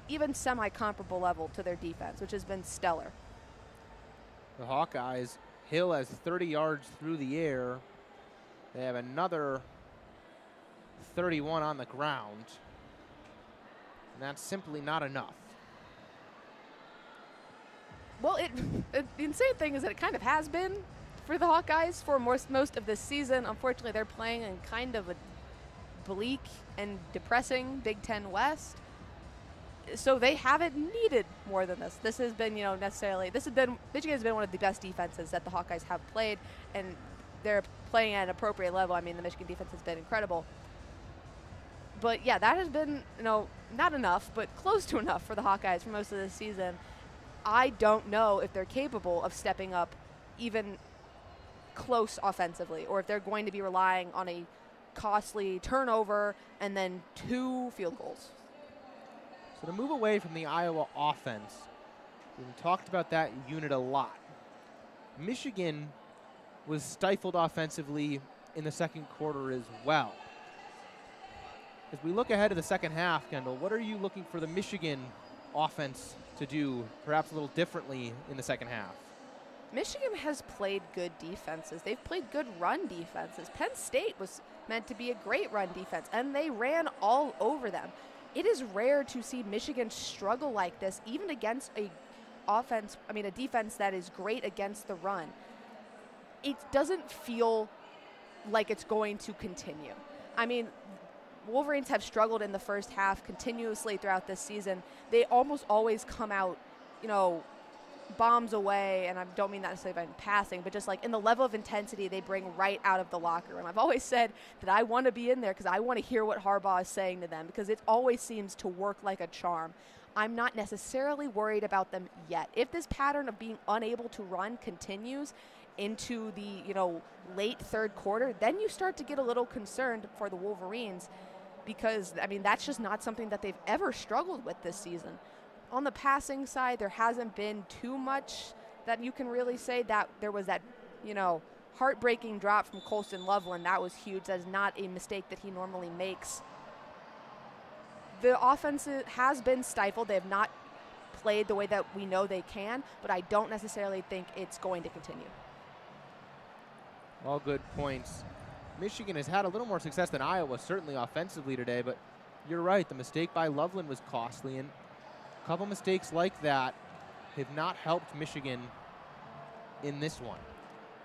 even semi-comparable level to their defense, which has been stellar. The Hawkeyes, Hill has 30 yards through the air. They have another 31 on the ground. And that's simply not enough. Well, the insane thing is that it kind of has been for the Hawkeyes for most of this season. Unfortunately, they're playing in kind of a bleak and depressing Big Ten West. So they haven't needed more than this. This has been, Michigan has been one of the best defenses that the Hawkeyes have played, and they're playing at an appropriate level. I mean, the Michigan defense has been incredible. But yeah, that has been, not enough, but close to enough for the Hawkeyes for most of this season. I don't know if they're capable of stepping up even close offensively, or if they're going to be relying on a costly turnover and then 2 field goals. So to move away from the Iowa offense, we've talked about that unit a lot. Michigan was stifled offensively in the second quarter as well. As we look ahead to the second half, Kendall, what are you looking for the Michigan offense to do perhaps a little differently in the second half? Michigan has played good defenses. They've played good run defenses. Penn State was meant to be a great run defense, and they ran all over them. It is rare to see Michigan struggle like this, even against a defense that is great against the run. It doesn't feel like it's going to continue. I mean, Wolverines have struggled in the first half continuously throughout this season. They almost always come out, bombs away, and I don't mean that necessarily by passing, but just like in the level of intensity they bring right out of the locker room. I've always said that I want to be in there because I want to hear what Harbaugh is saying to them, because it always seems to work like a charm. I'm not necessarily worried about them yet. If this pattern of being unable to run continues into the late third quarter, then you start to get a little concerned for the Wolverines, because that's just not something that they've ever struggled with this season. On the passing side, there hasn't been too much that you can really say that there was that, heartbreaking drop from Colston Loveland. That was huge. That is not a mistake that he normally makes. The offense has been stifled. They have not played the way that we know they can, but I don't necessarily think it's going to continue. All good points. Michigan has had a little more success than Iowa, certainly offensively today, but you're right. The mistake by Loveland was costly, and a couple mistakes like that have not helped Michigan in this one.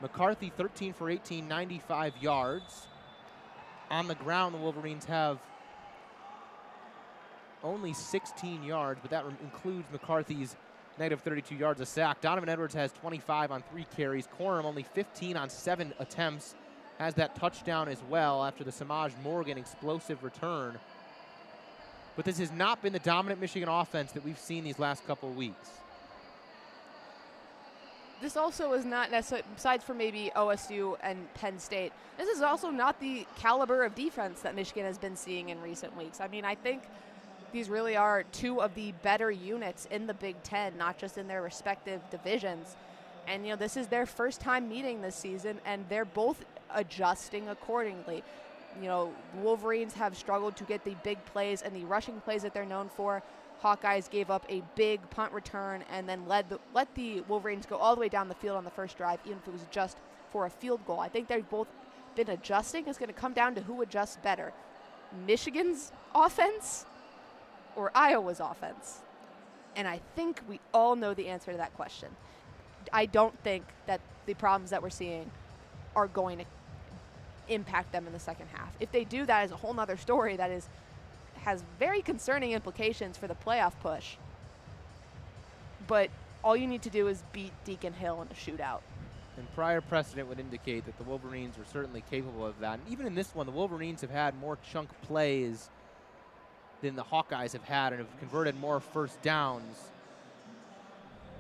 McCarthy, 13 for 18, 95 yards. On the ground, the Wolverines have only 16 yards, but that includes McCarthy's negative 32 yards, a sack. Donovan Edwards has 25 on 3 carries. Corum only 15 on 7 attempts. Has that touchdown as well after the Samaj Morgan explosive return. But this has not been the dominant Michigan offense that we've seen these last couple of weeks. This also is not necessarily, besides for maybe OSU and Penn State, this is also not the caliber of defense that Michigan has been seeing in recent weeks. I think these really are 2 of the better units in the Big Ten, not just in their respective divisions. And, this is their first time meeting this season, and they're both adjusting accordingly. Wolverines have struggled to get the big plays and the rushing plays that they're known for. Hawkeyes gave up a big punt return and then let the Wolverines go all the way down the field on the first drive, even if it was just for a field goal. I think they've both been adjusting. It's going to come down to who adjusts better, Michigan's offense or Iowa's offense. And I think we all know the answer to that question. I don't think that the problems that we're seeing are going to impact them in the second half. If they do, that is a whole nother story that has very concerning implications for the playoff push. But all you need to do is beat Deacon Hill in a shootout. And prior precedent would indicate that the Wolverines are certainly capable of that. And even in this one, the Wolverines have had more chunk plays than the Hawkeyes have had and have converted more first downs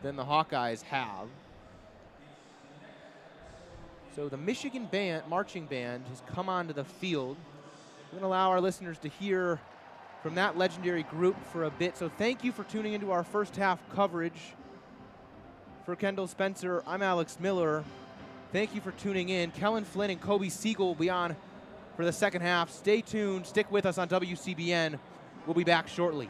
than the Hawkeyes have. So the Michigan marching band has come onto the field. We're going to allow our listeners to hear from that legendary group for a bit. So thank you for tuning into our first half coverage. For Kendall Spencer, I'm Alex Miller. Thank you for tuning in. Kelin Flynn and Coby Segal will be on for the second half. Stay tuned. Stick with us on WCBN. We'll be back shortly.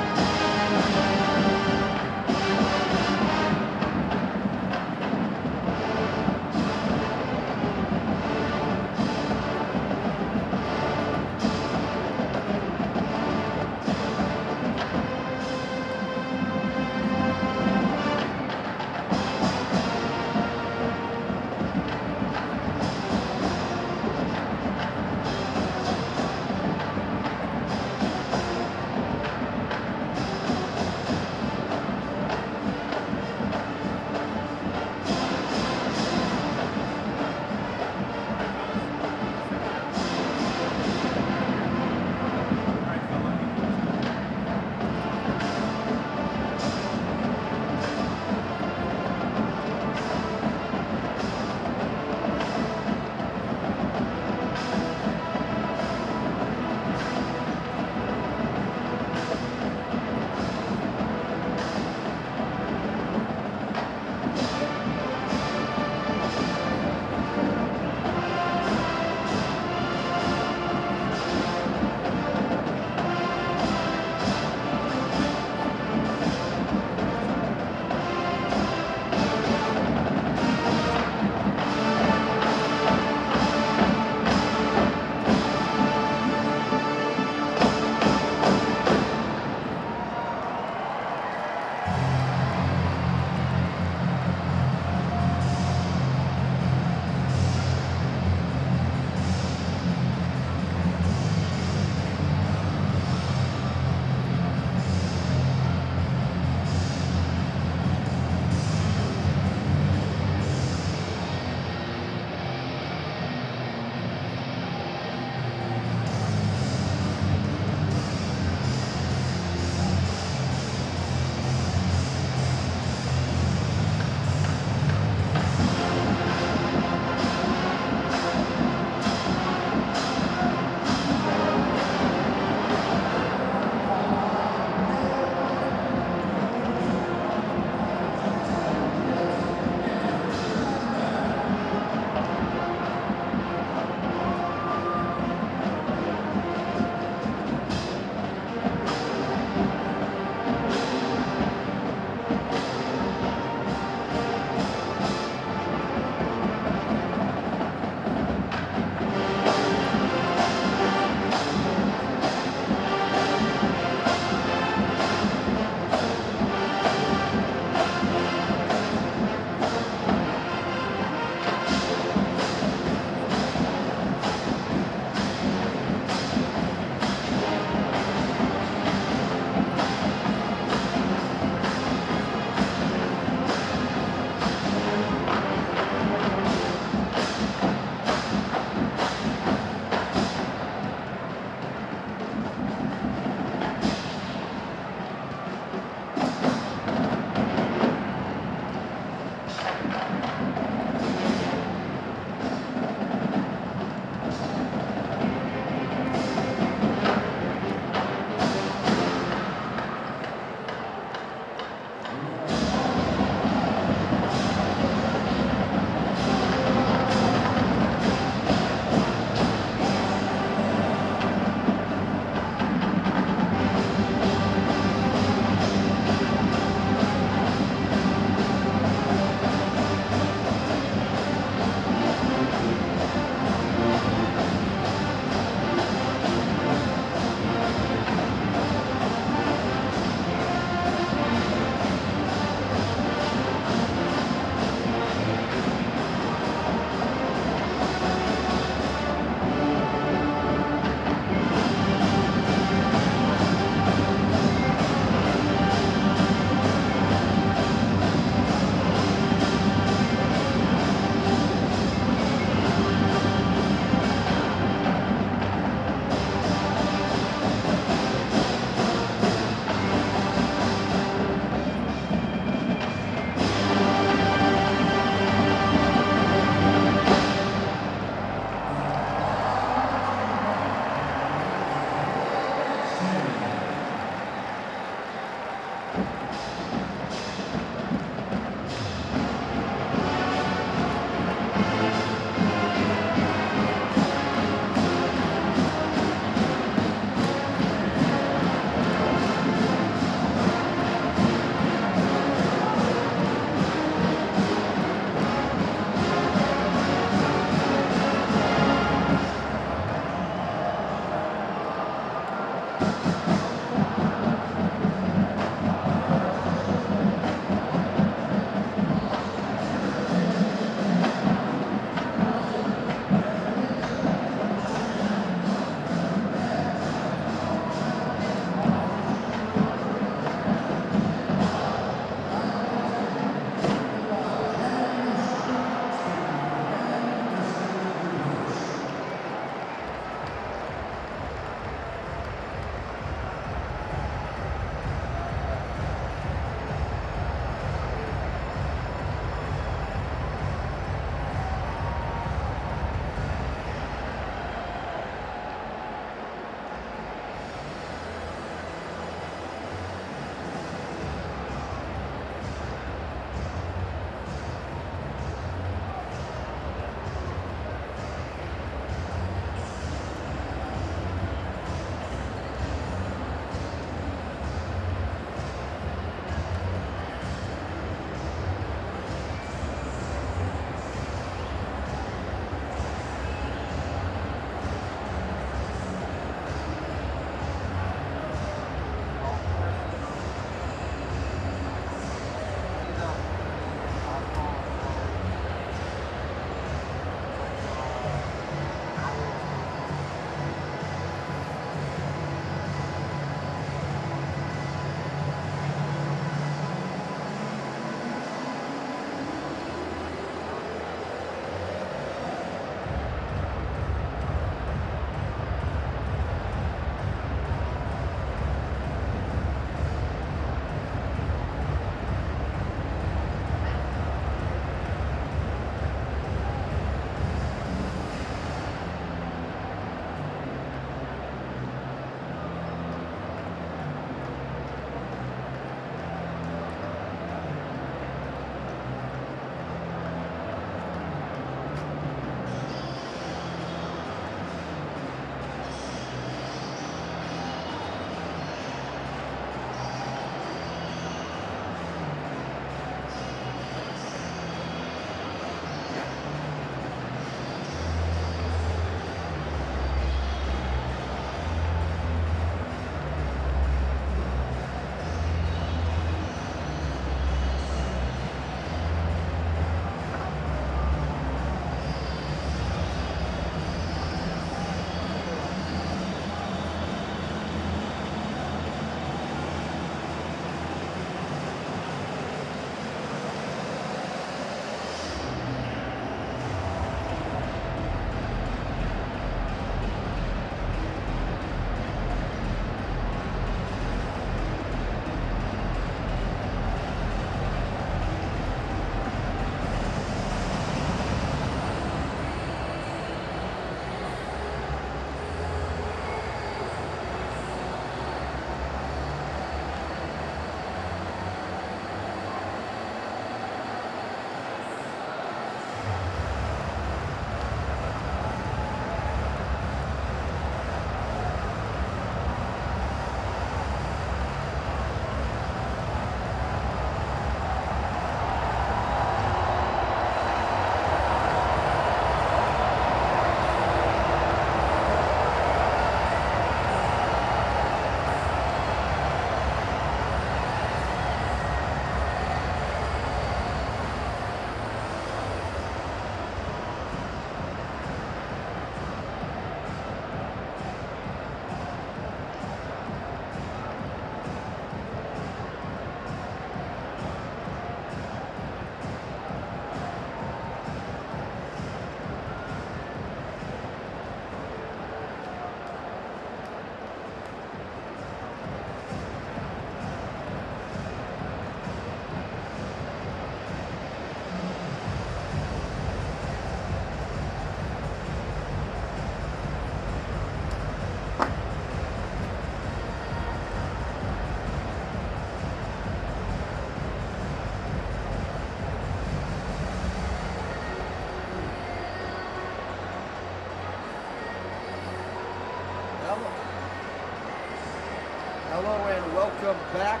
Hello and welcome back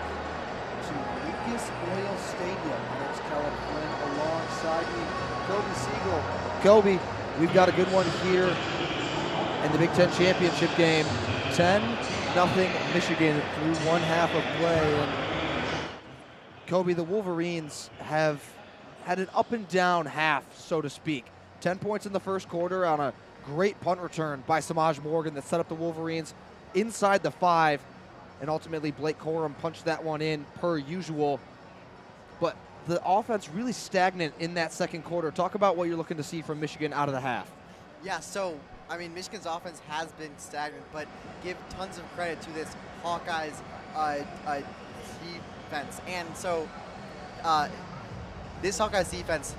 to Lucas Oil Stadium. My name's Kelin Flynn alongside me, Coby Segal. Coby, we've got a good one here in the Big Ten Championship game. 10-0 Michigan through one half of play. And Coby, the Wolverines have had an up and down half, so to speak. 10 points in the first quarter on a great punt return by Semaj Morgan that set up the Wolverines inside the 5, and ultimately Blake Corum punched that one in per usual. But the offense really stagnant in that second quarter. Talk about what you're looking to see from Michigan out of the half. Yeah, so, I mean, Michigan's offense has been stagnant, but give tons of credit to this Hawkeyes defense. And so, this Hawkeyes defense,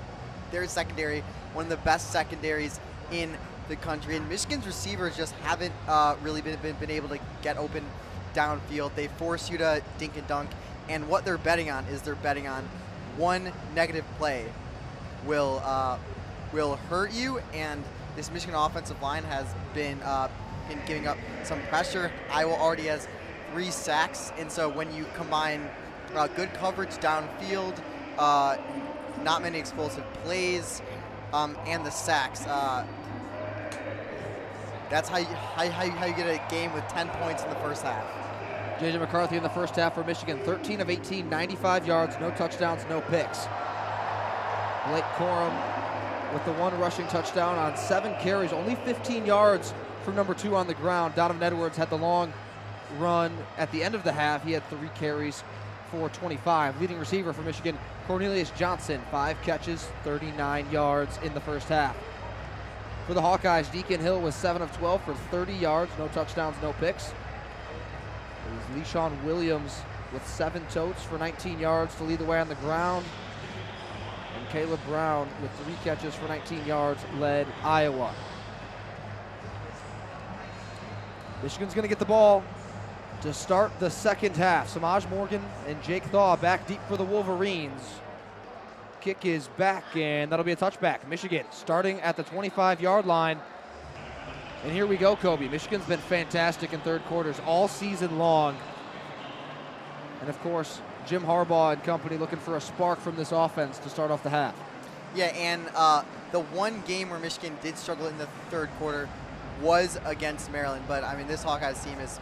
their secondary, one of the best secondaries in the country. And Michigan's receivers just haven't really been able to get open downfield. They force you to dink and dunk. And what they're betting on is they're betting on one negative play will hurt you. And this Michigan offensive line has been giving up some pressure. Iowa already has 3 sacks. And so when you combine good coverage downfield, not many explosive plays, and the sacks, that's how you get a game with 10 points in the first half. J.J. McCarthy in the first half for Michigan, 13 of 18, 95 yards, no touchdowns, no picks. Blake Corum with the 1 rushing touchdown on 7 carries, only 15 yards from number 2 on the ground. Donovan Edwards had the long run at the end of the half. He had 3 carries for 25. Leading receiver for Michigan, Cornelius Johnson, 5 catches, 39 yards in the first half. For the Hawkeyes, Deacon Hill was 7 of 12 for 30 yards, no touchdowns, no picks. It was Le'Shawn Williams with 7 totes for 19 yards to lead the way on the ground. And Caleb Brown with 3 catches for 19 yards led Iowa. Michigan's going to get the ball to start the second half. Semaj Morgan and Jake Thaw back deep for the Wolverines. Kick is back, and that'll be a touchback. Michigan starting at the 25-yard line. And here we go, Coby. Michigan's been fantastic in third quarters all season long. And, of course, Jim Harbaugh and company looking for a spark from this offense to start off the half. Yeah, and the one game where Michigan did struggle in the third quarter was against Maryland. But, I mean, this Hawkeyes team is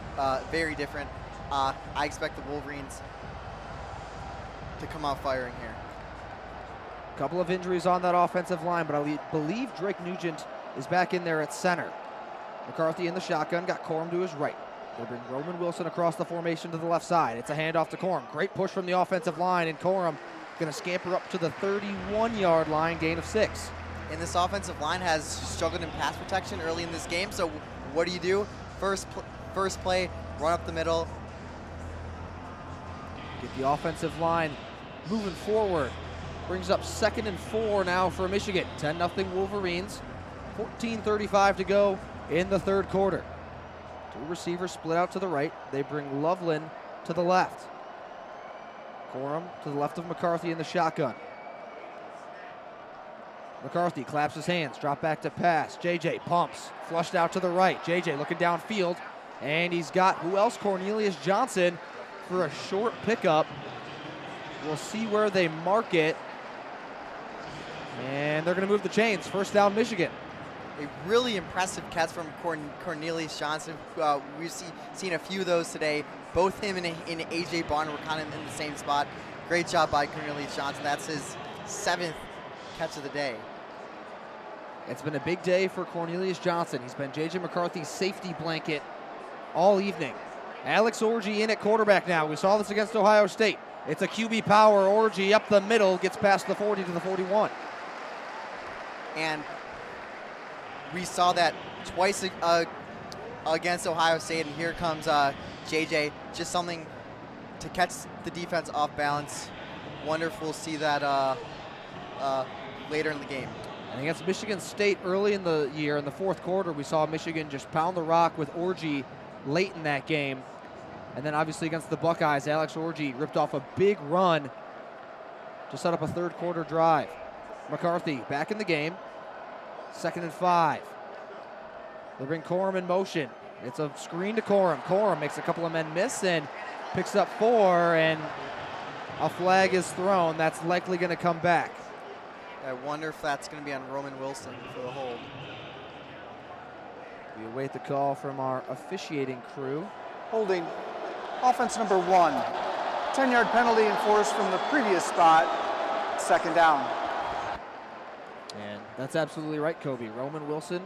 very different. I expect the Wolverines to come out firing here. A couple of injuries on that offensive line, but I believe Drake Nugent is back in there at center. McCarthy in the shotgun, got Corum to his right. They bring Roman Wilson across the formation to the left side. It's a handoff to Corum. Great push from the offensive line, and Corum going to scamper up to the 31-yard line, gain of 6. And this offensive line has struggled in pass protection early in this game, so what do? First play, run up the middle. Get the offensive line moving forward. Brings up 2nd and 4 now for Michigan. 10-0 Wolverines. 14:35 to go in the third quarter. 2 receivers split out to the right. They bring Loveland to the left. Corum to the left of McCarthy in the shotgun. McCarthy claps his hands, drop back to pass. JJ pumps, flushed out to the right. JJ looking downfield, and he's got, who else? Cornelius Johnson for a short pickup. We'll see where they mark it. And they're going to move the chains. First down, Michigan. A really impressive catch from Cornelius Johnson. We've seen a few of those today. Both him and A.J. Barner were kind of in the same spot. Great job by Cornelius Johnson. That's his 7th catch of the day. It's been a big day for Cornelius Johnson. He's been J.J. McCarthy's safety blanket all evening. Alex Orji in at quarterback now. We saw this against Ohio State. It's a QB power. Orji up the middle, gets past the 40 to the 41. And we saw that twice against Ohio State, and here comes JJ. Just something to catch the defense off balance. Wonderful to see that later in the game. And against Michigan State early in the year, in the fourth quarter, we saw Michigan just pound the rock with Orji late in that game. And then obviously against the Buckeyes, Alex Orji ripped off a big run to set up a third quarter drive. McCarthy back in the game. 2nd and 5. They bring Corum in motion. It's a screen to Corum. Corum makes a couple of men miss, and picks up 4, and a flag is thrown. That's likely going to come back. I wonder if that's going to be on Roman Wilson for the hold. We await the call from our officiating crew. Holding offense number 1. 10-yard penalty enforced from the previous spot. Second down. And that's absolutely right, Coby. Roman Wilson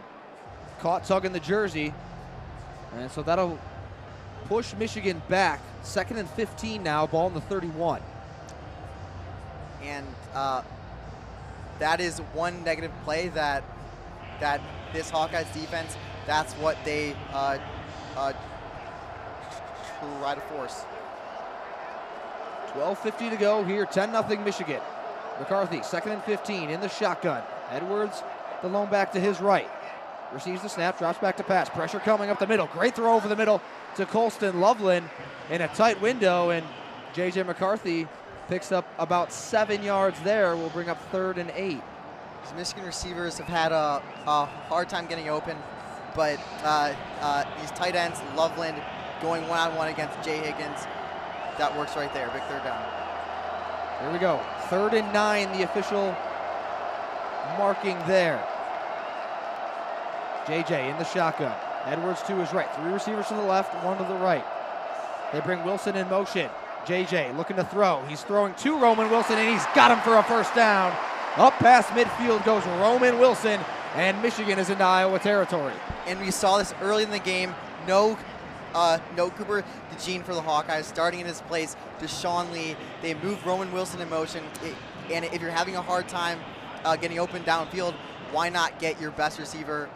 caught tugging the jersey. And so that'll push Michigan back. 2nd and 15 now, ball in the 31. And that is one negative play that this Hawkeyes defense, that's what they try to force. 12:50 to go here, 10-0 Michigan. McCarthy, 2nd and 15 in the shotgun. Edwards, the lone back to his right. Receives the snap, drops back to pass. Pressure coming up the middle. Great throw over the middle to Colston Loveland in a tight window, and J.J. McCarthy picks up about 7 yards there. Will bring up 3rd and 8. These Michigan receivers have had a hard time getting open, but these tight ends, Loveland going one-on-one against Jay Higgins, that works right there. Big 3rd down. Here we go. 3rd and 9, the official marking there. JJ in the shotgun. Edwards to his right. 3 receivers to the left, 1 to the right. They bring Wilson in motion. JJ looking to throw. He's throwing to Roman Wilson, and he's got him for a 1st down. Up past midfield goes Roman Wilson, and Michigan is into Iowa territory. And we saw this early in the game. No Cooper DeJean for the Hawkeyes. Starting in his place, Deshaun Lee. They move Roman Wilson in motion. And if you're having a hard time getting open downfield, why not get your best receiver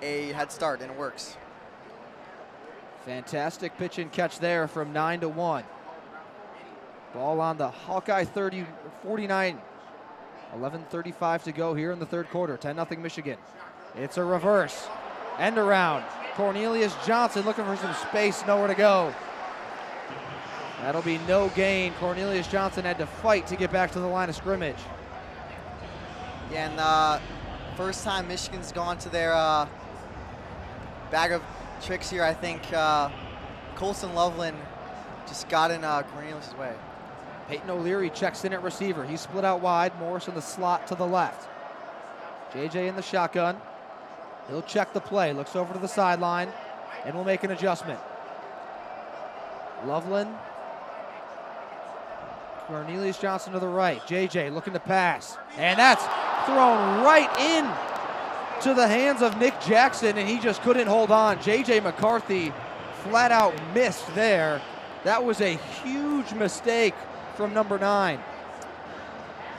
a head start? And it works. Fantastic pitch and catch there from 9-1. Ball on the Hawkeye 49. 11:35 to go here in the 3rd quarter. 10-0 Michigan. It's a reverse. End around. Cornelius Johnson looking for some space, nowhere to go. That'll be no gain. Cornelius Johnson had to fight to get back to the line of scrimmage. Yeah, and first time Michigan's gone to their bag of tricks here. I think Colston Loveland just got in Cornelius' way. Peyton O'Leary checks in at receiver. He's split out wide. Morris in the slot to the left. JJ in the shotgun. He'll check the play. Looks over to the sideline and will make an adjustment. Loveland. Cornelius Johnson to the right. JJ looking to pass. And that's thrown right in to the hands of Nick Jackson, and he just couldn't hold on. JJ McCarthy flat out missed there. That was a huge mistake from number 9.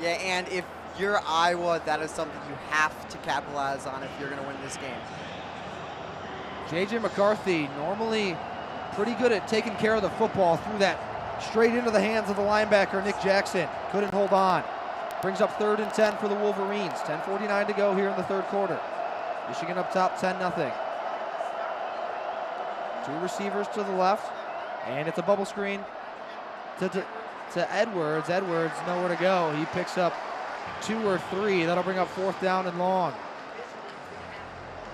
Yeah, and if you're Iowa, that is something you have to capitalize on if you're going to win this game. J.J. McCarthy, normally pretty good at taking care of the football, threw that straight into the hands of the linebacker, Nick Jackson. Couldn't hold on. Brings up 3rd and 10 for the Wolverines. 10:49 to go here in the 3rd quarter. Michigan up top, 10-0. 2 receivers to the left, and it's a bubble screen to Edwards. Edwards nowhere to go. He picks up 2 or 3. That'll bring up 4th down and long.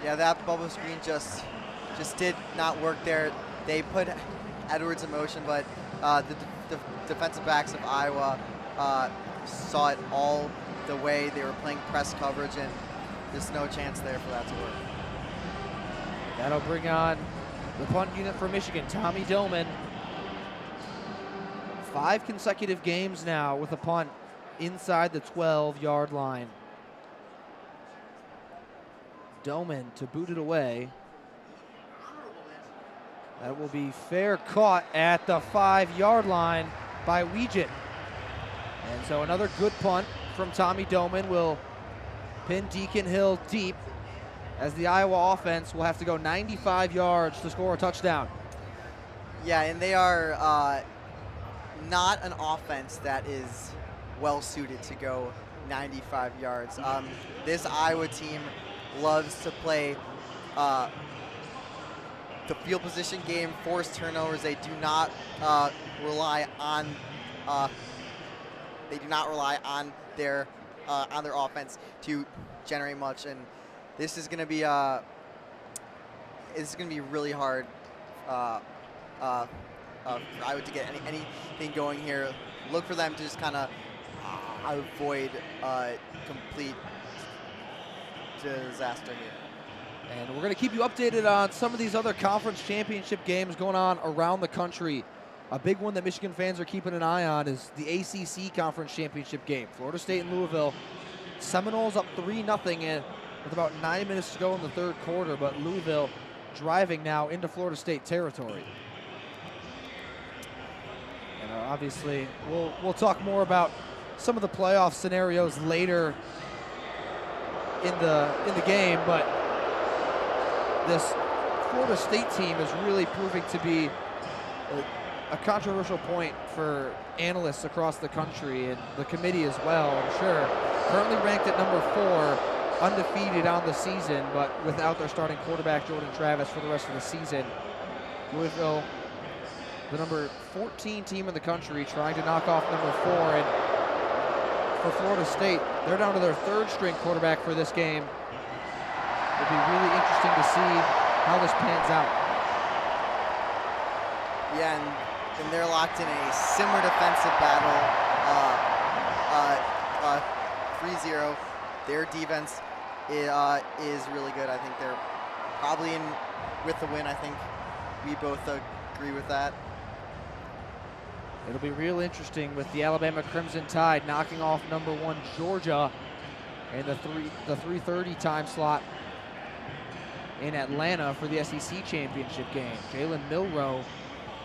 Yeah, that bubble screen just did not work there. They put Edwards in motion, but the defensive backs of Iowa saw it all the way. They were playing press coverage, and there's no chance there for that to work. That'll bring on the punt unit for Michigan, Tommy Doman. 5 consecutive games now with a punt inside the 12-yard line. Doman to boot it away. That will be fair caught at the 5-yard line by Weegent. And so another good punt from Tommy Doman will pin Deacon Hill deep, as the Iowa offense will have to go 95 yards to score a touchdown. Yeah, and they are not an offense that is well suited to go 95 yards. This Iowa team loves to play the field position game, force turnovers. They do not rely on their offense to generate much, and this is going to be really hard for Iowa to get anything going here. Look for them to just kind of avoid complete disaster here. And we're going to keep you updated on some of these other conference championship games going on around the country. A big one that Michigan fans are keeping an eye on is the ACC Conference Championship game. Florida State and Louisville. Seminoles up 3-0 with about 9 minutes to go in the third quarter, but Louisville driving now into Florida State territory. And obviously, we'll talk more about some of the playoff scenarios later in the game, but this Florida State team is really proving to be a controversial point for analysts across the country and the committee as well, I'm sure. Currently ranked at number 4, undefeated on the season, but without their starting quarterback, Jordan Travis, for the rest of the season. Louisville, the number 14 team in the country, trying to knock off number 4. And for Florida State, they're down to their 3rd-string quarterback for this game. It'll be really interesting to see how this pans out. Yeah, and they're locked in a similar defensive battle. 3-0. Their defense is really good. I think they're probably in with the win. I think we both agree with that. It'll be real interesting with the Alabama Crimson Tide knocking off number 1 Georgia in the 3:30 time slot in Atlanta for the SEC championship game. Jalen Milroe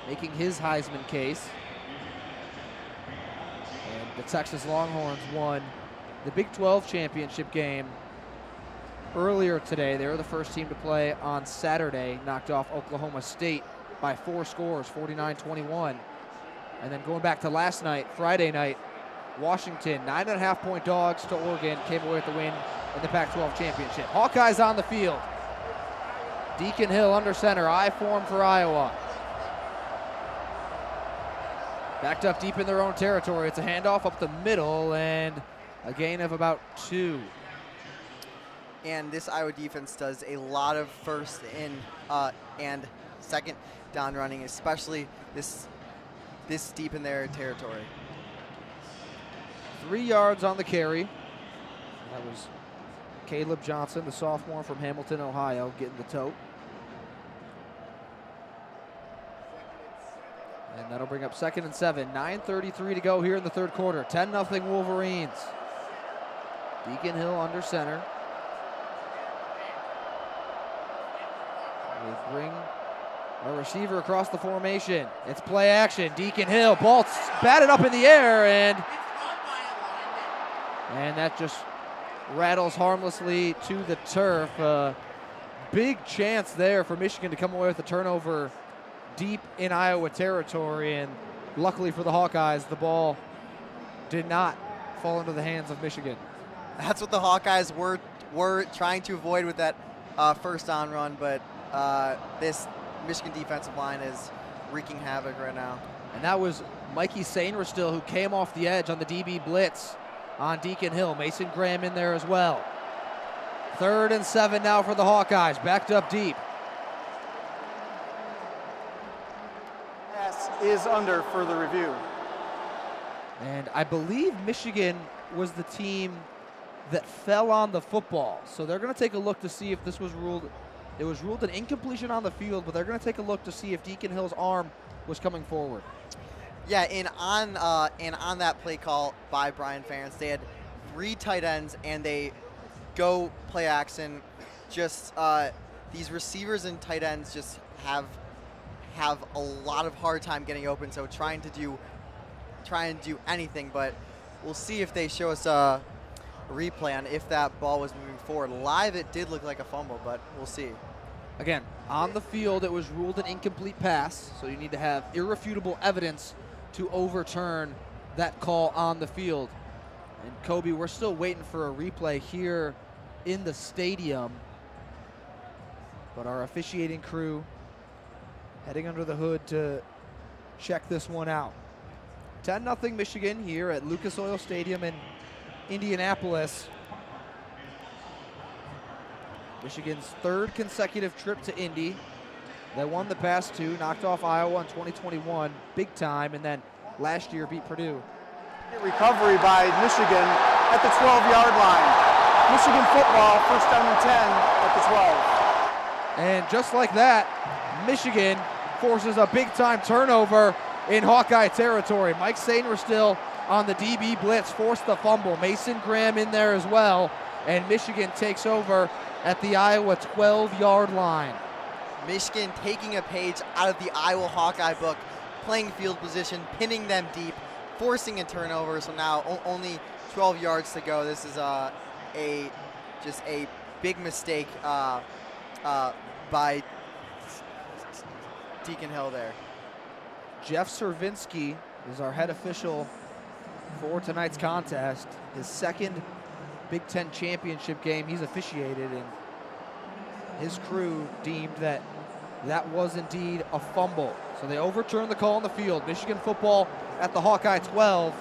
making his Heisman case. And the Texas Longhorns won the Big 12 championship game earlier today. They were the first team to play on Saturday, knocked off Oklahoma State by 4 scores, 49-21. And then going back to last night, Friday night, Washington, 9.5-point dogs to Oregon, came away with the win in the Pac-12 championship. Hawkeyes on the field. Deacon Hill under center, I form for Iowa. Backed up deep in their own territory. It's a handoff up the middle and a gain of about 2. And this Iowa defense does a lot of first and second down running, especially this deep in their territory. 3 yards on the carry. That was Caleb Johnson, the sophomore from Hamilton, Ohio, getting the tote. And that'll bring up 2nd and 7. 9:33 to go here in the third quarter. 10-0 Wolverines. Deacon Hill under center. They bring a receiver across the formation. It's play action. Deacon Hill, ball batted up in the air, and that just rattles harmlessly to the turf. Big chance there for Michigan to come away with a turnover deep in Iowa territory, and luckily for the Hawkeyes, the ball did not fall into the hands of Michigan. That's what the Hawkeyes were trying to avoid with that first on run, but this Michigan defensive line is wreaking havoc right now. And that was Mikey Sainristil who came off the edge on the DB blitz on Deacon Hill. Mason Graham in there as well. 3rd and 7 now for the Hawkeyes, backed up deep. Pass is under further review. And I believe Michigan was the team that fell on the football. So they're going to take a look to see if this was ruled. It was ruled an incompletion on the field, but they're going to take a look to see if Deacon Hill's arm was coming forward. Yeah, and on that play call by Brian Ferentz, they had 3 tight ends and they go play action. Just these receivers and tight ends just have a lot of hard time getting open. So try and do anything, but we'll see if they show us a replay on if that ball was moving forward. Live, it did look like a fumble, but we'll see. Again, on the field, it was ruled an incomplete pass, so you need to have irrefutable evidence to overturn that call on the field. And Coby, we're still waiting for a replay here in the stadium, but our officiating crew heading under the hood to check this one out. 10-0 Michigan here at Lucas Oil Stadium in Indianapolis. Michigan's 3rd consecutive trip to Indy. They won the past two, knocked off Iowa in 2021, big time, and then last year beat Purdue. Recovery by Michigan at the 12-yard line. Michigan football, first down and 10 at the 12. And just like that, Michigan forces a big-time turnover in Hawkeye territory. Mike Sainristil on the DB blitz forced the fumble. Mason Graham in there as well, and Michigan takes over at the Iowa 12-yard line. Michigan taking a page out of the Iowa Hawkeye book, playing field position, pinning them deep, forcing a turnover. So now only 12 yards to go. This is just a big mistake by Deacon Hill there. Jeff Cervinski is our head official for tonight's contest. His second Big Ten championship game he's officiated, and his crew deemed that was indeed a fumble. So they overturned the call on the field. Michigan football at the Hawkeye 12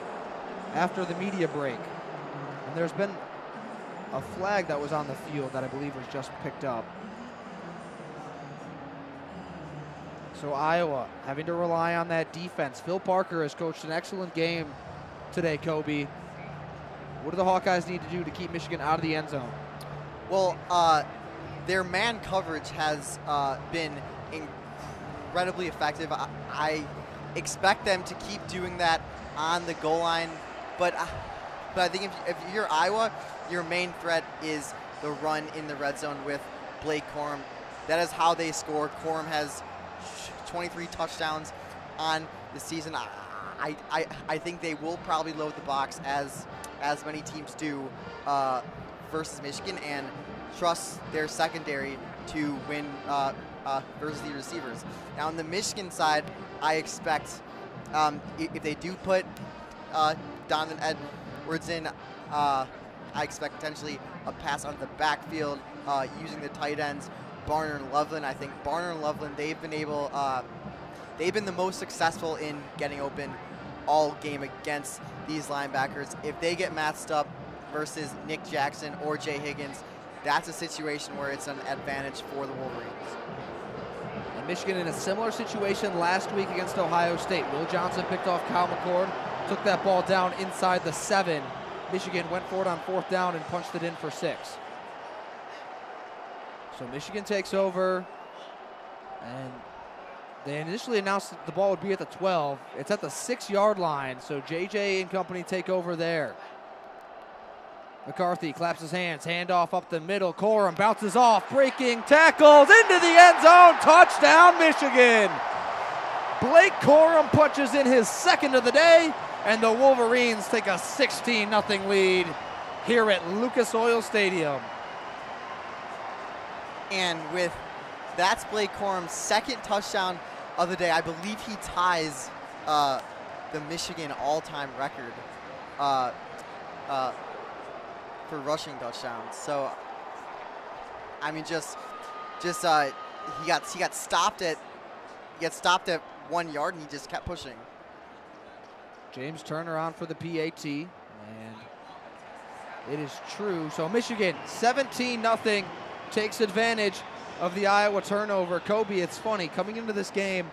after the media break. And there's been a flag that was on the field that I believe was just picked up. So Iowa having to rely on that defense. Phil Parker has coached an excellent game today, Coby. What do the Hawkeyes need to do to keep Michigan out of the end zone? Well, their man coverage has been incredibly effective. I expect them to keep doing that on the goal line, but I think if you're Iowa, your main threat is the run in the red zone with Blake Corum. That is how they score. Corum has 23 touchdowns on the season. I think they will probably load the box as many teams do versus Michigan, and trust their secondary to win versus the receivers. Now on the Michigan side, I expect if they do put Donovan Edwards in, I expect potentially a pass on the backfield using the tight ends, Barner and Loveland. I think Barner and Loveland, they've been the most successful in getting open all game against these linebackers. If they get matched up versus Nick Jackson or Jay Higgins, that's a situation where it's an advantage for the Wolverines. And Michigan in a similar situation last week against Ohio State. Will Johnson picked off Kyle McCord, took that ball down inside the 7. Michigan went for it on 4th down and punched it in for 6. So Michigan takes over, and they initially announced that the ball would be at the 12. It's at the 6-yard line, so JJ and company take over there. McCarthy claps his hands, handoff up the middle. Corum bounces off, breaking tackles into the end zone. Touchdown, Michigan. Blake Corum punches in his second of the day, and the Wolverines take a 16-0 lead here at Lucas Oil Stadium. And that's Blake Corum's second touchdown of the day. I believe he ties the Michigan all-time record for rushing touchdowns. So, I mean, he got stopped at 1 yard, and he just kept pushing. James Turner on for the PAT, and it is true. So Michigan 17-0 takes advantage of the Iowa turnover. Coby, it's funny, coming into this game,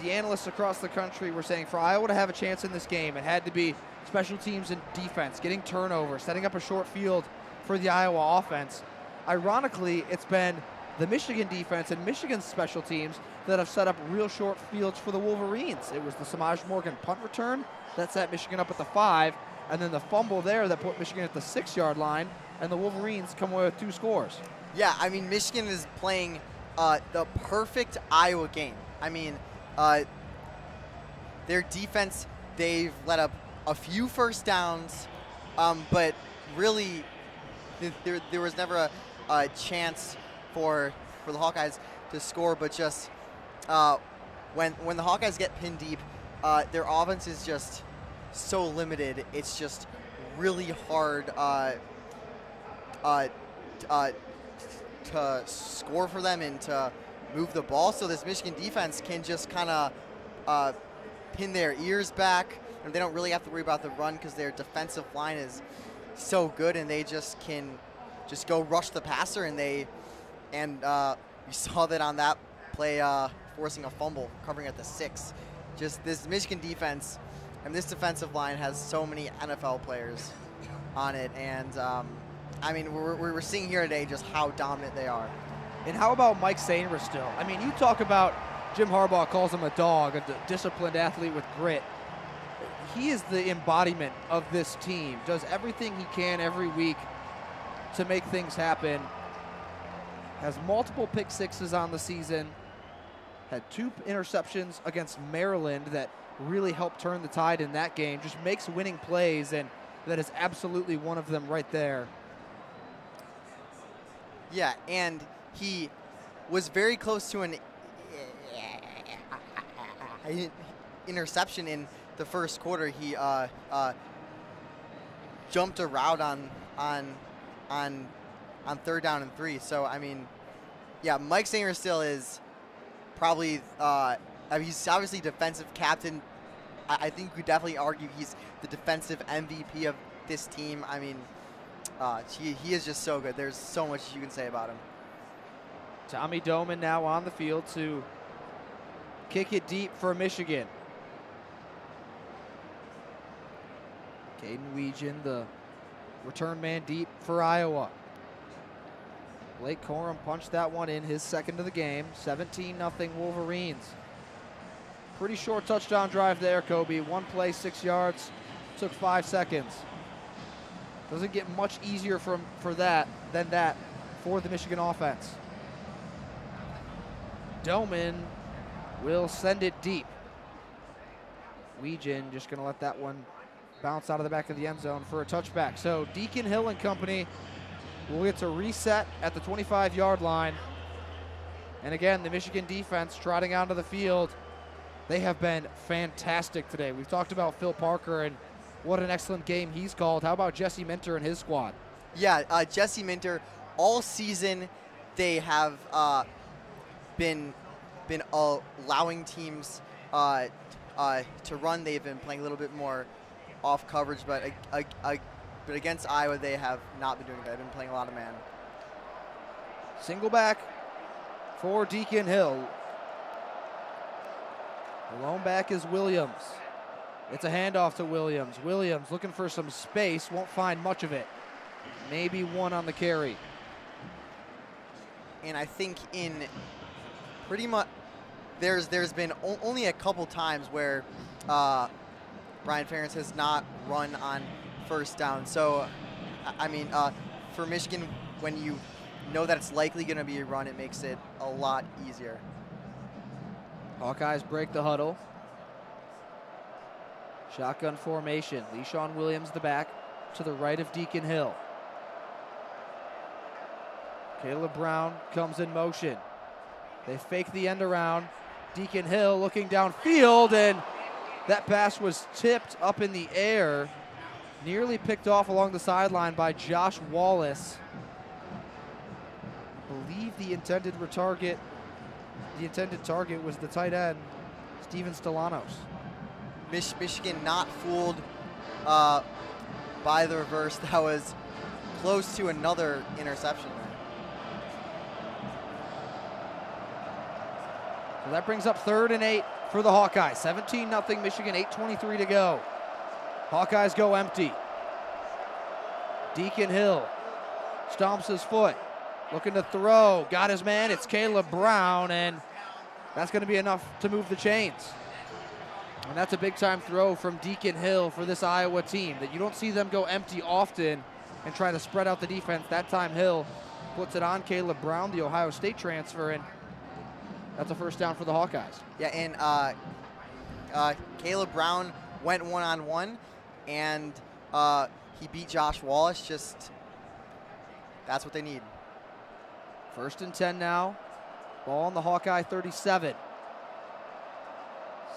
the analysts across the country were saying for Iowa to have a chance in this game, it had to be special teams and defense, getting turnover, setting up a short field for the Iowa offense. Ironically, it's been the Michigan defense and Michigan's special teams that have set up real short fields for the Wolverines. It was the Samaj Morgan punt return that set Michigan up at the 5, and then the fumble there that put Michigan at the 6-yard line, and the Wolverines come away with 2 scores. Yeah, I mean, Michigan is playing the perfect Iowa game. I mean, their defense, they've let up a few first downs, but really there was never a chance for the Hawkeyes to score. But just when the Hawkeyes get pinned deep, their offense is just so limited. It's just really hard to score for them and to move the ball. So this Michigan defense can just kind of pin their ears back, and they don't really have to worry about the run because their defensive line is so good, and they just can just go rush the passer. And we saw that on that play forcing a fumble, covering at the 6. Just this Michigan defense and this defensive line has so many NFL players on it, and I mean, we're seeing here today just how dominant they are. And how about Mike Sainer still? I mean, you talk about Jim Harbaugh calls him a dog, a disciplined athlete with grit. He is the embodiment of this team, does everything he can every week to make things happen. Has multiple pick sixes on the season. Had 2 interceptions against Maryland that really helped turn the tide in that game. Just makes winning plays, and that is absolutely one of them right there. Yeah, and he was very close to an interception in the first quarter. He jumped a route on 3rd down and 3. So I mean, yeah, Mike Sainer still is probably I mean, he's obviously defensive captain. I think we definitely argue he's the defensive MVP of this team. I mean, he is just so good. There's so much you can say about him. Tommy Doman now on the field to kick it deep for Michigan. Caden Weegan, the return man deep for Iowa. Blake Corum punched that one in, his 2nd of the game. 17-0 Wolverines. Pretty short touchdown drive there, Coby. 1 play, 6 yards, took 5 seconds. Doesn't get much easier than that for the Michigan offense. Doman will send it deep. Weegan just going to let that one bounce out of the back of the end zone for a touchback. So Deacon Hill and company will get to reset at the 25-yard line. And again, the Michigan defense trotting onto the field. They have been fantastic today. We've talked about Phil Parker and what an excellent game he's called. How about Jesse Minter and his squad? Yeah, Jesse Minter, all season they have been allowing teams to run. They've been playing a little bit more off coverage, but against Iowa they have not been doing that. They've been playing a lot of man. Single back for Deacon Hill. The lone back is Williams. It's a handoff to Williams. Williams looking for some space, won't find much of it. Maybe 1 on the carry. And I think in pretty much there's been only a couple times where Brian Ferentz has not run on 1st down. So I mean, for Michigan, when you know that it's likely going to be a run, it makes it a lot easier. Hawkeyes break the huddle. Shotgun formation. Le'Shawn Williams the back to the right of Deacon Hill. Caleb Brown comes in motion. They fake the end around. Deacon Hill looking downfield, and that pass was tipped up in the air. Nearly picked off along the sideline by Josh Wallace. I believe the intended target was the tight end, Steven Stellanos. Michigan not fooled by the reverse. That was close to another interception there. So that brings up 3rd and 8 for the Hawkeyes. 17-0 Michigan, 8:23 to go. Hawkeyes go empty. Deacon Hill stomps his foot, looking to throw. Got his man, it's Caleb Brown, and that's going to be enough to move the chains. And that's a big-time throw from Deacon Hill for this Iowa team, that you don't see them go empty often and try to spread out the defense. That time Hill puts it on Caleb Brown, the Ohio State transfer, and that's a 1st down for the Hawkeyes. Yeah, and Caleb Brown went one-on-one, and he beat Josh Wallace. Just, that's what they need. 1st and 10 now. Ball on the Hawkeye 37.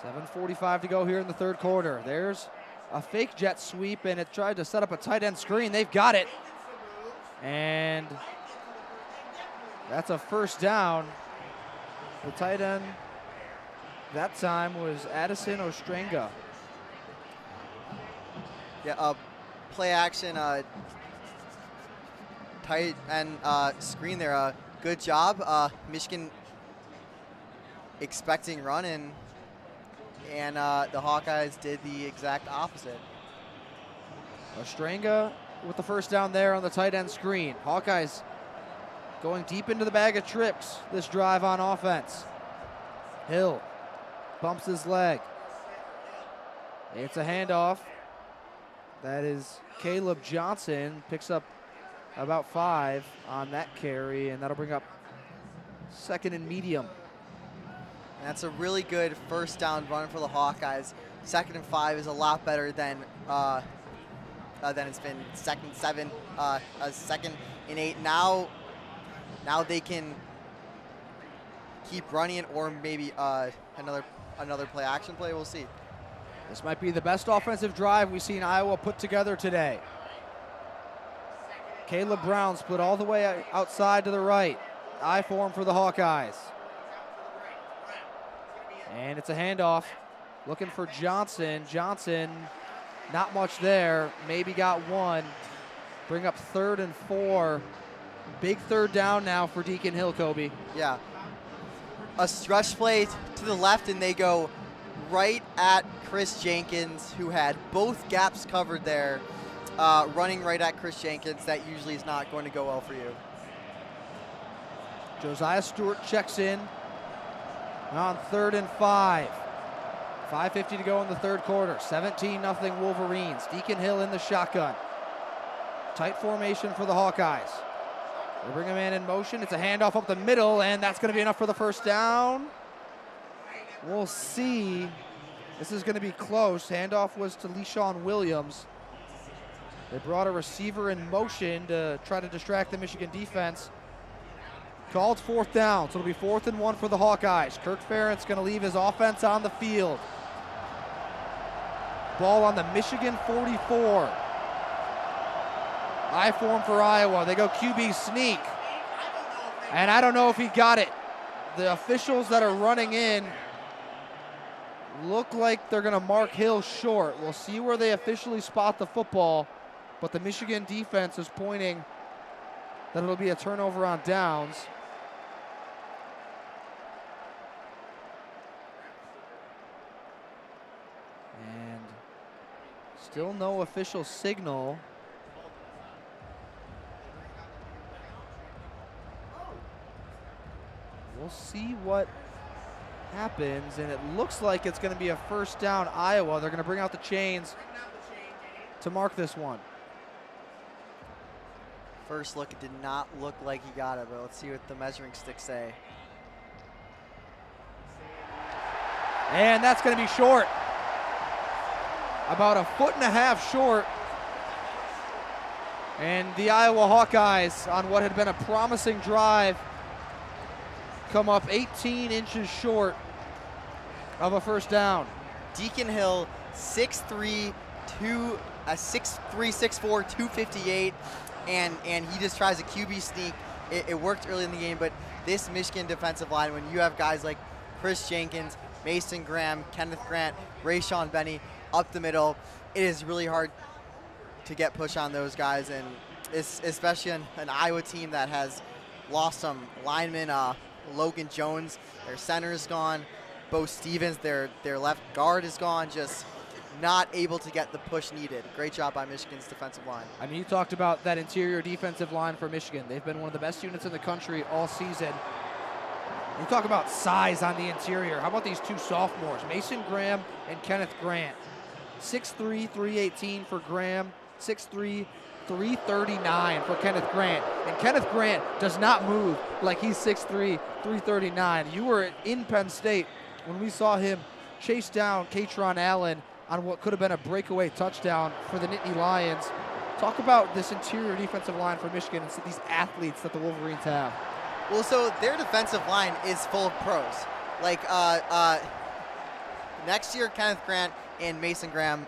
7:45 to go here in the 3rd quarter. There's a fake jet sweep, and it tried to set up a tight end screen. They've got it. And that's a 1st down. The tight end that time was Addison Ostrenga. Yeah, play action, tight end screen there. Good job. Michigan expecting running, and the Hawkeyes did the exact opposite. Ostrenga with the first down there on the tight end screen. Hawkeyes going deep into the bag of tricks this drive on offense. Hill bumps his leg. It's a handoff. That is Caleb Johnson, picks up about 5 on that carry, and that'll bring up 2nd and medium. That's a really good first down run for the Hawkeyes. 2nd and 5 is a lot better than it's been 2nd and 7, 2nd and 8. Now they can keep running it, or maybe another play action play. We'll see. This might be the best offensive drive we've seen Iowa put together today. Caleb Brown split all the way outside to the right. I form for the Hawkeyes. And it's a handoff. Looking for Johnson. Johnson, not much there. Maybe got 1. Bring up 3rd and 4. Big 3rd down now for Deacon Hill, Coby. Yeah. A stretch play to the left, and they go right at Chris Jenkins, who had both gaps covered there. Running right at Chris Jenkins, that usually is not going to go well for you. Josiah Stewart checks in on 3rd and 5. 5:50 to go in the 3rd quarter. 17-0 Wolverines. Deacon Hill in the shotgun. Tight formation for the Hawkeyes. They bring a man in motion. It's a handoff up the middle, and that's going to be enough for the first down. We'll see. This is going to be close. Handoff was to LeSean Williams. They brought a receiver in motion to try to distract the Michigan defense. Called 4th down, so it'll be 4th and 1 for the Hawkeyes. Kirk Ferentz going to leave his offense on the field. Ball on the Michigan 44. I form for Iowa. They go QB sneak. And I don't know if he got it. The officials that are running in look like they're going to mark Hill short. We'll see where they officially spot the football, but the Michigan defense is pointing that it'll be a turnover on downs. And still no official signal. We'll see what happens, and it looks like it's going to be a first down Iowa. They're going to bring out the chains to mark this one. First look, it did not look like he got it, but let's see what the measuring sticks say. And that's going to be short. About 1.5 feet short. And the Iowa Hawkeyes, on what had been a promising drive, come up 18 inches short of a first down. Deacon Hill, 6'3", 6'4", 258, and he just tries a QB sneak. It worked early in the game, but this Michigan defensive line, when you have guys like Chris Jenkins, Mason Graham, Kenneth Grant, Rayshawn Benny up the middle, it is really hard to get push on those guys, and it's especially an Iowa team that has lost some linemen. Logan Jones, their center is gone. Bo Stevens, their left guard is gone. Just not able to get the push needed. Great job by Michigan's defensive line. I mean, you talked about that interior defensive line for Michigan. They've been one of the best units in the country all season. You talk about size on the interior. How about these 2 sophomores, Mason Graham and Kenneth Grant? 6'3", 318 for Graham, 6'3", 339 for Kenneth Grant. And Kenneth Grant does not move like he's 6'3", 339. You were in Penn State when we saw him chase down Katron Allen on what could have been a breakaway touchdown for the Nittany Lions. Talk about this interior defensive line for Michigan and these athletes that the Wolverines have. Well, so their defensive line is full of pros. Like next year, Kenneth Grant and Mason Graham,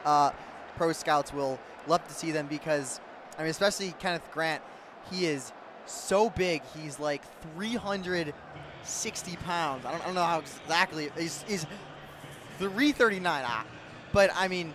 pro scouts will love to see them because, I mean, especially Kenneth Grant, he is so big. He's like 360 pounds. I don't know how exactly. He's 339. But, I mean,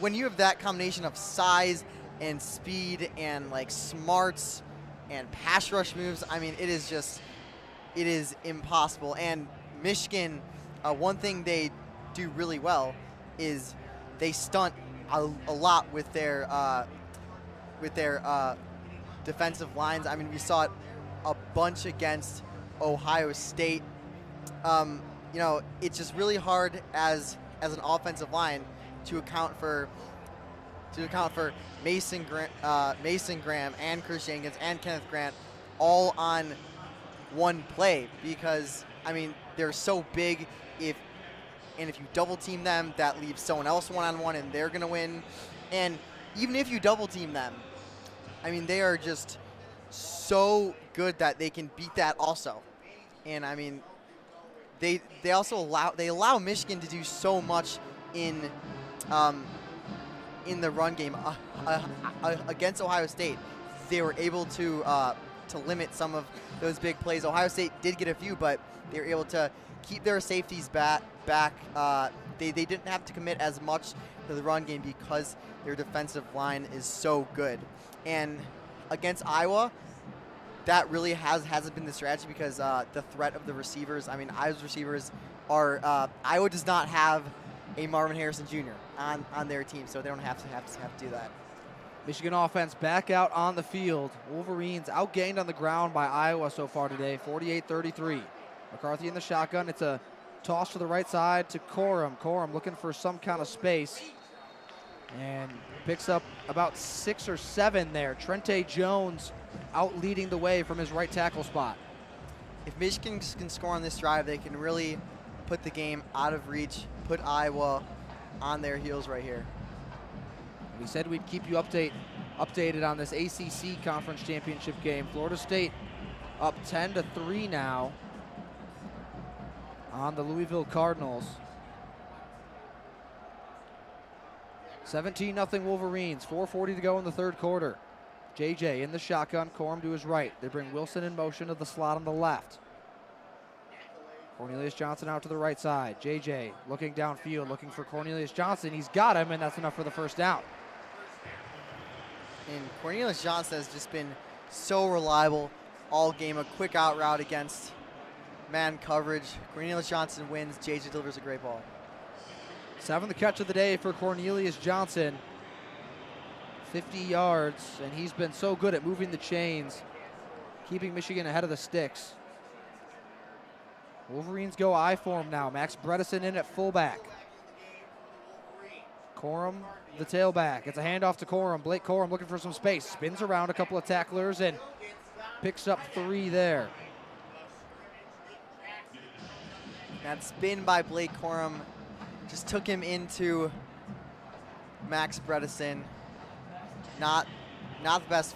when you have that combination of size and speed and, like, smarts and pass rush moves, I mean, it is impossible. And Michigan, one thing they do really well is they stunt a lot with their defensive lines. I mean, we saw it a bunch against Ohio State. You know, it's just really hard as an offensive line to account for Mason Graham and Chris Jenkins and Kenneth Grant all on one play, because I mean they're so big. If you double team them, that leaves someone else one-on-one and they're gonna win. And even if you double team them, I mean they are just so good that they can beat that also. And I mean they also allow Michigan to do so much in the run game. Against Ohio State, they were able to limit some of those big plays. Ohio State did get a few, but they were able to keep their safeties back. They didn't have to commit as much to the run game because their defensive line is so good. And against Iowa, that really hasn't been the strategy, because the threat of the receivers. I mean, Iowa's receivers are Iowa does not have a Marvin Harrison Jr. on their team, so they don't have to do that. Michigan offense back out on the field. Wolverines outgained on the ground by Iowa so far today, 48-33. McCarthy in the shotgun. It's a toss to the right side to Corum. Corum looking for some kind of space and picks up about 6 or 7 there. Trente Jones out leading the way from his right tackle spot. If Michigan can score on this drive, they can really put the game out of reach, put Iowa on their heels right here. We said we'd keep you updated on this ACC Conference Championship game. Florida State up 10-3 now on the Louisville Cardinals. 17-0 Wolverines, 4:40 to go in the third quarter. JJ in the shotgun, Corum to his right. They bring Wilson in motion to the slot on the left. Cornelius Johnson out to the right side. JJ looking downfield, looking for Cornelius Johnson. He's got him, and that's enough for the first down. And Cornelius Johnson has just been so reliable all game. A quick out route against man coverage. Cornelius Johnson wins. JJ delivers a great ball. 7th catch of the day for Cornelius Johnson. 50 yards, and he's been so good at moving the chains, keeping Michigan ahead of the sticks. Wolverines go I form now. Max Bredesen in at fullback. Corum, the tailback. It's a handoff to Corum. Blake Corum looking for some space. Spins around a couple of tacklers and picks up 3 there. That spin by Blake Corum just took him into Max Bredesen. Not the best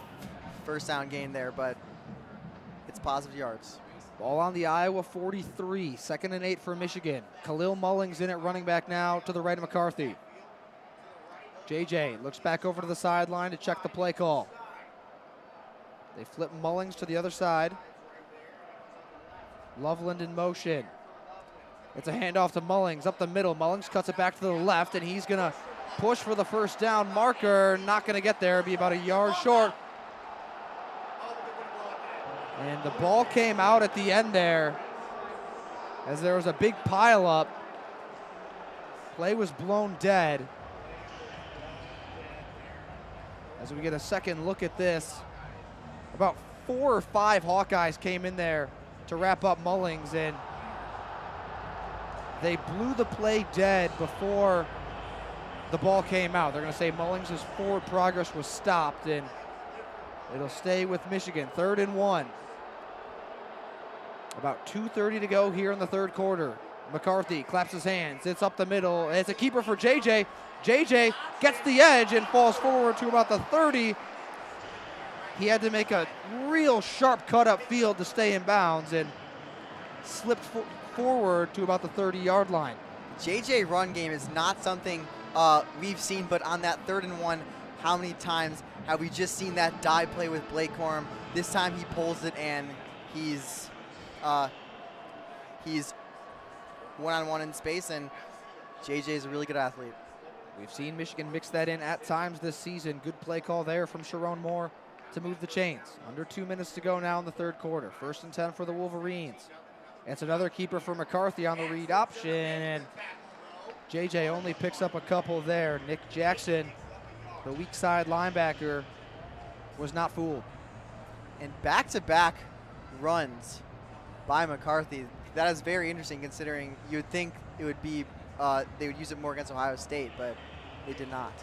first down gain there, but it's positive yards. Ball on the Iowa 43, 2nd and 8 for Michigan. Khalil Mullings in at running back now to the right of McCarthy. JJ looks back over to the sideline to check the play call. They flip Mullings to the other side. Loveland in motion. It's a handoff to Mullings up the middle. Mullings cuts it back to the left, and he's going to push for the first down marker. Not going to get there. Be about a yard short. And the ball came out at the end there as there was a big pile up. Play was blown dead. As we get a second look at this, about 4 or 5 Hawkeyes came in there to wrap up Mullings, and they blew the play dead before the ball came out. They're going to say Mullings' forward progress was stopped, and it'll stay with Michigan. 3rd and 1. About 2:30 to go here in the third quarter. McCarthy claps his hands. It's up the middle. It's a keeper for JJ. JJ gets the edge and falls forward to about the 30. He had to make a real sharp cut up field to stay in bounds and slipped forward to about the 30-yard line. JJ run game is not something we've seen, but on that 3rd and 1, how many times have we just seen that dive play with Blake Corum? This time he pulls it and he's one-on-one in space, and JJ is a really good athlete. We've seen Michigan mix that in at times this season. Good play call there from Sharon Moore to move the chains. Under 2 minutes to go now in the third quarter. 1st and 10 for the Wolverines. It's another keeper for McCarthy on the read option, and JJ only picks up a couple there. Nick Jackson, the weak side linebacker, was not fooled. And back-to-back runs by McCarthy. That is very interesting considering you would think it would be they would use it more against Ohio State, but they did not.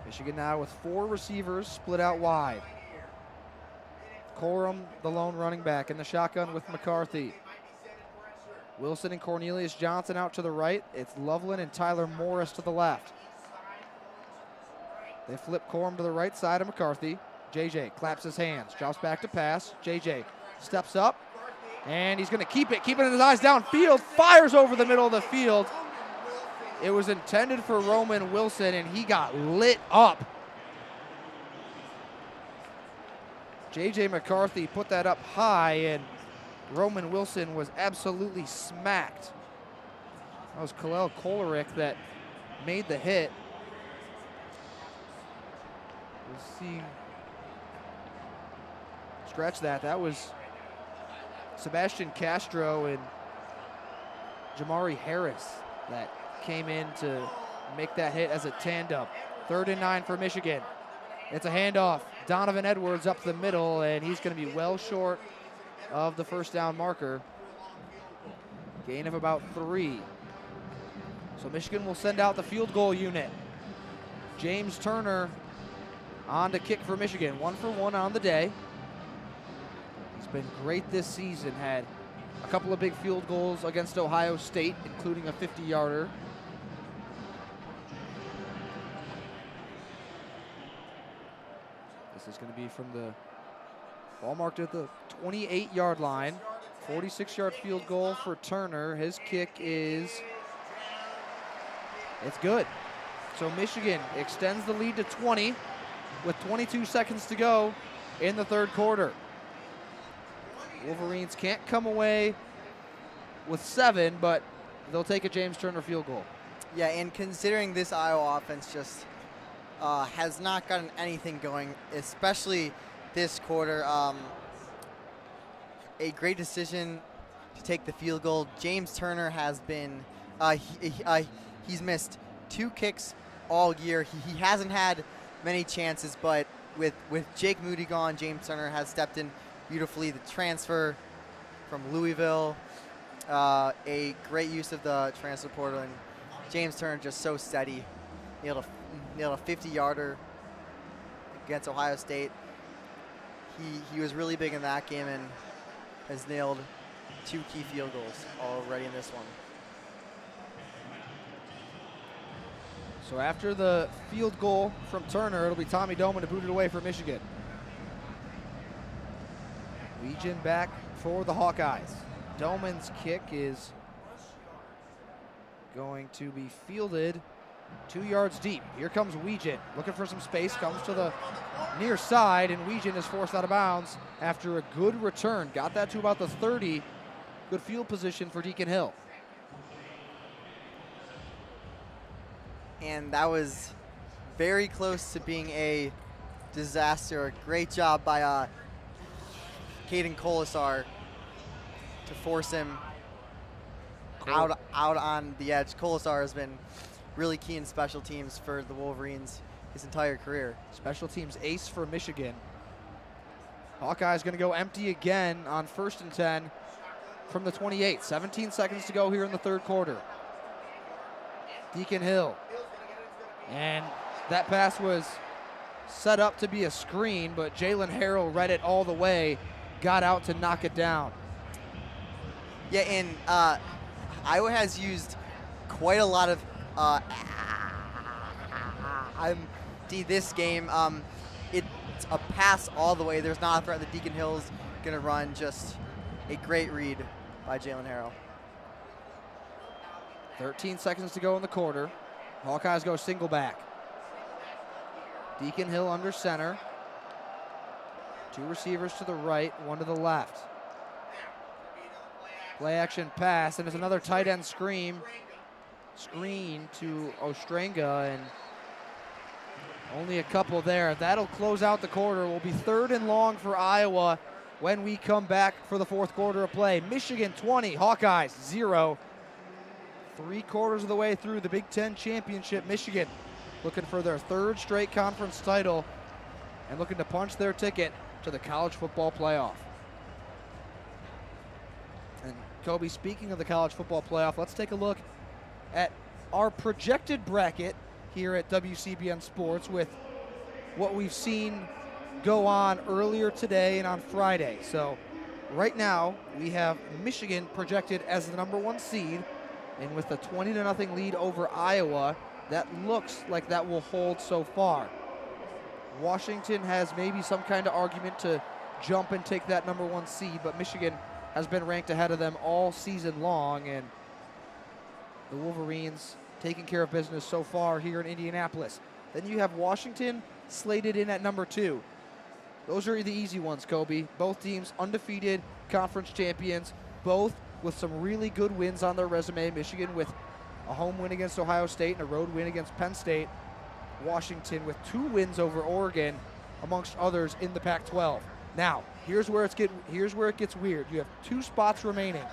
Michigan now with 4 receivers split out wide. Corum, the lone running back, in the shotgun with McCarthy. Wilson and Cornelius Johnson out to the right. It's Loveland and Tyler Morris to the left. They flip Corum to the right side of McCarthy. JJ claps his hands, drops back to pass. JJ steps up, and he's going to keep it in his eyes downfield, fires over the middle of the field. It was intended for Roman Wilson, and he got lit up. JJ McCarthy put that up high, and Roman Wilson was absolutely smacked. That was Kalel Kolarek that made the hit. We'll see. Scratch that. That was Sebastian Castro and Jamari Harris that came in to make that hit as a tandem. 3rd and 9 for Michigan. It's a handoff. Donovan Edwards up the middle, and he's going to be well short of the first down marker. Gain of about 3. So Michigan will send out the field goal unit. James Turner on to kick for Michigan. 1 for 1 on the day. He's been great this season. Had a couple of big field goals against Ohio State, including a 50-yarder. This is going to be from the ball marked at the 28-yard line. 46-yard field goal for Turner. His kick is, it's good. So Michigan extends the lead to 20 with 22 seconds to go in the 3rd quarter. Wolverines can't come away with 7, but they'll take a James Turner field goal. Yeah, and considering this Iowa offense just has not gotten anything going, especially this quarter. A great decision to take the field goal. James Turner has been, he's missed 2 kicks all year. He hasn't had many chances, but with Jake Moody gone, James Turner has stepped in beautifully. The transfer from Louisville, a great use of the transfer portal, and James Turner just so steady. Nailed a 50-yarder against Ohio State. He was really big in that game and has nailed 2 key field goals already in this one. So after the field goal from Turner, it'll be Tommy Doman to boot it away for Michigan. Legion back for the Hawkeyes. Doman's kick is going to be fielded 2 yards deep. Here comes Weegan, looking for some space, comes to the near side, and Weegan is forced out of bounds after a good return. Got that to about the 30. Good field position for Deacon Hill. And that was very close to being a disaster. A great job by Caden Colasar to force him out on the edge. Colasar has been really key in special teams for the Wolverines his entire career. Special teams ace for Michigan. Hawkeyes going to go empty again on 1st and 10 from the 28. 17 seconds to go here in the 3rd quarter. Deacon Hill. And that pass was set up to be a screen, but Jalen Harrell read it all the way, got out to knock it down. Yeah, and Iowa has used quite a lot of this game. It's a pass all the way. There's not a threat that Deacon Hill's going to run. Just a great read by Jalen Harrell. 13 seconds to go in the quarter. Hawkeyes go single back. Deacon Hill under center. 2 receivers to the right, 1 to the left. Play action pass, and there's another tight end screen to Ostrenga, and only a couple there. That'll close out the quarter. Will be 3rd and long for Iowa when we come back for the fourth quarter of play. Michigan 20, Hawkeyes 0. 3/4 of the way through the Big Ten Championship. Michigan looking for their 3rd straight conference title and looking to punch their ticket to the college football playoff. And Coby, speaking of the college football playoff, let's take a look at our projected bracket here at WCBN Sports with what we've seen go on earlier today and on Friday. So right now we have Michigan projected as the #1 seed, and with a 20-0 lead over Iowa, that looks like that will hold so far. Washington has maybe some kind of argument to jump and take that #1 seed, but Michigan has been ranked ahead of them all season long, and the Wolverines taking care of business so far here in Indianapolis. Then you have Washington slated in at #2. Those are the easy ones, Coby. Both teams undefeated conference champions, both with some really good wins on their resume. Michigan with a home win against Ohio State and a road win against Penn State. Washington with 2 wins over Oregon, amongst others in the Pac-12. Now, here's where it gets weird. You have 2 spots remaining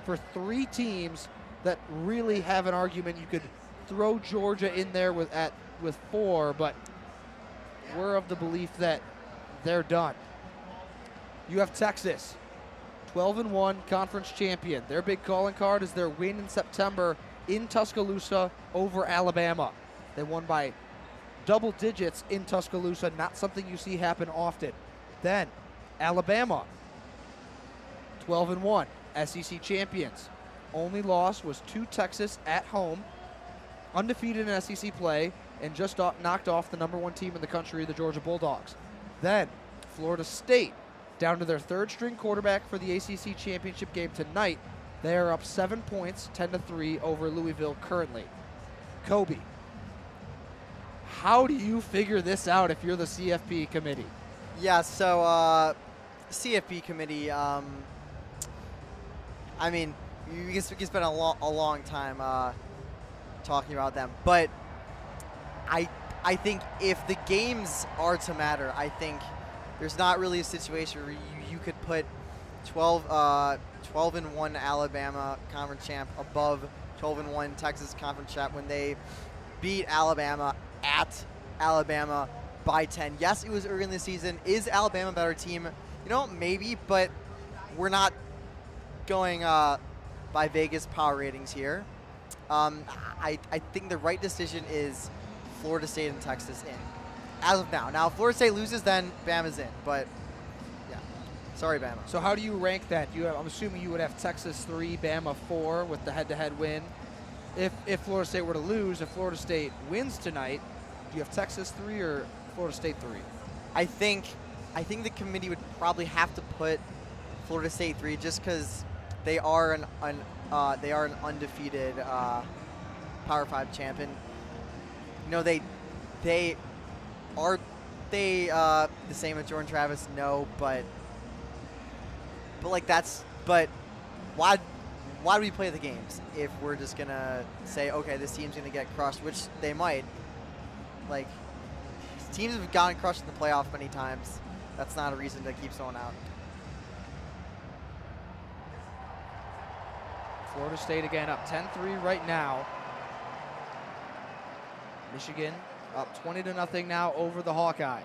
for 3 teams that really have an argument. You could throw Georgia in there with 4, but we're of the belief that they're done. You have Texas, 12-1 conference champion. Their big calling card is their win in September in Tuscaloosa over Alabama. They won by double digits in Tuscaloosa, not something you see happen often. Then Alabama, 12-1 SEC champions. Only loss was to Texas at home, undefeated in SEC play, and just knocked off the #1 team in the country, the Georgia Bulldogs. Then Florida State, down to their 3rd-string quarterback for the ACC championship game tonight. They are up 7 points, 10-3 over Louisville currently. Coby, how do you figure this out if you're the CFP committee? Yeah, so CFP committee, I mean, you can spend a long time talking about them, but I think if the games are to matter, I think there's not really a situation where you could put 12-1 Alabama conference champ above 12-1 Texas conference champ when they beat Alabama at Alabama by 10. Yes, it was early in the season. Is Alabama a better team? You know, maybe, but we're not going by Vegas power ratings here. I think the right decision is Florida State and Texas in, as of now. Now, if Florida State loses, then Bama's in. But, yeah, sorry, Bama. So how do you rank that? I'm assuming you would have Texas 3, Bama 4 with the head-to-head win. If Florida State were to lose, if Florida State wins tonight, do you have Texas 3 or Florida State 3? I think the committee would probably have to put Florida State 3 just because they are an undefeated Power 5 champion. You know, they are the same as Jordan Travis? No, but why do we play the games if we're just gonna say, okay, this team's gonna get crushed, which they might. Like, teams have gotten crushed in the playoff many times. That's not a reason to keep someone out. Florida State again up 10-3 right now. Michigan up 20-0 now over the Hawkeyes.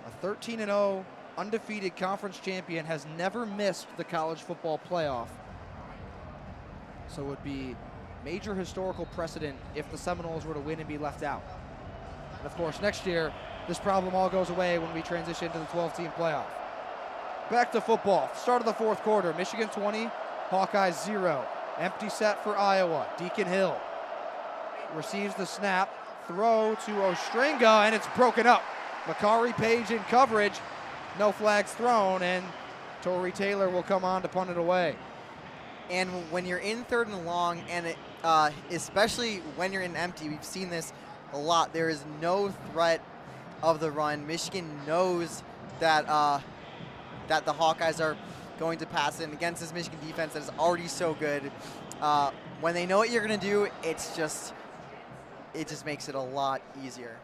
A 13-0 undefeated conference champion has never missed the college football playoff. So it would be major historical precedent if the Seminoles were to win and be left out. And of course, next year, this problem all goes away when we transition to the 12-team playoff. Back to football. Start of the fourth quarter. Michigan 20, Hawkeyes 0. Empty set for Iowa. Deacon Hill receives the snap. Throw to Ostringa, and it's broken up. Makari Page in coverage. No flags thrown, and Torrey Taylor will come on to punt it away. And when you're in 3rd and long, and especially when you're in empty, we've seen this a lot. There is no threat of the run. Michigan knows that that the Hawkeyes are going to pass in against this Michigan defense that is already so good. When they know what you're going to do, it just makes it a lot easier.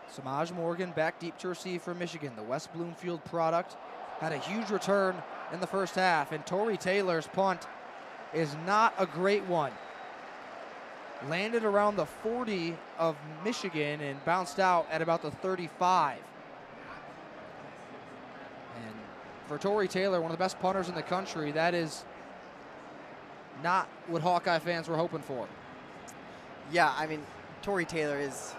Samaj Morgan back deep to receive for Michigan. The West Bloomfield product had a huge return in the first half, and Torrey Taylor's punt is not a great one. Landed around the 40 of Michigan and bounced out at about the 35. And for Torrey Taylor, one of the best punters in the country, that is not what Hawkeye fans were hoping for. Yeah, I mean, Torrey Taylor is,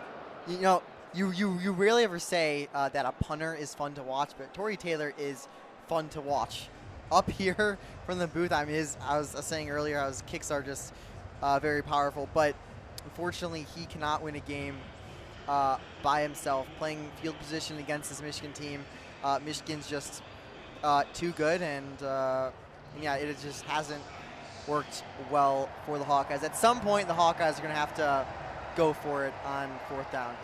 you know, you rarely ever say that a punter is fun to watch, but Torrey Taylor is fun to watch. Up here from the booth, I mean, I was saying earlier, his kicks are just very powerful, but unfortunately he cannot win a game by himself. Playing field position against this Michigan team, Michigan's just too good, and yeah, it just hasn't worked well for the Hawkeyes. At some point, the Hawkeyes are going to have to go for it on 4th down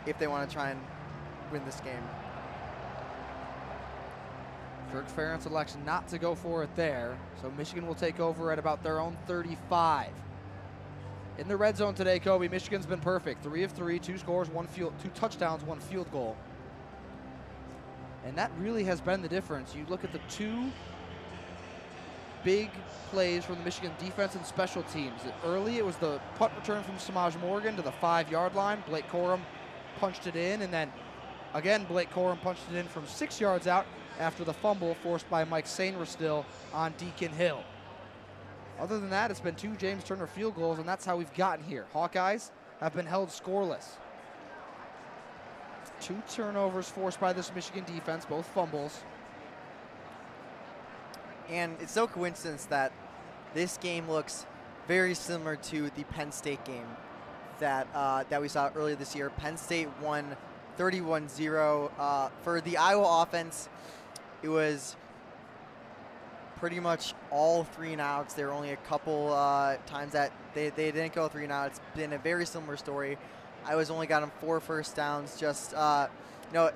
if they want to try and win this game. Kirk Ferentz elects not to go for it there, so Michigan will take over at about their own 35. In the red zone today, Coby, Michigan's been perfect. 3 of 3, 2 scores, 2 touchdowns, 1 field goal. And that really has been the difference. You look at the 2 big plays from the Michigan defense and special teams. Early, it was the punt return from Samaj Morgan to the 5-yard line. Blake Corum punched it in, and then again, Blake Corum punched it in from 6 yards out after the fumble forced by Mike Sainristil on Deacon Hill. Other than that, it's been 2 James Turner field goals, and that's how we've gotten here. Hawkeyes have been held scoreless. 2 turnovers forced by this Michigan defense, both fumbles. And it's no coincidence that this game looks very similar to the Penn State game that we saw earlier this year. Penn State won 31-0. For the Iowa offense, it was pretty much all 3 and outs. There were only a couple times that they didn't go 3 and out. It's been a very similar story. Iowa's only got them 4 first downs. Just you know,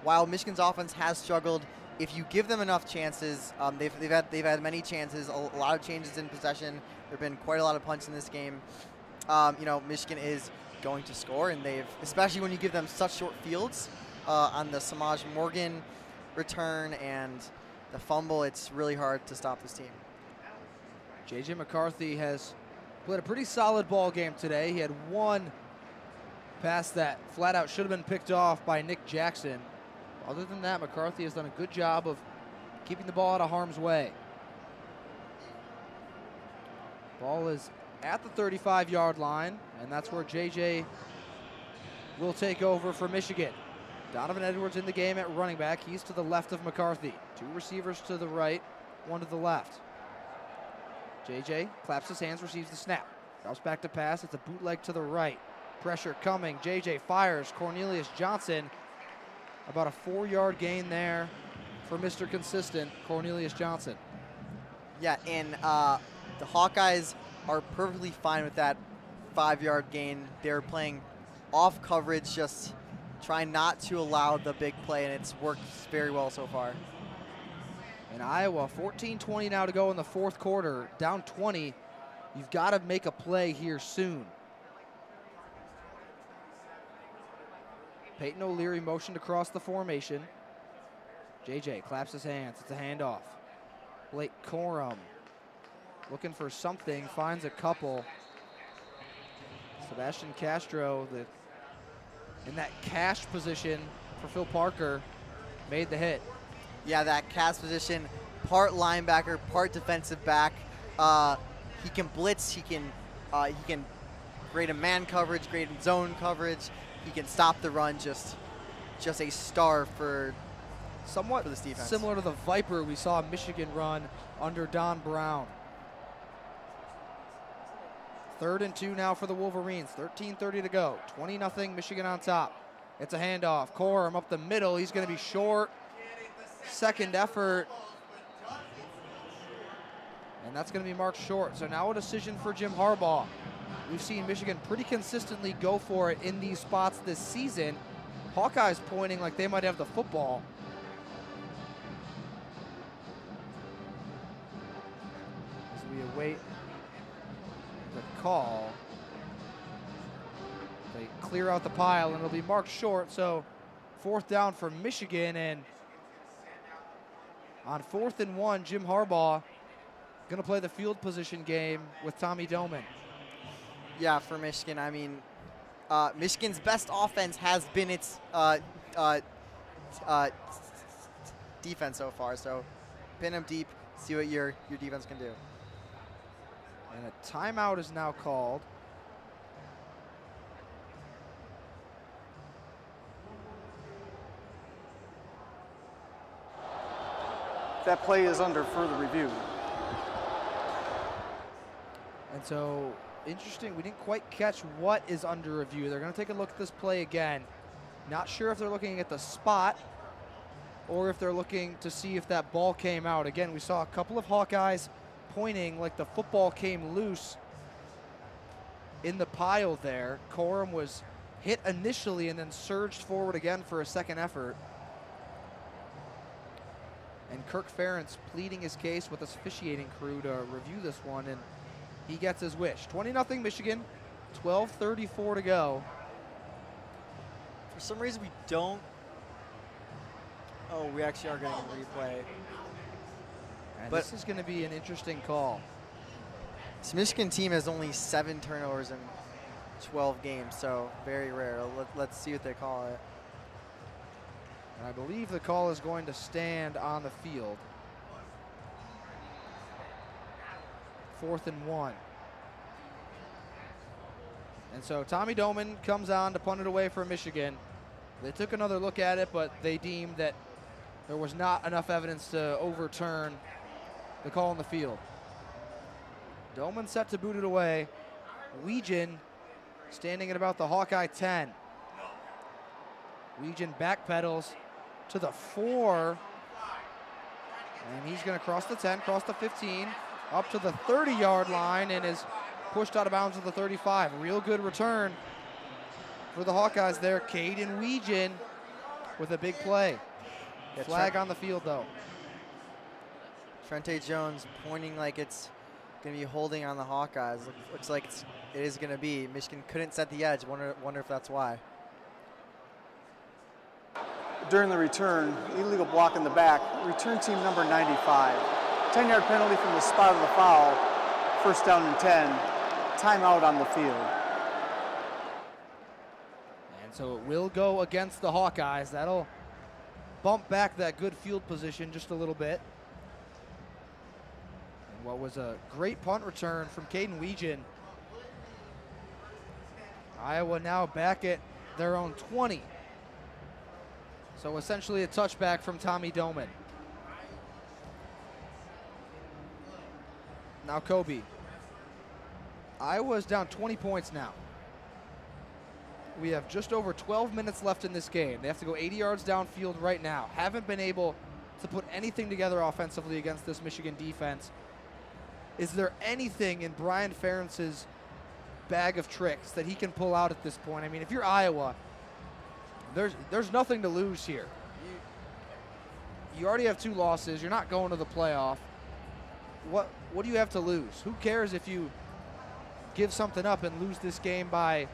while Michigan's offense has struggled, if you give them enough chances, they've had many chances, a lot of changes in possession. There've been quite a lot of punts in this game. You know, Michigan is going to score, and especially when you give them such short fields on the Samaj Morgan return and the fumble, it's really hard to stop this team. J.J. McCarthy has played a pretty solid ball game today. He had 1 pass that flat out should have been picked off by Nick Jackson. Other than that, McCarthy has done a good job of keeping the ball out of harm's way. Ball is at the 35-yard line, and that's where J.J. will take over for Michigan. Donovan Edwards in the game at running back. He's to the left of McCarthy. 2 receivers to the right, 1 to the left. J.J. claps his hands, receives the snap. Drops back to pass. It's a bootleg to the right. Pressure coming. J.J. fires. Cornelius Johnson. About a 4-yard gain there for Mr. Consistent, Cornelius Johnson. Yeah, and the Hawkeyes are perfectly fine with that 5-yard gain. They're playing off coverage, just trying not to allow the big play, and it's worked very well so far. In Iowa, 14-20 now to go in the 4th quarter, down 20. You've got to make a play here soon. Peyton O'Leary motioned across the formation. JJ claps his hands. It's a handoff. Blake Corum looking for something, finds a couple. Sebastian Castro, in that cash position for Phil Parker, made the hit. Yeah, that cast position, part linebacker, part defensive back. He can blitz. He can grade a man coverage, grade zone coverage. He can stop the run. Just a star for somewhat for this defense. Similar to the Viper we saw Michigan run under Don Brown. 3rd and 2 now for the Wolverines. 13:30 to go. 20-0 Michigan on top. It's a handoff. Corum up the middle. He's going to be short. Second effort. And that's going to be marked short. So now a decision for Jim Harbaugh. We've seen Michigan pretty consistently go for it in these spots this season. Hawkeyes pointing like they might have the football. As we await the call. They clear out the pile, and it'll be marked short, so 4th down for Michigan. And on 4th and 1, Jim Harbaugh going to play the field position game with Tommy Doman. Yeah, for Michigan, I mean, Michigan's best offense has been its defense so far. So pin them deep, see what your defense can do. And a timeout is now called. That play is under further review. And so, interesting, we didn't quite catch what is under review. They're going to take a look at this play again. Not sure if they're looking at the spot or if they're looking to see if that ball came out. Again, we saw a couple of Hawkeyes pointing like the football came loose in the pile there. Corum was hit initially and then surged forward again for a second effort. And Kirk Ferentz pleading his case with his officiating crew to review this one, and he gets his wish. 20-0 Michigan, 12:34 to go. For some reason, we don't. Oh, we actually are getting a replay. And But this is going to be an interesting call. This Michigan team has only 7 turnovers in 12 games, so very rare. Let's see what they call it. And I believe the call is going to stand on the field. 4th and 1. And so Tommy Doman comes on to punt it away for Michigan. They took another look at it, but they deemed that there was not enough evidence to overturn the call on the field. Doman set to boot it away. Weegen standing at about the Hawkeye 10. Weegen backpedals to the 4. And he's going to cross the 10, cross the 15, up to the 30-yard line, and is pushed out of bounds at the 35. Real good return for the Hawkeyes there. Caden Weegen with a big play. Flag on the field, though. Trente Jones pointing like it's going to be holding on the Hawkeyes. Looks like it is going to be. Michigan couldn't set the edge. Wonder if that's why. During the return, illegal block in the back, return team number 95. 10-yard penalty from the spot of the foul, 1st down and 10, timeout on the field. And so it will go against the Hawkeyes. That'll bump back that good field position just a little bit. And what was a great punt return from Caden Weegen. Iowa now back at their own 20. So essentially a touchback from Tommy Doman. Now Coby. Iowa's down 20 points now. We have just over 12 minutes left in this game. They have to go 80 yards downfield right now. Haven't been able to put anything together offensively against this Michigan defense. Is there anything in Brian Ferentz's bag of tricks that he can pull out at this point? I mean, if you're Iowa, there's nothing to lose here. You already have 2 losses. You're not going to the playoff. What do you have to lose? Who cares if you give something up and lose this game by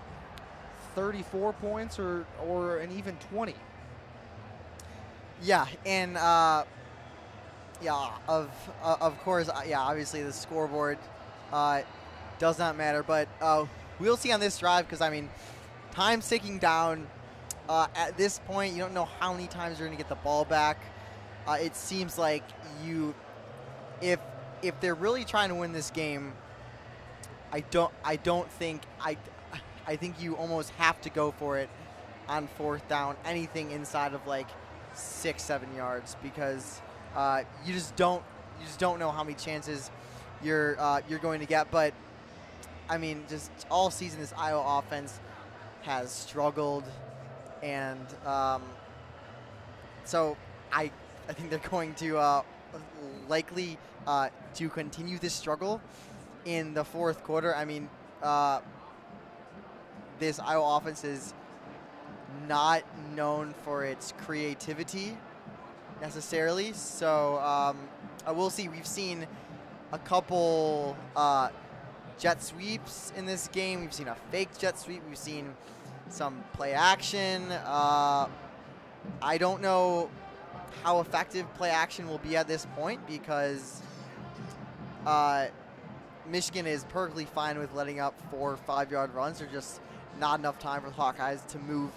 34 points or an even 20? Yeah, and yeah, of course, yeah, obviously the scoreboard does not matter, but we'll see on this drive, because I mean, time's ticking down. At this point, you don't know how many times you're going to get the ball back. It seems like if they're really trying to win this game, I think you almost have to go for it on 4th down, anything inside of like 6-7 yards, because you just don't know how many chances you're going to get. But I mean, just all season this Iowa offense has struggled, and so I think they're going to likely to continue this struggle in the 4th quarter. I mean, this Iowa offense is not known for its creativity necessarily, so I will see. We've seen a couple jet sweeps in this game. We've seen a fake jet sweep. We've seen some play action. I don't know how effective play action will be at this point because Michigan is perfectly fine with letting up 4 or 5 yard runs. There's just not enough time for the Hawkeyes to move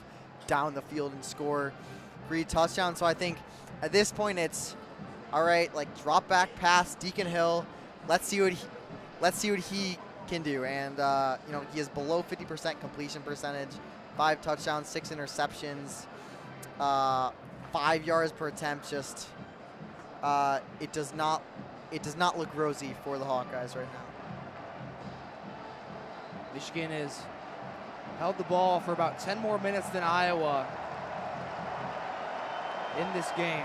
down the field and score 3 touchdowns. So I think at this point it's all right. Like drop back pass, Deacon Hill. Let's see what he can do. And you know, he is below 50% completion percentage, 5 touchdowns, 6 interceptions, 5 yards per attempt. Just it does not look rosy for the Hawkeyes right now. Michigan has held the ball for about 10 more minutes than Iowa in this game.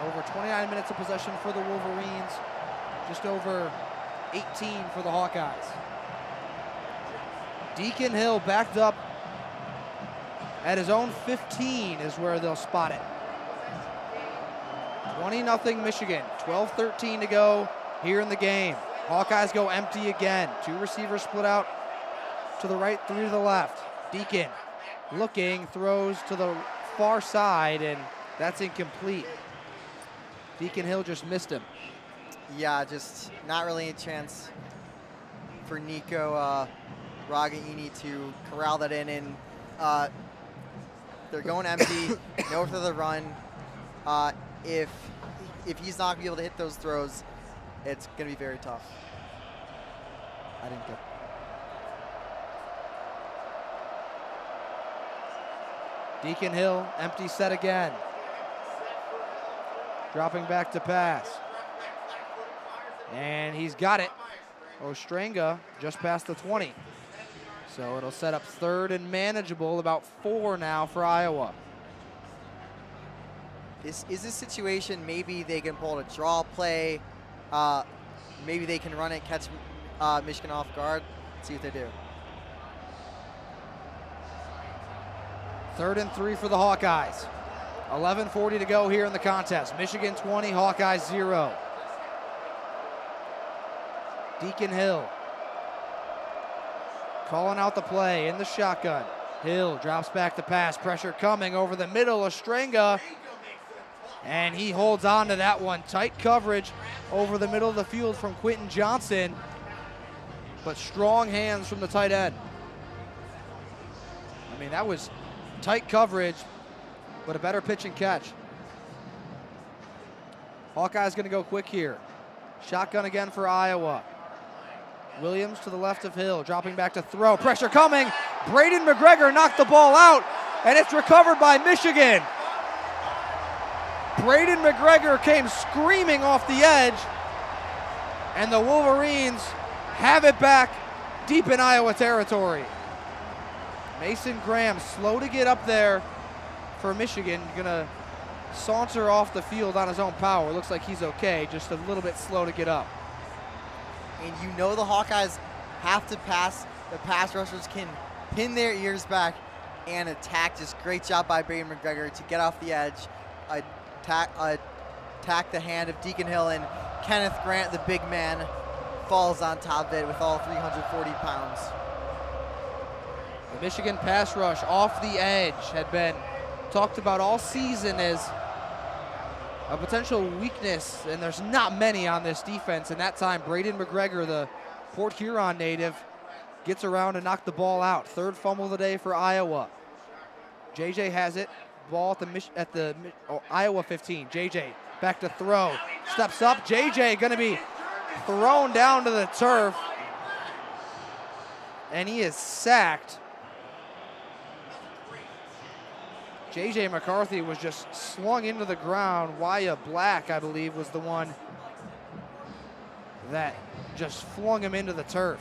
Over 29 minutes of possession for the Wolverines, just over 18 for the Hawkeyes. Deacon Hill backed up at his own 15 is where they'll spot it. 20-0 Michigan, 12-13 to go here in the game. Hawkeyes go empty again. 2 receivers split out to the right, 3 to the left. Deacon looking, throws to the far side, and that's incomplete. Deacon Hill just missed him. Yeah, just not really a chance for Nico Ragaini to corral that in. And they're going empty, no for the run. If he's not going to be able to hit those throws, it's going to be very tough. I didn't get. Deacon Hill, empty set again. Dropping back to pass. And he's got it. Ostrenga just past the 20. So it'll set up 3rd and manageable, about 4 now for Iowa. Is this situation, maybe they can pull a draw play, maybe they can run it, catch Michigan off guard. Let's see what they do. 3rd and 3 for the Hawkeyes. 11:40 to go here in the contest. Michigan 20, Hawkeyes 0. Deacon Hill calling out the play in the shotgun. Hill drops back the pass, pressure coming over the middle. Ostrenga, and he holds on to that one. Tight coverage over the middle of the field from Quentin Johnson, but strong hands from the tight end. I mean, that was tight coverage, but a better pitch and catch. Hawkeye's gonna go quick here. Shotgun again for Iowa. Williams to the left of Hill, dropping back to throw. Pressure coming. Braden McGregor knocked the ball out, and it's recovered by Michigan. Braden McGregor came screaming off the edge, and the Wolverines have it back deep in Iowa territory. Mason Graham slow to get up there for Michigan. Gonna saunter off the field on his own power. Looks like he's okay, just a little bit slow to get up. And you know the Hawkeyes have to pass. The pass rushers can pin their ears back and attack. Just great job by Braden McGregor to get off the edge, attack the hand of Deacon Hill, and Kenneth Grant, the big man, falls on top of it with all 340 pounds. The Michigan pass rush off the edge had been talked about all season as a potential weakness, and there's not many on this defense. And that time, Braden McGregor, the Port Huron native, gets around and knocked the ball out. 3rd fumble of the day for Iowa. JJ has it. Ball at the Iowa 15. JJ back to throw. Steps up. JJ going to be thrown down to the turf, and he is sacked. J.J. McCarthy was just slung into the ground. Wyatt Black, I believe, was the one that just flung him into the turf.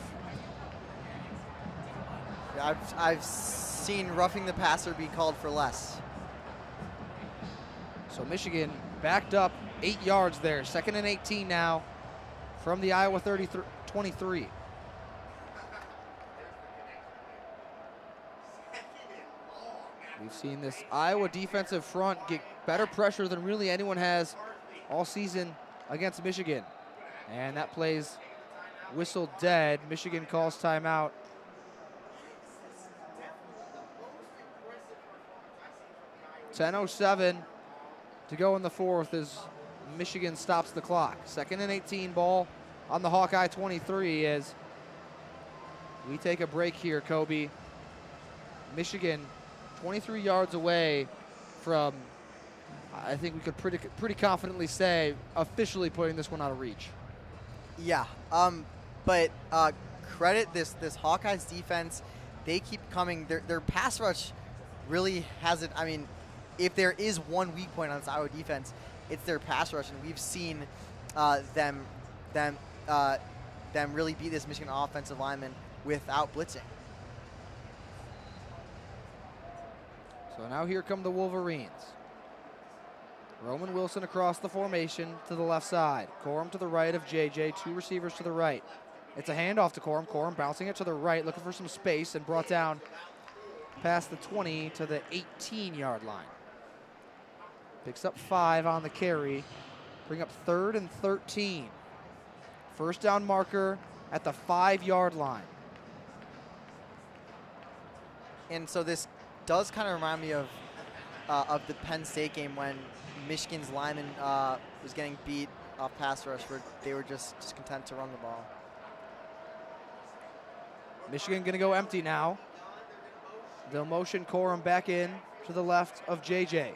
I've seen roughing the passer be called for less. So Michigan backed up 8 yards there. 2nd and 18 now from the Iowa 23. We've seen this Iowa defensive front get better pressure than really anyone has all season against Michigan. And that play's whistled dead. Michigan calls timeout. 10:07 to go in the fourth as Michigan stops the clock. 2nd and 18, ball on the Hawkeye 23 as we take a break here, Coby. Michigan 23 yards away from, I think we could pretty confidently say, officially putting this one out of reach. Yeah, but credit this Hawkeyes defense. They keep coming. Their pass rush really hasn't. I mean, if there is one weak point on this Iowa defense, it's their pass rush, and we've seen them really beat this Michigan offensive lineman without blitzing. So now here come the Wolverines. Roman Wilson across the formation to the left side. Corum to the right of JJ, 2 receivers to the right. It's a handoff to Corum. Corum bouncing it to the right, looking for some space, and brought down past the 20 to the 18-yard line. Picks up 5 on the carry. Bring up 3rd and 13. First down marker at the 5-yard line. And so this does kind of remind me of the Penn State game when Michigan's lineman was getting beat off pass rush, where they were just content to run the ball. Michigan going to go empty now. They'll motion Corum back in to the left of JJ.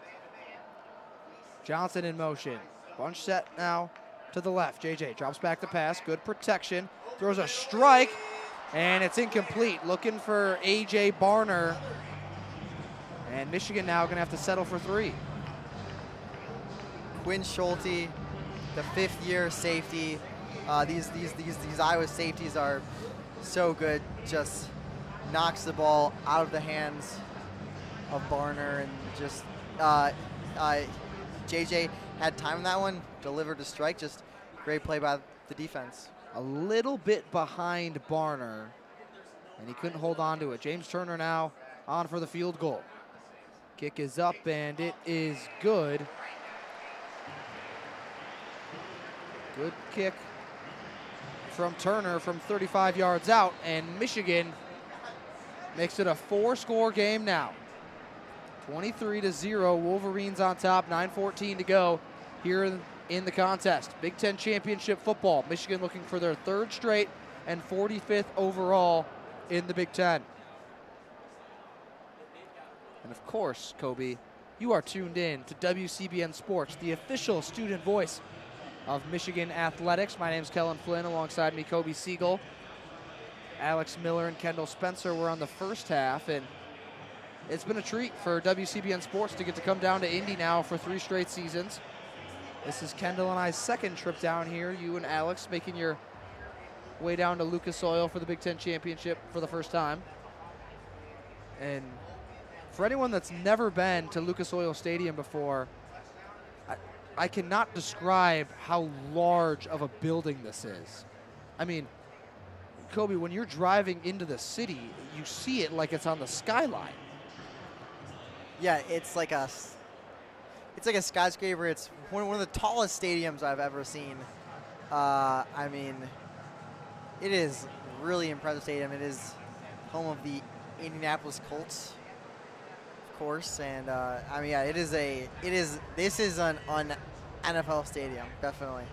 Johnson in motion. Bunch set now to the left. JJ drops back the pass. Good protection. Throws a strike, and it's incomplete. Looking for A.J. Barner. And Michigan now going to have to settle for 3. Quinn Schulte, the 5th-year safety. These Iowa safeties are so good. Just knocks the ball out of the hands of Barner, and just JJ had time in that one, delivered a strike. Just great play by the defense. A little bit behind Barner, and he couldn't hold on to it. James Turner now on for the field goal. Kick is up, and it is good. Good kick from Turner from 35 yards out, and Michigan makes it a 4-score game now. 23-0, Wolverines on top, 9:14 to go here in the contest. Big Ten championship football. Michigan looking for their 3rd straight and 45th overall in the Big Ten. And of course, Coby, you are tuned in to WCBN Sports, the official student voice of Michigan athletics. My name is Kelin Flynn, alongside me, Coby Segal. Alex Miller and Kendall Spencer were on the first half, and it's been a treat for WCBN Sports to get to come down to Indy now for 3 straight seasons. This is Kendall and I's 2nd trip down here. You and Alex making your way down to Lucas Oil for the Big Ten championship for the first time. And for anyone that's never been to Lucas Oil Stadium before, I cannot describe how large of a building this is. I mean, Coby, when you're driving into the city, you see it like it's on the skyline. Yeah, it's like a skyscraper. It's one of the tallest stadiums I've ever seen. I mean, it is really impressive stadium. It is home of the Indianapolis Colts, of course, and I mean, yeah, this is an NFL stadium, definitely.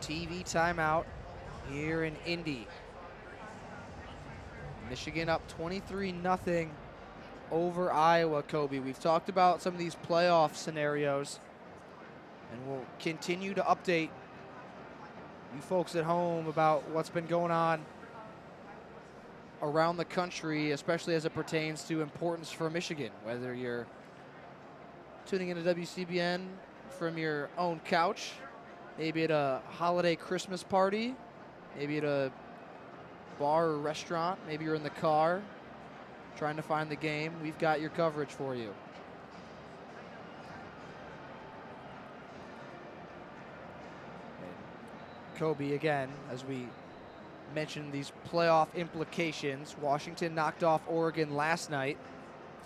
TV timeout here in Indy. Michigan up 23-0 over Iowa, Coby. We've talked about some of these playoff scenarios, and we'll continue to update you folks at home about what's been going on around the country, especially as it pertains to importance for Michigan, whether you're tuning into WCBN from your own couch, maybe at a holiday Christmas party, maybe at a bar or restaurant, maybe you're in the car trying to find the game. We've got your coverage for you. And Coby, again, as we mentioned these playoff implications, Washington knocked off Oregon last night,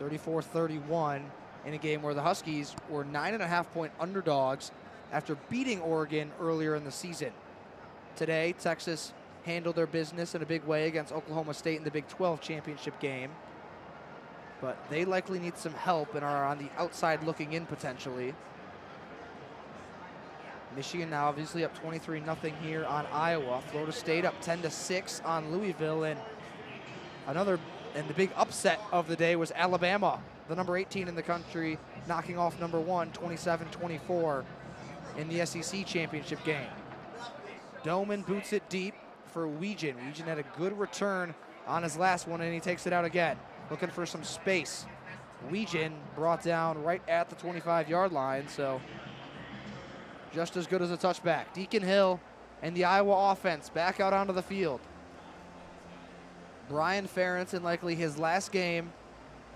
34-31, in a game where the Huskies were 9.5-point underdogs after beating Oregon earlier in the season. Today, Texas handle their business in a big way against Oklahoma State in the Big 12 championship game. But they likely need some help and are on the outside looking in potentially. Michigan now obviously up 23-0 here on Iowa. Florida State up 10-6 on Louisville. And the big upset of the day was Alabama, the number 18 in the country, knocking off number 1, 27-24 in the SEC championship game. Doman boots it deep for Weegan. Weegan had a good return on his last one, and he takes it out again, looking for some space. Weegan brought down right at the 25-yard line, so just as good as a touchback. Deacon Hill and the Iowa offense back out onto the field. Brian Ferentz in likely his last game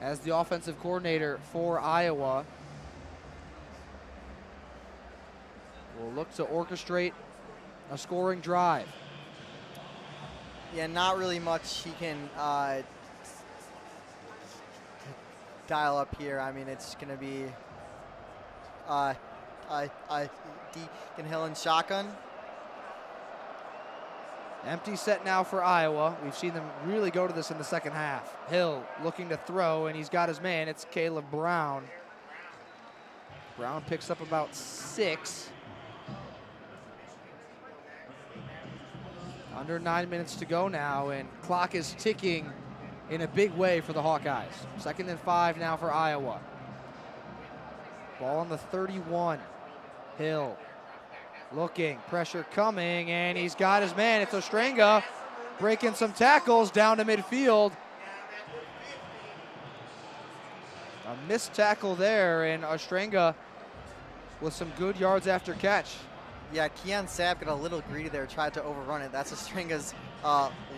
as the offensive coordinator for Iowa will look to orchestrate a scoring drive. Yeah, not really much he can dial up here. I mean, it's going to be Deacon Hill and shotgun. Empty set now for Iowa. We've seen them really go to this in the second half. Hill looking to throw, and he's got his man. It's Caleb Brown. Brown picks up about 6. Under 9 minutes to go now, and clock is ticking in a big way for the Hawkeyes. 2nd and 5 now for Iowa. Ball on the 31. Hill looking, pressure coming, and he's got his man. It's Ostrenga breaking some tackles down to midfield. A missed tackle there, and Ostrenga with some good yards after catch. Yeah, Keon Sapp got a little greedy there, tried to overrun it. That's Ostrenga's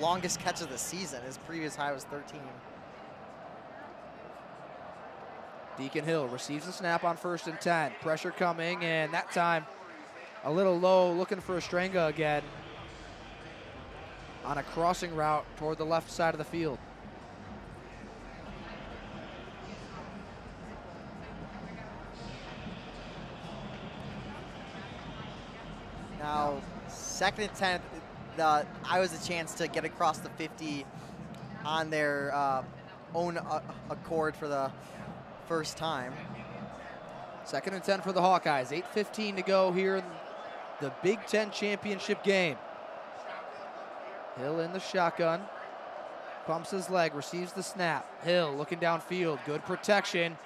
longest catch of the season. His previous high was 13. Deacon Hill receives the snap on 1st and 10. Pressure coming, and that time a little low, looking for Ostrenga again on a crossing route toward the left side of the field. Now, 2nd and 10, Iowa's a chance to get across the 50 on their own accord for the first time. 2nd and 10 for the Hawkeyes. 8:15 to go here in the Big Ten championship game. Hill in the shotgun. Pumps his leg, receives the snap. Hill looking downfield, good protection.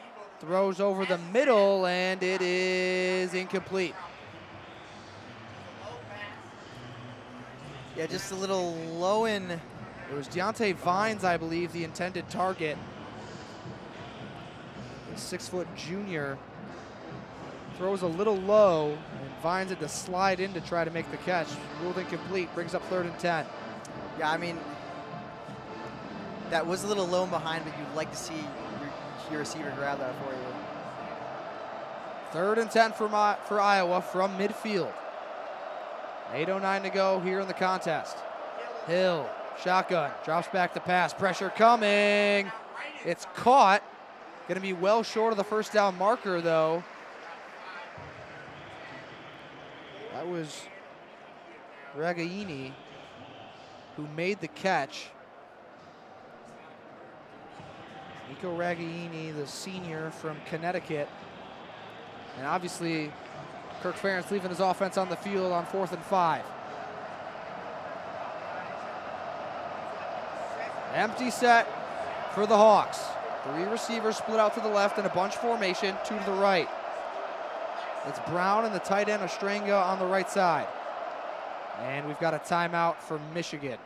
Throws over the middle, and it is incomplete. Yeah, just a little low in. It was Deontay Vines, I believe, the intended target. The 6-foot junior throws a little low, and Vines had to slide in to try to make the catch. Ruled incomplete, brings up 3rd and 10. Yeah, I mean, that was a little low and behind, but you'd like to see your receiver grab that for you. 3rd and 10 for Iowa from midfield. 8:09 to go here in the contest. Hill, shotgun, drops back to pass. Pressure coming. It's caught. Going to be well short of the first down marker, though. That was Ragaini who made the catch. Nico Ragaini, the senior from Connecticut. And obviously, Kirk Ferentz leaving his offense on the field on 4th and 5. Empty set for the Hawks. 3 receivers split out to the left in a bunch formation, 2 to the right. It's Brown and the tight end Ostrenga on the right side. And we've got a timeout for Michigan.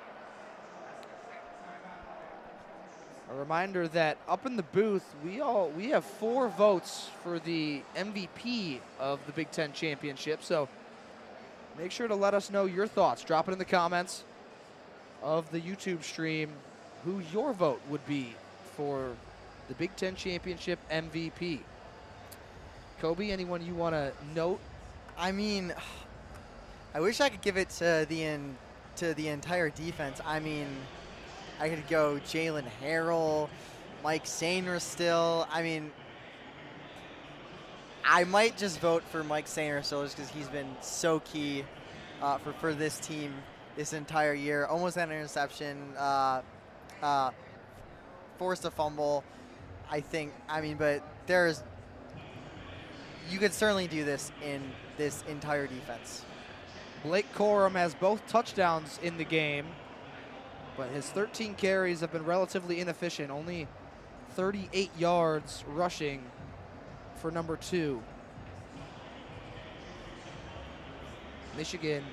A reminder that up in the booth, we have 4 votes for the MVP of the Big Ten Championship. So make sure to let us know your thoughts. Drop it in the comments of the YouTube stream who your vote would be for the Big Ten Championship MVP. Coby, anyone you want to note? I mean, I wish I could give it to the entire defense. I mean, I could go Jalen Harrell, Mike Sainer still. I mean, I might just vote for Mike Sainer still just because he's been so key for this team this entire year. Almost had an interception, forced a fumble. But you could certainly do this in this entire defense. Blake Corum has both touchdowns in the game, but his 13 carries have been relatively inefficient. Only 38 yards rushing for number 2. Michigan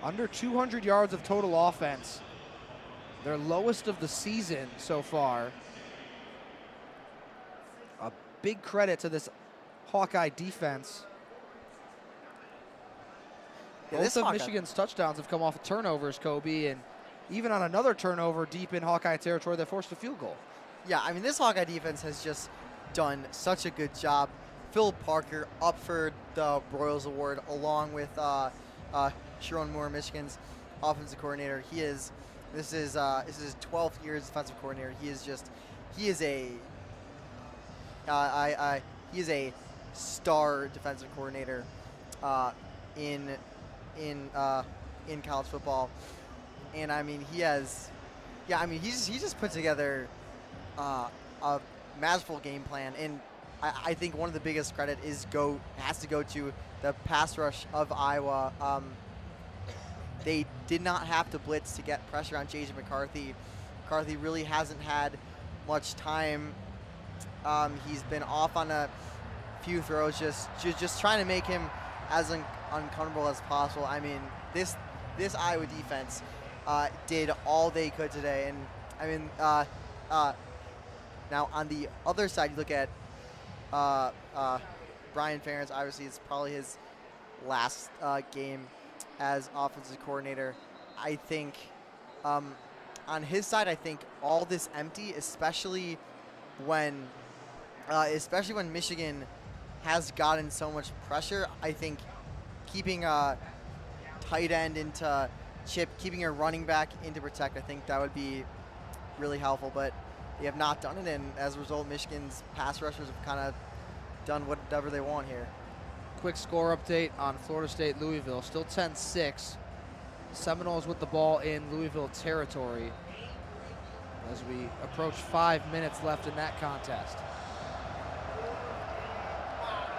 under 200 yards of total offense. Their lowest of the season so far. A big credit to this Hawkeye defense. Yeah, Both of Michigan's touchdowns have come off of turnovers, Coby, and even on another turnover deep in Hawkeye territory, they forced a field goal. Yeah, I mean, this Hawkeye defense has just done such a good job. Phil Parker up for the Broyles Award along with Sharon Moore, Michigan's offensive coordinator. This is his 12th year as defensive coordinator. He is a star defensive coordinator in college football, and I mean he's just put together a masterful game plan, and I think one of the biggest credit has to go to the pass rush of Iowa. They did not have to blitz to get pressure on J.J. McCarthy. McCarthy really hasn't had much time. He's been off on a few throws, just trying to make him as uncomfortable as possible. I mean, this Iowa defense did all they could today, and I mean, now on the other side, you look at Brian Ferentz. Obviously, it's probably his last game as offensive coordinator. I think on his side, I think all this empty, especially when Michigan has gotten so much pressure. I think keeping a tight end into chip, keeping a running back into protect, I think that would be really helpful. But they have not done it, and as a result, Michigan's pass rushers have kind of done whatever they want here. Quick score update on Florida State Louisville. Still 10-6. Seminoles with the ball in Louisville territory as we approach 5 minutes left in that contest.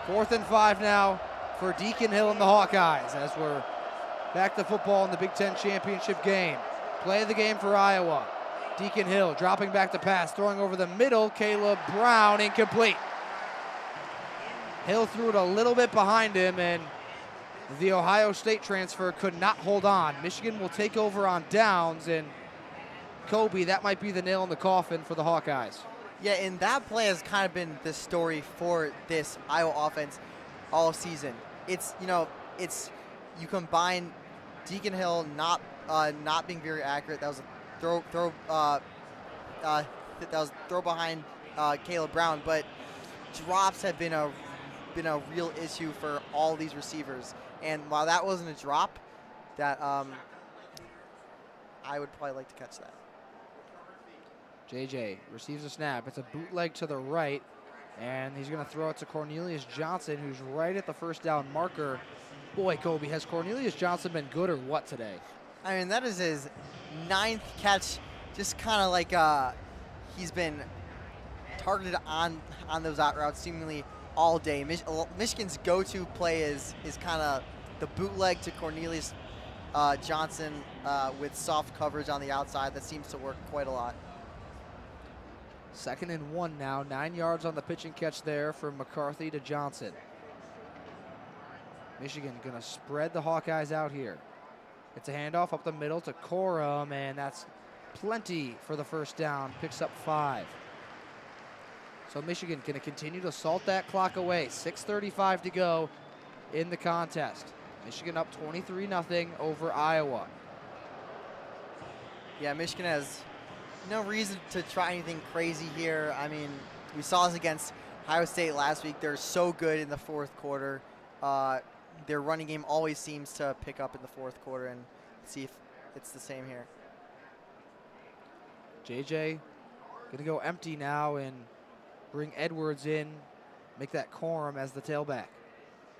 4th and 5 now for Deacon Hill and the Hawkeyes as we're back to football in the Big Ten championship game. Play of the game for Iowa. Deacon Hill dropping back to pass, throwing over the middle. Caleb Brown incomplete. Hill threw it a little bit behind him, and the Ohio State transfer could not hold on. Michigan will take over on downs, and Coby, that might be the nail in the coffin for the Hawkeyes. Yeah, and that play has kind of been the story for this Iowa offense all season. You combine Deacon Hill not being very accurate. That was a throw behind Caleb Brown, but drops have been a real issue for all these receivers. And while that wasn't a drop, that I would probably like to catch that. JJ receives a snap. It's a bootleg to the right, and he's going to throw it to Cornelius Johnson, who's right at the first down marker. Boy, Coby, has Cornelius Johnson been good or what today? I mean, that is his 9th catch, just kind of like he's been targeted on those out routes seemingly all day. Michigan's go-to play is kind of the bootleg to Cornelius Johnson with soft coverage on the outside. That seems to work quite a lot. 2nd and 1 now. 9 yards on the pitch and catch there from McCarthy to Johnson. Michigan going to spread the Hawkeyes out here. It's a handoff up the middle to Corum, and that's plenty for the first down. Picks up 5. So Michigan going to continue to salt that clock away. 6:35 to go in the contest. Michigan up 23-0 over Iowa. Yeah, Michigan has no reason to try anything crazy here. I mean, we saw this against Ohio State last week. They're so good in the 4th quarter. Their running game always seems to pick up in the 4th quarter, and see if it's the same here. JJ going to go empty now and bring Edwards in, make that Corum as the tailback.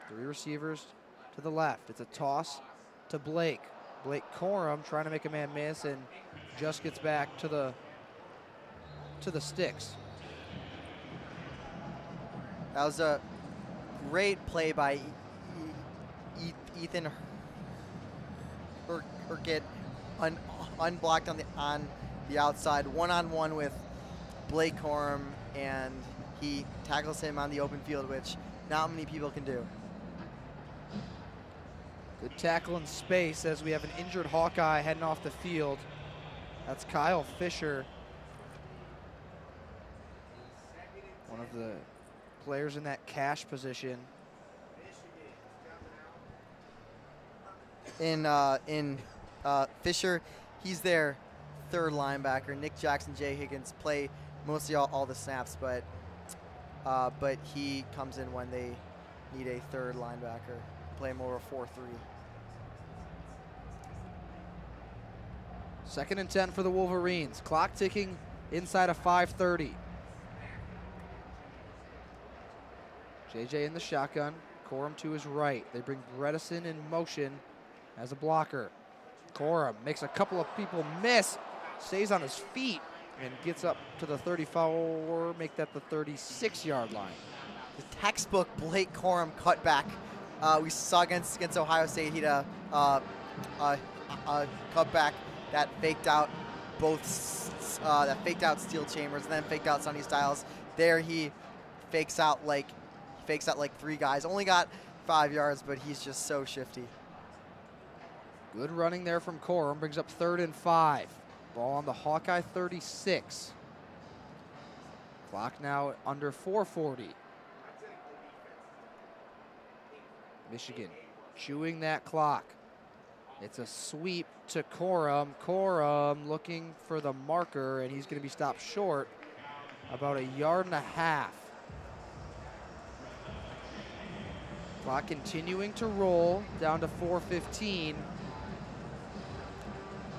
3 receivers to the left. It's a toss to Blake. Blake Corum trying to make a man miss and just gets back to the sticks. That was a great play by Ethan Herkett, unblocked on the outside, one-on-one with Blake Corum, and he tackles him on the open field, which not many people can do. Good tackle in space as we have an injured Hawkeye heading off the field. That's Kyle Fisher, one of the players in that cash position. In Fisher, he's their third linebacker. Nick Jackson, Jay Higgins play mostly all the snaps, but he comes in when they need a third linebacker. Play more of a 4-3. 2nd and 10 for the Wolverines. Clock ticking inside of 5:30. JJ in the shotgun. Corum to his right. They bring Bredesen in motion as a blocker. Corum makes a couple of people miss, stays on his feet, and gets up to the 34, make that the 36-yard line. The textbook Blake Corum cutback we saw against Ohio State. He had a cutback that faked out Steel Chambers and then faked out Sonny Styles. There he fakes out like 3 guys. Only got 5 yards, but he's just so shifty. Good running there from Corum, brings up 3rd and 5. Ball on the Hawkeye 36. Clock now under 4:40. Michigan chewing that clock. It's a sweep to Corum. Corum looking for the marker, and he's going to be stopped short about 1.5 yards. Clock continuing to roll down to 4:15.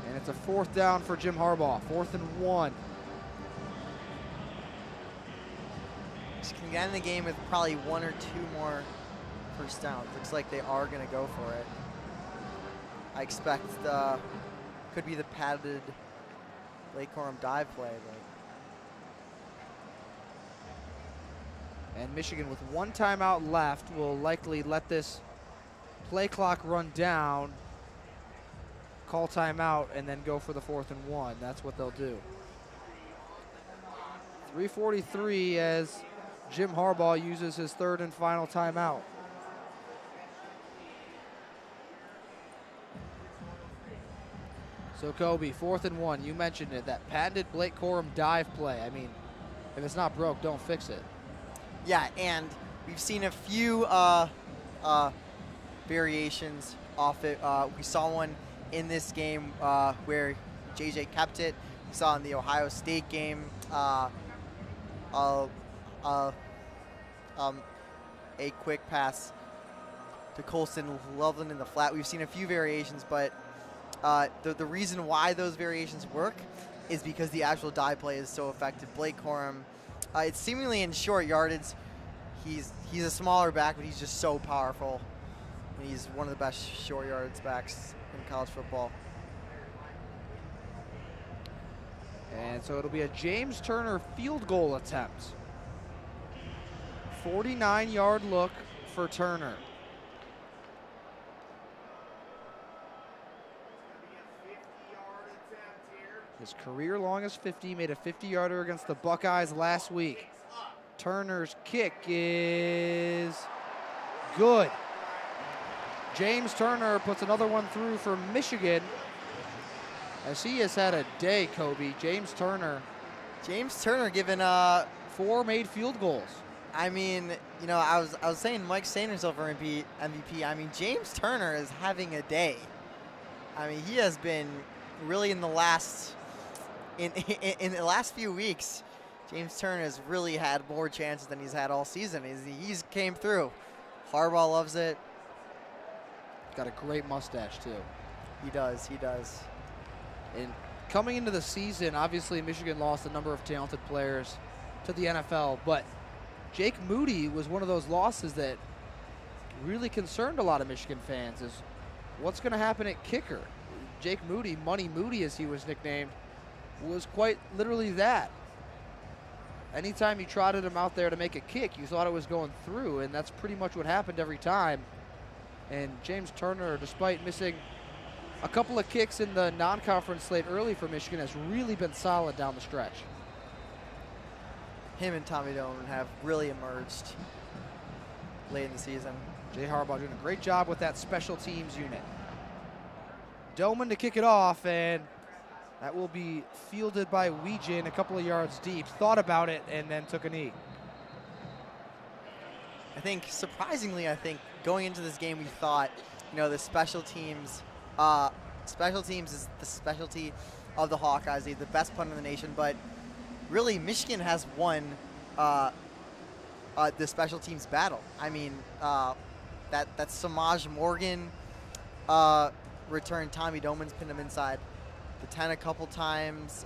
And it's a 4th down for Jim Harbaugh, 4th and 1. Just can get in the game with probably 1 or 2 more first downs. Looks like they are going to go for it. I expect could be the padded Blake Corum dive play. And Michigan, with 1 timeout left, will likely let this play clock run down, call timeout, and then go for the 4th and 1. That's what they'll do. 3:43 as Jim Harbaugh uses his 3rd and final timeout. So Coby, 4th and 1, you mentioned it, that patented Blake Corum dive play. I mean, if it's not broke, don't fix it. Yeah, and we've seen a few variations off it. We saw one in this game where JJ kept it. We saw in the Ohio State game a quick pass to Colston Loveland in the flat. We've seen a few variations, but the reason why those variations work is because the actual dive play is so effective. Blake Corum, it's seemingly in short yardage. He's a smaller back, but he's just so powerful. And he's one of the best short yardage backs in college football. And so it'll be a James Turner field goal attempt. 49-yard look for Turner. His career longest 50, made a 50-yarder against the Buckeyes last week. Turner's kick is good. James Turner puts another one through for Michigan, as he has had a day, Coby. James Turner given 4 made field goals. I mean, you know, I was saying Mike Sanders over MVP. I mean, James Turner is having a day. I mean, he has been really in the last few weeks. James Turner has really had more chances than he's had all season. He's came through. Harbaugh loves it. Got a great mustache too. He does. And coming into the season, obviously Michigan lost a number of talented players to the NFL, but Jake Moody was one of those losses that really concerned a lot of Michigan fans. Is what's going to happen at kicker? Jake Moody, Money Moody as he was nicknamed, was quite literally that. Anytime you trotted him out there to make a kick, you thought it was going through, and that's pretty much what happened every time. And James Turner, despite missing a couple of kicks in the non-conference slate early for Michigan, has really been solid down the stretch. Him and Tommy Doman have really emerged late in the season. Jay Harbaugh doing a great job with that special teams unit. Doman to kick it off, and that will be fielded by Weegin a couple of yards deep. Thought about it and then took a knee. I think, surprisingly, going into this game, we thought, the special teams is the specialty of the Hawkeyes. They're the best punt in the nation, but really, Michigan has won the special teams battle. I mean, that Samaj Morgan return, Tommy Doman's pinned him inside the 10 a couple times.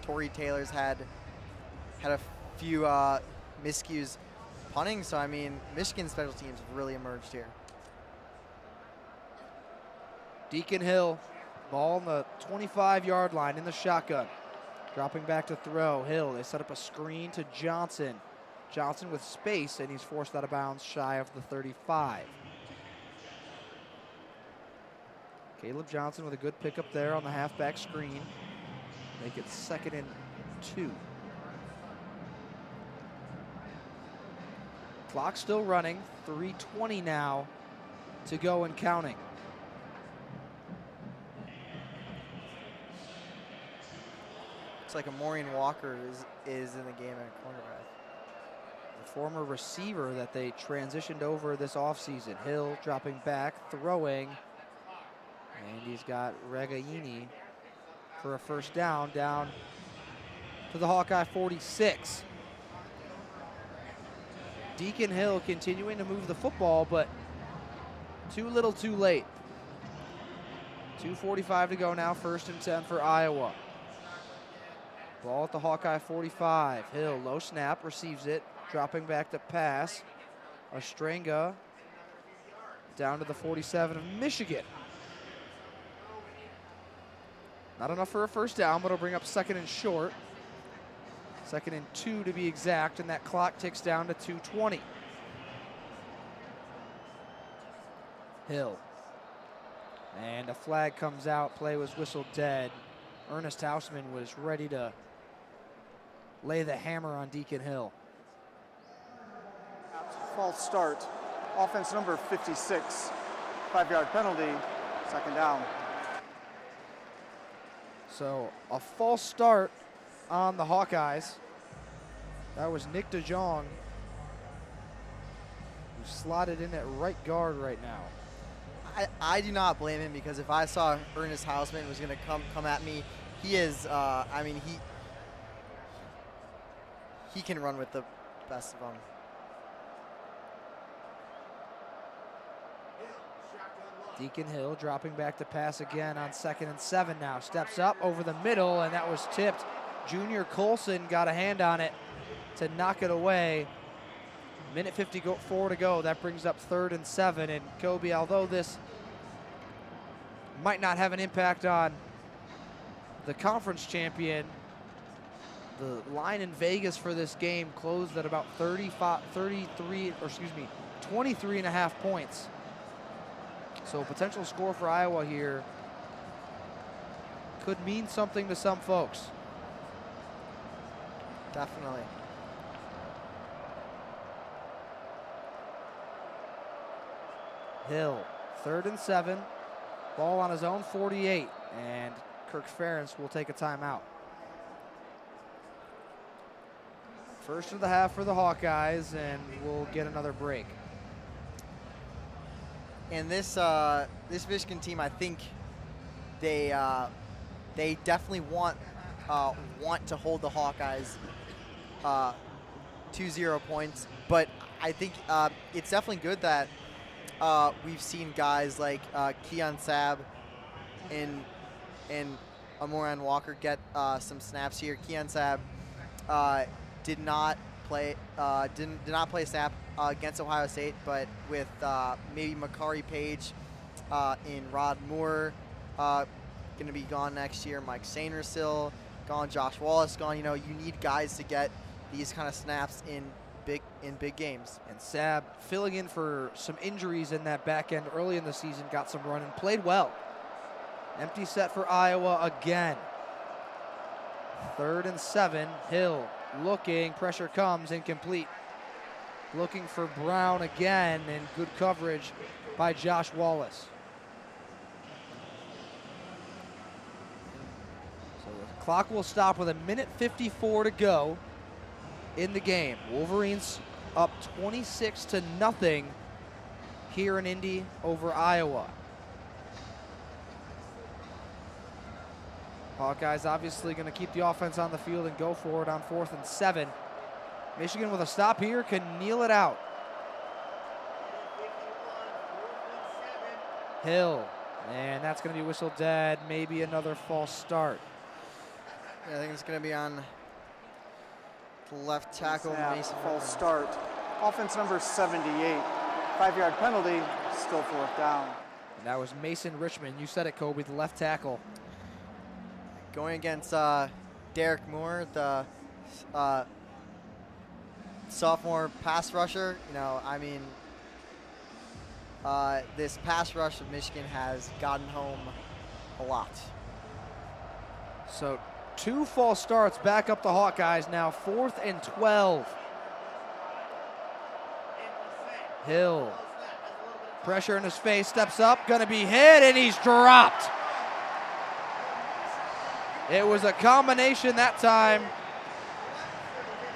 Torrey Taylor's had a few miscues punting. So, I mean, Michigan special teams have really emerged here. Deacon Hill, ball on the 25-yard line in the shotgun. Dropping back to throw. Hill, they set up a screen to Johnson. Johnson with space, and he's forced out of bounds shy of the 35. Caleb Johnson with a good pickup there on the halfback screen. Make it 2nd and 2. Clock still running. 3:20 now to go and counting. Looks like a Maureen Walker is in the game at cornerback. The former receiver that they transitioned over this offseason. Hill dropping back, throwing. And he's got Regaini for a first down to the Hawkeye 46. Deacon Hill continuing to move the football, but too little too late. 2:45 to go now, 1st and 10 for Iowa. Ball at the Hawkeye 45. Hill, low snap, receives it, dropping back to pass. Ostrenga down to the 47 of Michigan. Not enough for a first down, but it'll bring up 2nd and short. 2nd and 2 to be exact, and that clock ticks down to 2:20. Hill. And a flag comes out, play was whistled dead. Ernest Hausman was ready to lay the hammer on Deacon Hill. False start. Offense number 56. 5-yard penalty. 2nd down. So a false start on the Hawkeyes. That was Nick DeJong, who's slotted in at right guard right now. I do not blame him, because if I saw Ernest Hausman was going to come at me, he is, I mean, he can run with the best of them. Deacon Hill dropping back to pass again on 2nd and 7 now. Steps up over the middle, and that was tipped. Junior Colson got a hand on it to knock it away. Minute 54 to go. That brings up 3rd and 7. And Coby, although this might not have an impact on the conference champion, the line in Vegas for this game closed at about 23 and a half points. So potential score for Iowa here could mean something to some folks. Definitely. Hill, 3rd and 7, ball on his own 48, and Kirk Ferentz will take a timeout. First of the half for the Hawkeyes, and we'll get another break. And this Michigan team, I think they definitely want to hold the Hawkeyes 2-0 points. But I think it's definitely good that we've seen guys like Keon Sabb and Amoran Walker get some snaps here. Keon Sabb did not play a snap against Ohio State, but with maybe Makari Page in Rod Moore, going to be gone next year. Mike Sainer still gone. Josh Wallace gone. You know, you need guys to get these kind of snaps in big games. And Sab filling in for some injuries in that back end early in the season, got some run and played well. Empty set for Iowa again. 3rd and 7. Hill looking, pressure comes, incomplete. Looking for Brown again, and good coverage by Josh Wallace. So the clock will stop with 1:54 to go in the game. Wolverines up 26-0 here in Indy over Iowa. Hawkeyes obviously going to keep the offense on the field and go for it on 4th and 7. Michigan with a stop here can kneel it out. Hill, and that's going to be whistled dead. Maybe another false start. Yeah, I think it's going to be on the left tackle. Mason. False start. Offense number 78. 5-yard penalty, still 4th down. And that was Mason Richmond. You said it, Coby, the left tackle. Going against Derek Moore, the sophomore pass rusher. You know, I mean, this pass rush of Michigan has gotten home a lot. So 2 false starts back up the Hawkeyes now. 4th and 12. Hill, pressure in his face, steps up, gonna be hit, and he's dropped. It was a combination that time.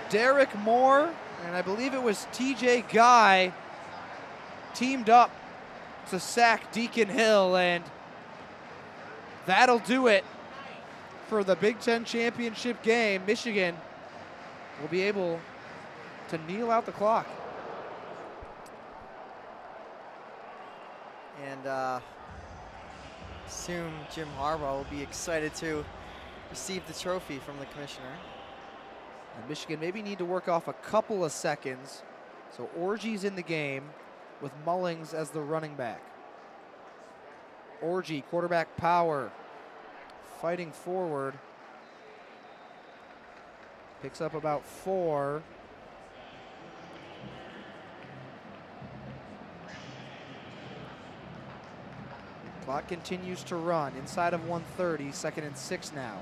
Derek Moore, and I believe it was TJ Guy, teamed up to sack Deacon Hill, and that'll do it for the Big Ten championship game. Michigan will be able to kneel out the clock. And soon Jim Harbaugh will be excited to receive the trophy from the commissioner. And Michigan maybe need to work off a couple of seconds. So Orgy's in the game with Mullings as the running back. Orgy, quarterback power, fighting forward. Picks up about 4. Clock continues to run inside of 1:30, 2nd and 6 now.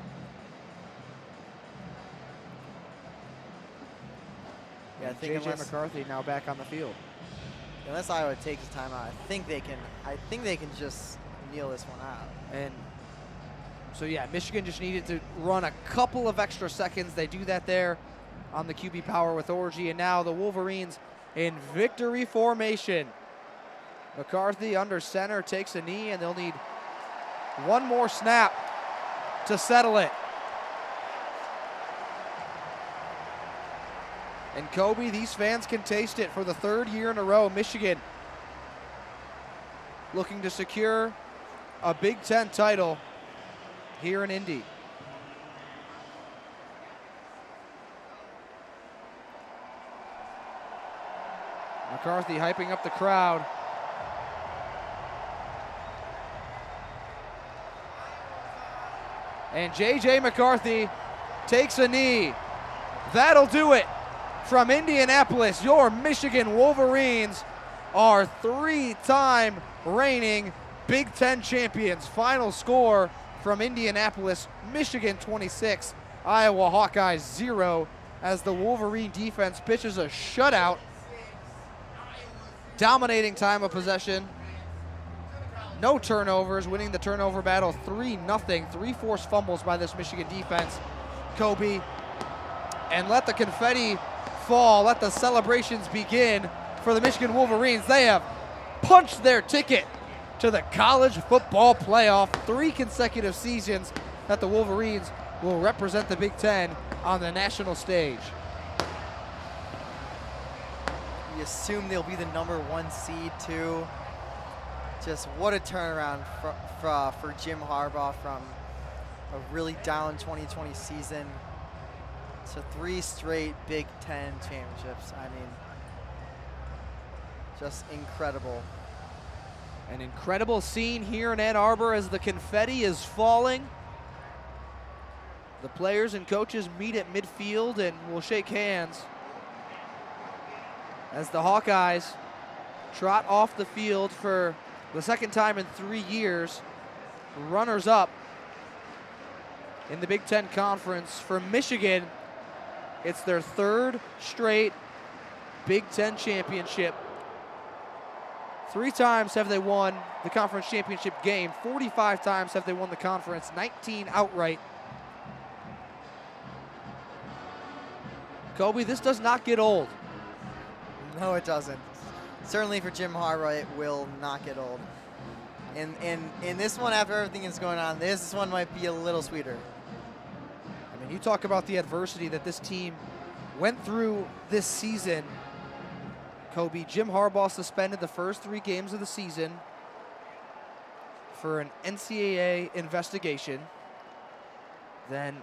Yeah, I think JJ McCarthy now back on the field. Unless Iowa takes a timeout, I think they can just kneel this one out. And so yeah, Michigan just needed to run a couple of extra seconds. They do that there on the QB power with Orgy, and now the Wolverines in victory formation. McCarthy under center takes a knee, and they'll need one more snap to settle it. And Coby, these fans can taste it for the 3rd year in a row. Michigan looking to secure a Big Ten title here in Indy. McCarthy hyping up the crowd. And J.J. McCarthy takes a knee. That'll do it from Indianapolis. Your Michigan Wolverines are 3-time reigning Big Ten champions. Final score from Indianapolis, Michigan 26, Iowa Hawkeyes 0, as the Wolverine defense pitches a shutout. Dominating time of possession. No turnovers, winning the turnover battle 3-0. 3 forced fumbles by this Michigan defense. Coby, and let the confetti fall, let the celebrations begin for the Michigan Wolverines. They have punched their ticket to the college football playoff. 3 consecutive seasons that the Wolverines will represent the Big Ten on the national stage. We assume they'll be the #1 seed too. Just what a turnaround for Jim Harbaugh from a really down 2020 season to 3 straight Big Ten championships. I mean, just incredible. An incredible scene here in Ann Arbor as the confetti is falling. The players and coaches meet at midfield and will shake hands as the Hawkeyes trot off the field for the second time in 3 years. Runners up in the Big Ten Conference. For Michigan, it's their 3rd straight Big Ten championship. 3 times have they won the conference championship game. 45 times have they won the conference, 19 outright. Coby, this does not get old. No, it doesn't. Certainly for Jim Harbaugh, it will not get old. And in this one, after everything that's going on, this one might be a little sweeter. I mean, you talk about the adversity that this team went through this season. Coby, Jim Harbaugh suspended the first 3 games of the season for an NCAA investigation. Then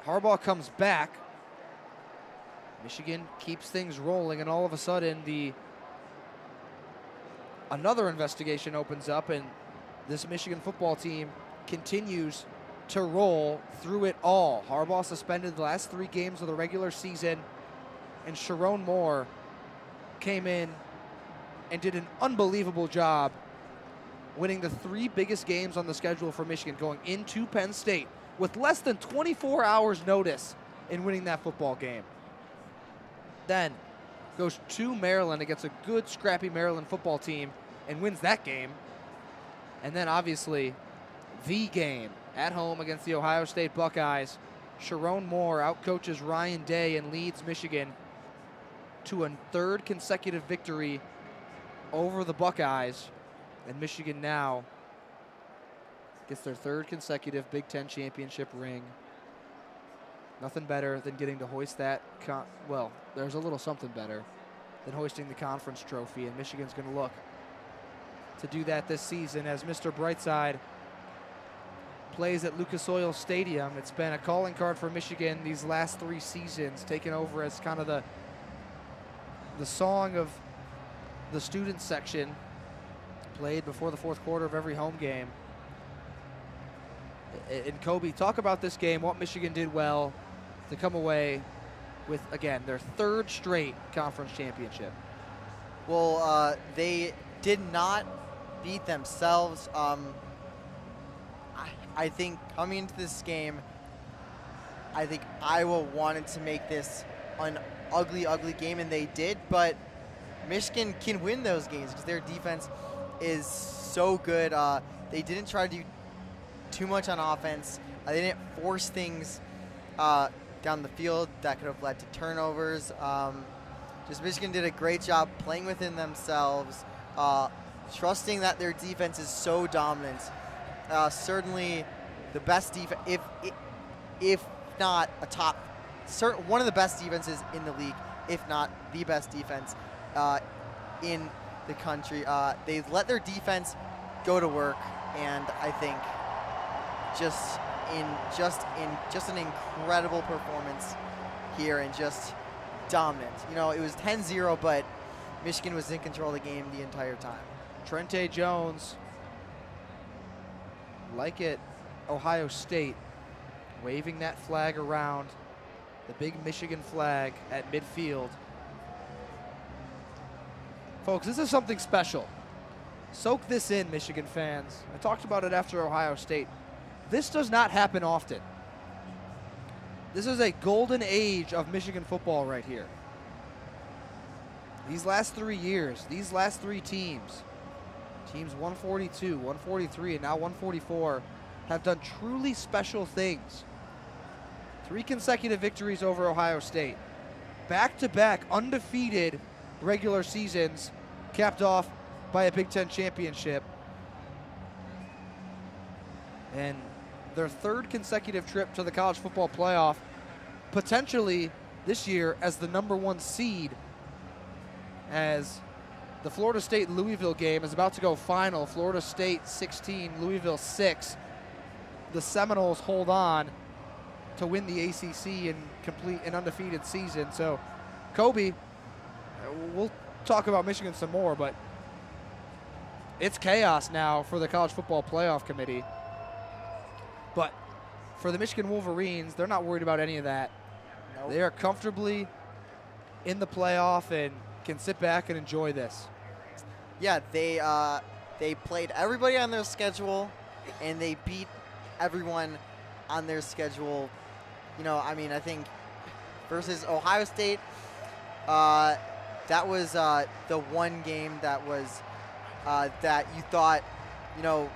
Harbaugh comes back. Michigan keeps things rolling, and all of a sudden another investigation opens up, and this Michigan football team continues to roll through it all. Harbaugh suspended the last 3 games of the regular season, and Sharon Moore came in and did an unbelievable job winning the 3 biggest games on the schedule for Michigan, going into Penn State with less than 24 hours notice in winning that football game. Then goes to Maryland against a good, scrappy Maryland football team and wins that game. And then obviously the game at home against the Ohio State Buckeyes. Sharon Moore outcoaches Ryan Day and leads Michigan to a 3rd consecutive victory over the Buckeyes. And Michigan now gets their 3rd consecutive Big Ten championship ring. Nothing better than getting to hoist that. Well, there's a little something better than hoisting the conference trophy, and Michigan's going to look to do that this season as Mr. Brightside plays at Lucas Oil Stadium. It's been a calling card for Michigan these last 3 seasons, taken over as kind of the song of the student section, played before the 4th quarter of every home game. And Coby, talk about this game, what Michigan did well to come away with, again, their 3rd straight conference championship. Well, they did not beat themselves. I think coming into this game, I think Iowa wanted to make this an ugly, ugly game, and they did, but Michigan can win those games because their defense is so good. They didn't try to do too much on offense. They didn't force things down the field that could have led to turnovers. Just Michigan did a great job playing within themselves, trusting that their defense is so dominant. Certainly the best defense, if not a top, one of the best defenses in the league, if not the best defense in the country. They let their defense go to work, and I think just an incredible performance here, and just dominant. You know, it was 10-0, but Michigan was in control of the game the entire time. Trente Jones, like at Ohio State, waving that flag around, the big Michigan flag at midfield. Folks, this is something special. Soak this in, Michigan fans. I talked about it after Ohio State. This does not happen often. This is a golden age of Michigan football right here. These last 3 years, these last 3 teams, teams 142, 143, and now 144, have done truly special things. 3 consecutive victories over Ohio State. Back-to-back undefeated regular seasons, capped off by a Big Ten championship. And their 3rd consecutive trip to the college football playoff, potentially this year as the #1 seed, as the Florida State-Louisville game is about to go final. Florida State 16, Louisville 6. The Seminoles hold on to win the ACC and complete an undefeated season. So, Coby, we'll talk about Michigan some more, but it's chaos now for the College Football Playoff Committee. But for the Michigan Wolverines, they're not worried about any of that. Nope. They are comfortably in the playoff and can sit back and enjoy this. Yeah, they played everybody on their schedule, and they beat everyone on their schedule. You know, I mean, I think versus Ohio State, that was the one game that was that you thought, you know,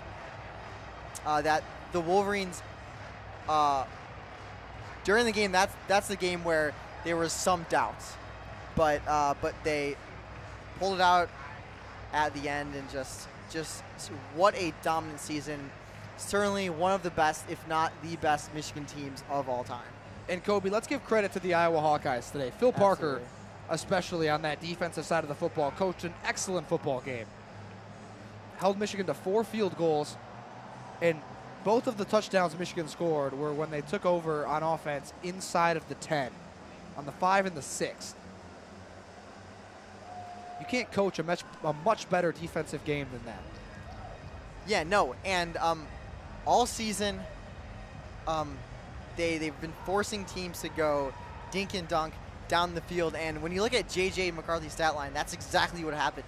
that the Wolverines during the game, that's the game where there was some doubts, but they pulled it out at the end, and just what a dominant season. Certainly one of the best, if not the best, Michigan teams of all time. And Coby, let's give credit to the Iowa Hawkeyes today. Phil Parker, Absolutely. especially on that defensive side of the football, coached an excellent football game. Held Michigan to 4 field goals, and both of the touchdowns Michigan scored were when they took over on offense inside of the 10, on the 5 and the 6. You can't coach a much better defensive game than that. Yeah, no, and all season, they've been forcing teams to go dink and dunk down the field, and when you look at J.J. McCarthy's stat line, that's exactly what happened.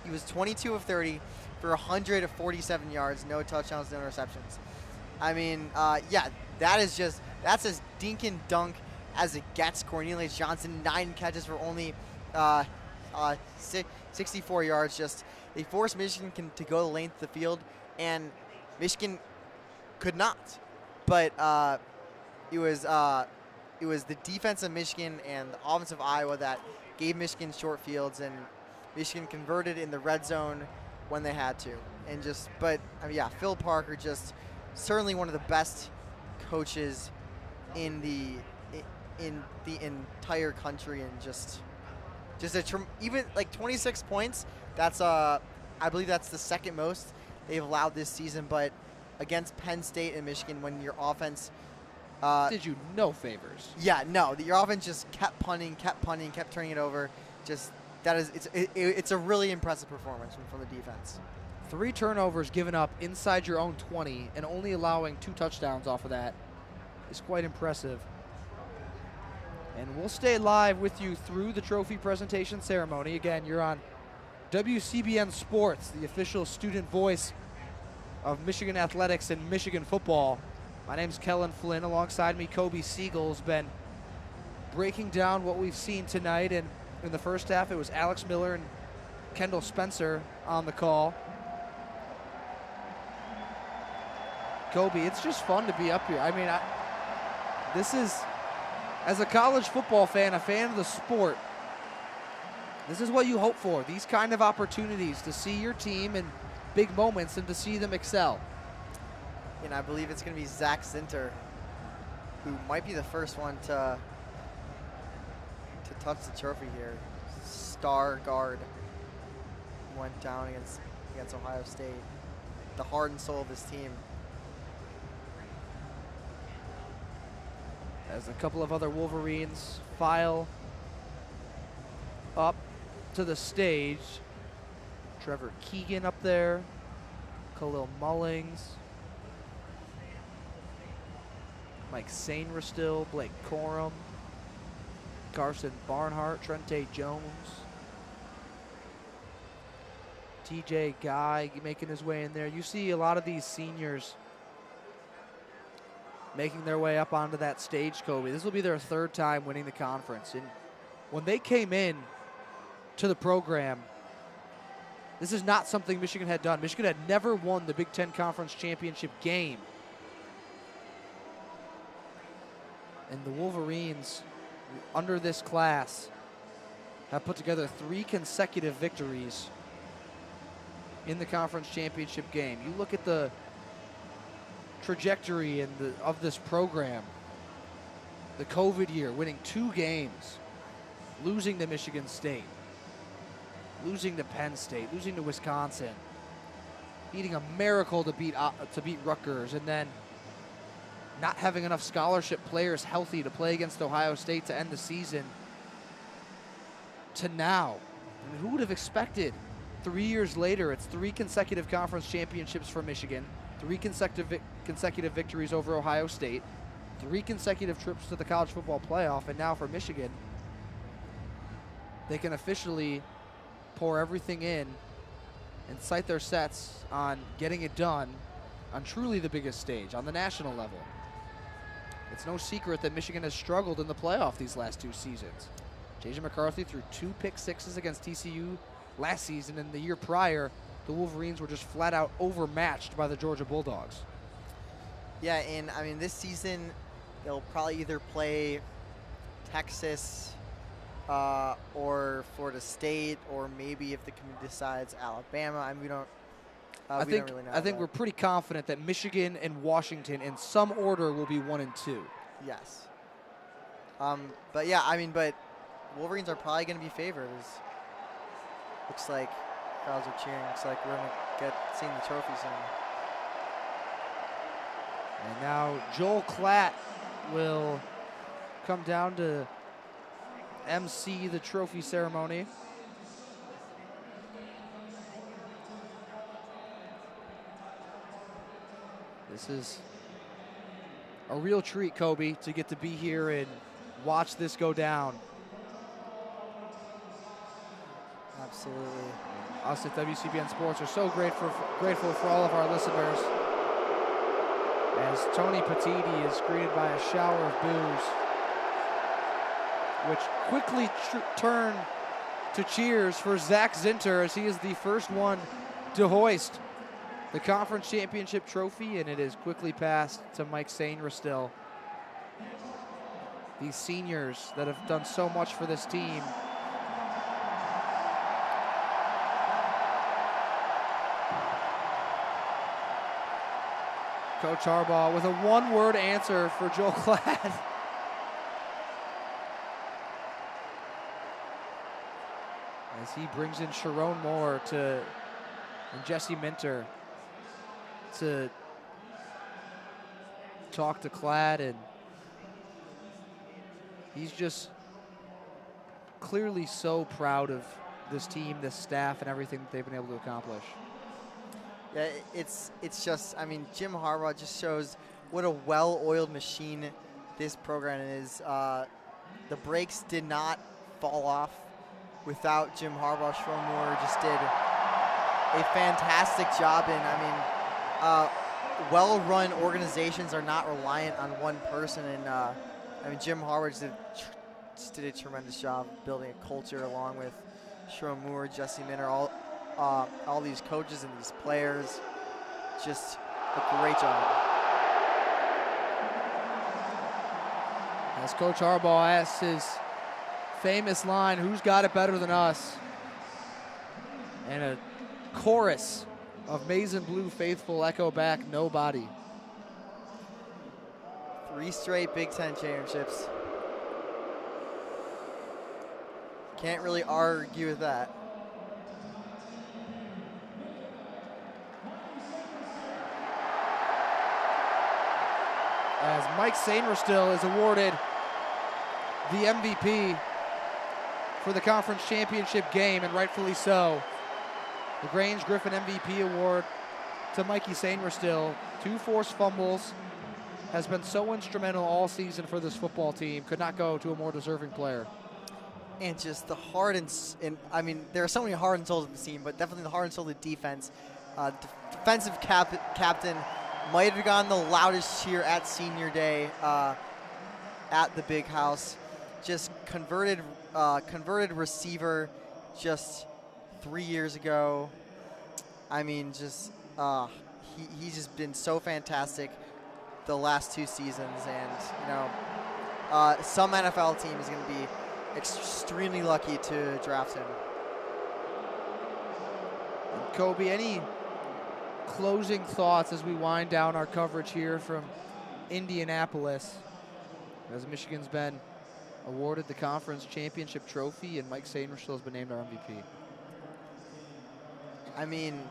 He was 22 of 30 for 147 yards, no touchdowns, no interceptions. I mean, yeah, that's as dink and dunk as it gets. Cornelius Johnson, 9 catches for only 64 yards. Just they forced Michigan to go the length of the field, and Michigan could not. But it was the defense of Michigan and the offense of Iowa that gave Michigan short fields, and Michigan converted in the red zone when they had to. And but I mean, yeah, Phil Parker, just certainly one of the best coaches in the entire country, and just even like 26 points. That's I believe that's the second most they've allowed this season. But against Penn State and Michigan, when your offense did you no favors. Yeah, no, your offense just kept punting, kept turning it over. Just it's a really impressive performance from the defense. 3 turnovers given up inside your own 20 and only allowing 2 touchdowns off of that is quite impressive. And we'll stay live with you through the trophy presentation ceremony. Again, you're on WCBN Sports, the official student voice of Michigan athletics and Michigan football. My name's Kelin Flynn. Alongside me, Coby Segal has been breaking down what we've seen tonight. And in the first half, it was Alex Miller and Kendall Spencer on the call. Coby, it's just fun to be up here. I mean, this is, as a college football fan, a fan of the sport, this is what you hope for. These kind of opportunities to see your team in big moments and to see them excel. And I believe it's going to be Zach Zinter, who might be the first one to touch the trophy here. Star guard went down against Ohio State. The heart and soul of this team. As a couple of other Wolverines file up to the stage. Trevor Keegan up there, Khalil Mullings, Mike Sainra still, Blake Corum, Carson Barnhart, Trente Jones, TJ Guy making his way in there. You see a lot of these seniors making their way up onto that stage, Coby. This will be their 3rd time winning the conference. And when they came in to the program, this is not something Michigan had done. Michigan had never won the Big Ten Conference Championship game. And the Wolverines, under this class, have put together 3 consecutive victories in the conference championship game. You look at the trajectory of this program. The COVID year, winning 2 games, losing to Michigan State, losing to Penn State, losing to Wisconsin, needing a miracle to beat Rutgers, and then not having enough scholarship players healthy to play against Ohio State to end the season, to now. I mean, who would have expected 3 years later, it's 3 consecutive conference championships for Michigan, 3 consecutive victories over Ohio State, 3 consecutive trips to the college football playoff, and now for Michigan, they can officially pour everything in and cite their sets on getting it done on truly the biggest stage, on the national level. It's no secret that Michigan has struggled in the playoff these last 2 seasons. J.J. McCarthy threw 2 pick sixes against TCU last season, and the year prior, the Wolverines were just flat out overmatched by the Georgia Bulldogs. Yeah, and I mean, this season, they'll probably either play Texas or Florida State, or maybe if the committee decides Alabama. I mean, we don't really know. I think we're pretty confident that Michigan and Washington, in some order, will be 1 and 2. Yes. But yeah, I mean, but Wolverines are probably going to be favored. Looks like crowds are cheering. Looks like we're going to get seeing the trophy soon. And now Joel Klatt will come down to MC the trophy ceremony. This is a real treat, Coby, to get to be here and watch this go down. Absolutely. Us at WCBN Sports are so grateful for all of our listeners, as Tony Petiti is greeted by a shower of boos, which quickly turn to cheers for Zach Zinter, as he is the first one to hoist the conference championship trophy, and it is quickly passed to Mike Sainristil. These seniors that have done so much for this team. Coach Harbaugh with a one-word answer for Joel Klatt. As he brings in Sharon Moore and Jesse Minter to talk to Klatt, and he's just clearly so proud of this team, this staff, and everything that they've been able to accomplish. Yeah, it's just, I mean, Jim Harbaugh just shows what a well-oiled machine this program is. The brakes did not fall off without Jim Harbaugh. Sharon Moore just did a fantastic job in, well-run organizations are not reliant on one person, and I mean, Jim Harbaugh just did a tremendous job building a culture along with Sharon Moore, Jesse Minter, all these coaches and these players. Just a great job. As Coach Harbaugh asks his famous line, "Who's got it better than us?" And a chorus of Maize and Blue faithful echo back, "Nobody." 3 straight Big Ten championships. Can't really argue with that. As Mike Sainristil is awarded the MVP for the conference championship game, and rightfully so. The Grange Griffin MVP award to Mikey Sainristil. 2 forced fumbles, has been so instrumental all season for this football team. Could not go to a more deserving player. And just the heart and I mean, there are so many heart and souls of the team, but definitely the heart and soul of the defense. Defensive captain might have gotten the loudest cheer at senior day at the big house. Just converted receiver just 3 years ago. I mean, just he's just been so fantastic the last 2 seasons, and some NFL team is going to be extremely lucky to draft him. And Coby, any closing thoughts as we wind down our coverage here from Indianapolis, as Michigan's been awarded the conference championship trophy and Mike Sainristil has been named our MVP? I mean,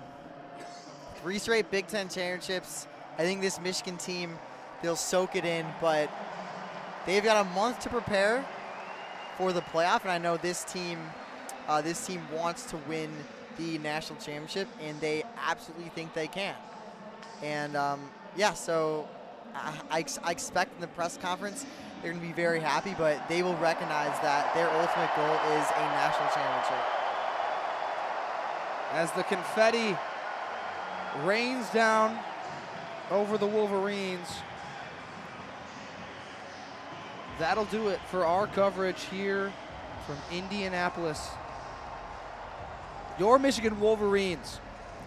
3 straight Big Ten championships. I think this Michigan team, they'll soak it in, but they've got a month to prepare for the playoff, and I know this team wants to win the national championship, and they absolutely think they can. And yeah, so I expect in the press conference they're going to be very happy, but they will recognize that their ultimate goal is a national championship. As the confetti rains down over the Wolverines, that'll do it for our coverage here from Indianapolis. Your Michigan Wolverines,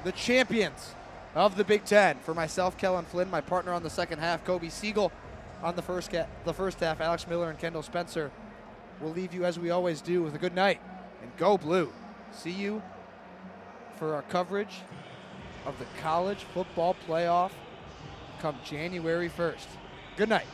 the champions of the Big Ten. For myself, Kelin Flynn, my partner on the second half, Coby Segal. On the first half, Alex Miller and Kendall Spencer. We'll leave you, as we always do, with a good night and go blue. See you for our coverage of the college football playoff come January 1st. Good night.